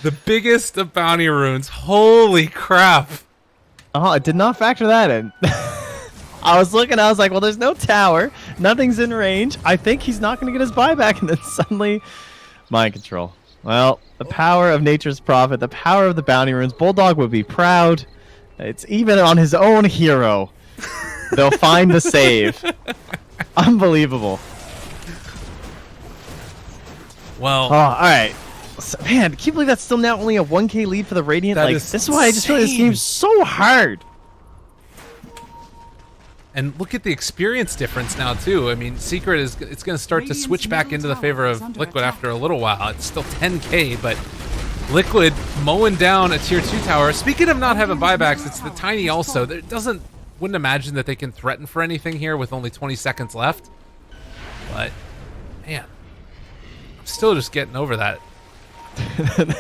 The biggest of bounty runes. Holy crap. Oh, I did not factor that in. I was looking, I was like, well, there's no tower. Nothing's in range. I think he's not going to get his buyback. And then suddenly, mind control. Well, the power of nature's prophet, the power of the bounty runes. Bulldog would be proud. It's even on his own hero. They'll find the save. Unbelievable. Well, oh, all right. So, man, can you believe that's still now only a 1K lead for the Radiant? That Like, is this is why I just feel like this insane. game's so hard. and look at the experience difference now too. I mean, Secret it's going to start to switch back into the favor of Liquid after a little while. It's still 10K, but Liquid mowing down a tier 2 tower. Speaking of not having buybacks, it's the Tiny also. Wouldn't imagine that they can threaten for anything here with only 20 seconds left. But, man, I'm still just getting over that.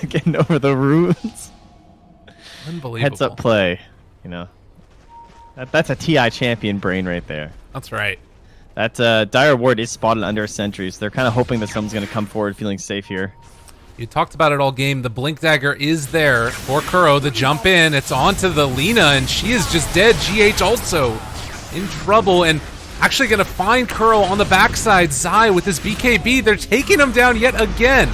Getting over the runes. Unbelievable. Heads up play, you know. That's a TI champion brain right there. That's right. That Dire Ward is spotted under a sentry, so they're kind of hoping that someone's going to come forward feeling safe here. You talked about it all game. The Blink Dagger is there for Kuro. The jump in. It's onto the Lina, and she is just dead. GH also in trouble, and actually going to find Kuro on the backside. Zai with his BKB. They're taking him down yet again.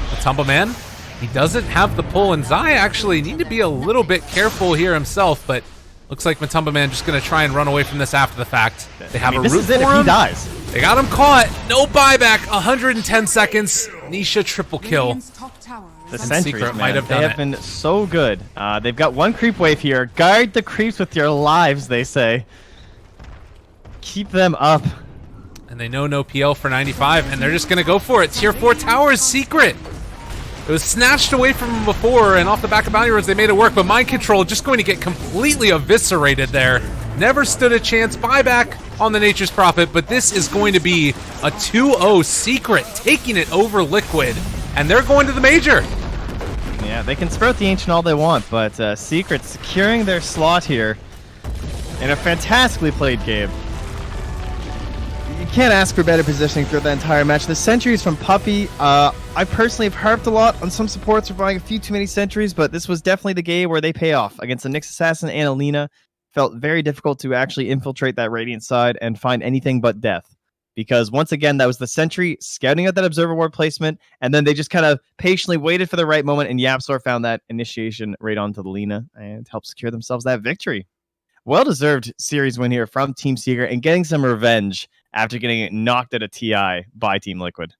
Matumba Man, he doesn't have the pull, and Zai actually need to be a little bit careful here himself, but looks like Matumba Man just going to try and run away from this after the fact. They have a root this is it for if he him. dies. They got him caught. No buyback. 110 seconds. Nisha triple kill. The And sentries, Secret man, might have they done have it. been so good. They've got one creep wave here. Guard the creeps with your lives, they say. Keep them up. And they know no PL for 95, and they're just going to go for it. Tier 4 towers, Secret. It was snatched away from them before, and off the back of bounty runes, they made it work, but mind control just going to get completely eviscerated there. Never stood a chance. Buyback on the Nature's Prophet, but this is going to be a 2-0 Secret, taking it over Liquid, and they're going to the major. Yeah, they can sprout the Ancient all they want, but Secret securing their slot here in a fantastically played game. You can't ask for better positioning throughout the entire match. The sentries from Puppy, I personally have harped a lot on some supports for buying a few too many sentries, but this was definitely the game where they pay off. Against the Nyx Assassin and Alina, felt very difficult to actually infiltrate that Radiant side and find anything but death. Because once again, that was the sentry scouting out that Observer Ward placement, and then they just kind of patiently waited for the right moment, and Yapsor found that initiation right onto the Lina and helped secure themselves that victory. Well-deserved series win here from Team Secret and getting some revenge after getting knocked at a TI by Team Liquid.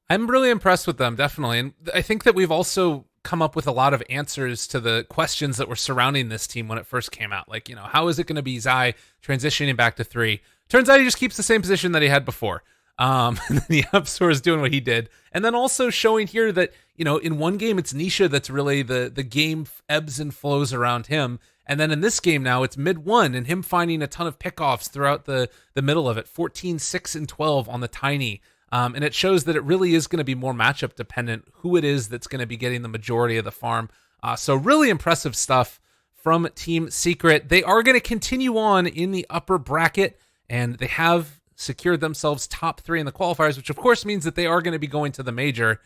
I'm really impressed with them, definitely. And I think that we've also come up with a lot of answers to the questions that were surrounding this team when it first came out. Like, you know, how is it going to be Zai transitioning back to 3? Turns out he just keeps the same position that he had before. And then the Upsor is doing what he did. And then also showing here that, you know, in one game, it's Nisha that's really the game ebbs and flows around him. And then in this game now, it's mid-1 and him finding a ton of pickoffs throughout the middle of it. 14, 6, and 12 on the Tiny. And it shows that it really is going to be more matchup dependent who it is that's going to be getting the majority of the farm. So really impressive stuff from Team Secret. They are going to continue on in the upper bracket, and they have secured themselves top 3 in the qualifiers, which of course means that they are going to be going to the major.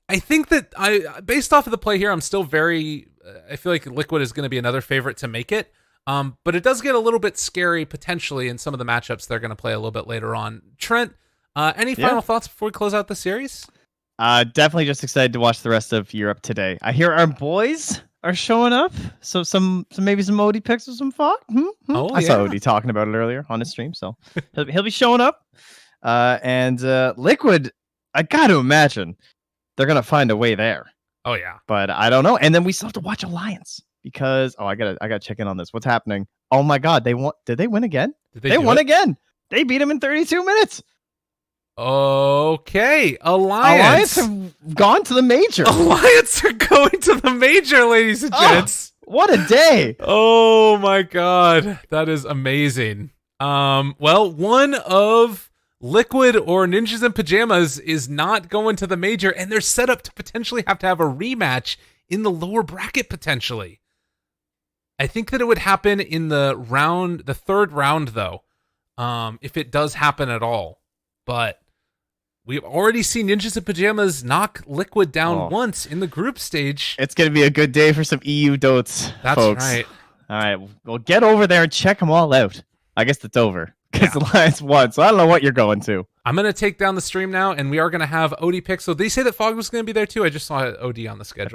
I think that based off of the play here, I'm still I feel like Liquid is going to be another favorite to make it. But it does get a little bit scary potentially in some of the matchups they're going to play a little bit later on. Trent, any final thoughts before we close out the series? Definitely just excited to watch the rest of Europe today. I hear our boys are showing up, so maybe some Odie picks with some Fog. Oh, I saw Odie talking about it earlier on his stream, so he'll be showing up. And Liquid, I got to imagine they're gonna find a way there. Oh yeah, but I don't know. And then we still have to watch Alliance because I gotta check in on this. What's happening? Oh my God, they won. Did they win again? They won again. They beat him in 32 minutes. Okay, Alliance have gone to the major. Alliance are going to the major, ladies and gents. What a day! Oh my God, that is amazing. Well, one of Liquid or Ninjas in Pajamas is not going to the major, and they're set up to potentially have a rematch in the lower bracket potentially. I think that it would happen in the third round though, if it does happen at all. But we've already seen Ninjas in Pajamas knock Liquid down once in the group stage. It's going to be a good day for some EU dotes, That's folks. right. All right, well, get over there and check them all out. I guess it's over because the Lions won, so I don't know what you're going to. I'm going to take down the stream now, and we are going to have OD picks. So they say that Fog was going to be there too. I just saw OD on the schedule.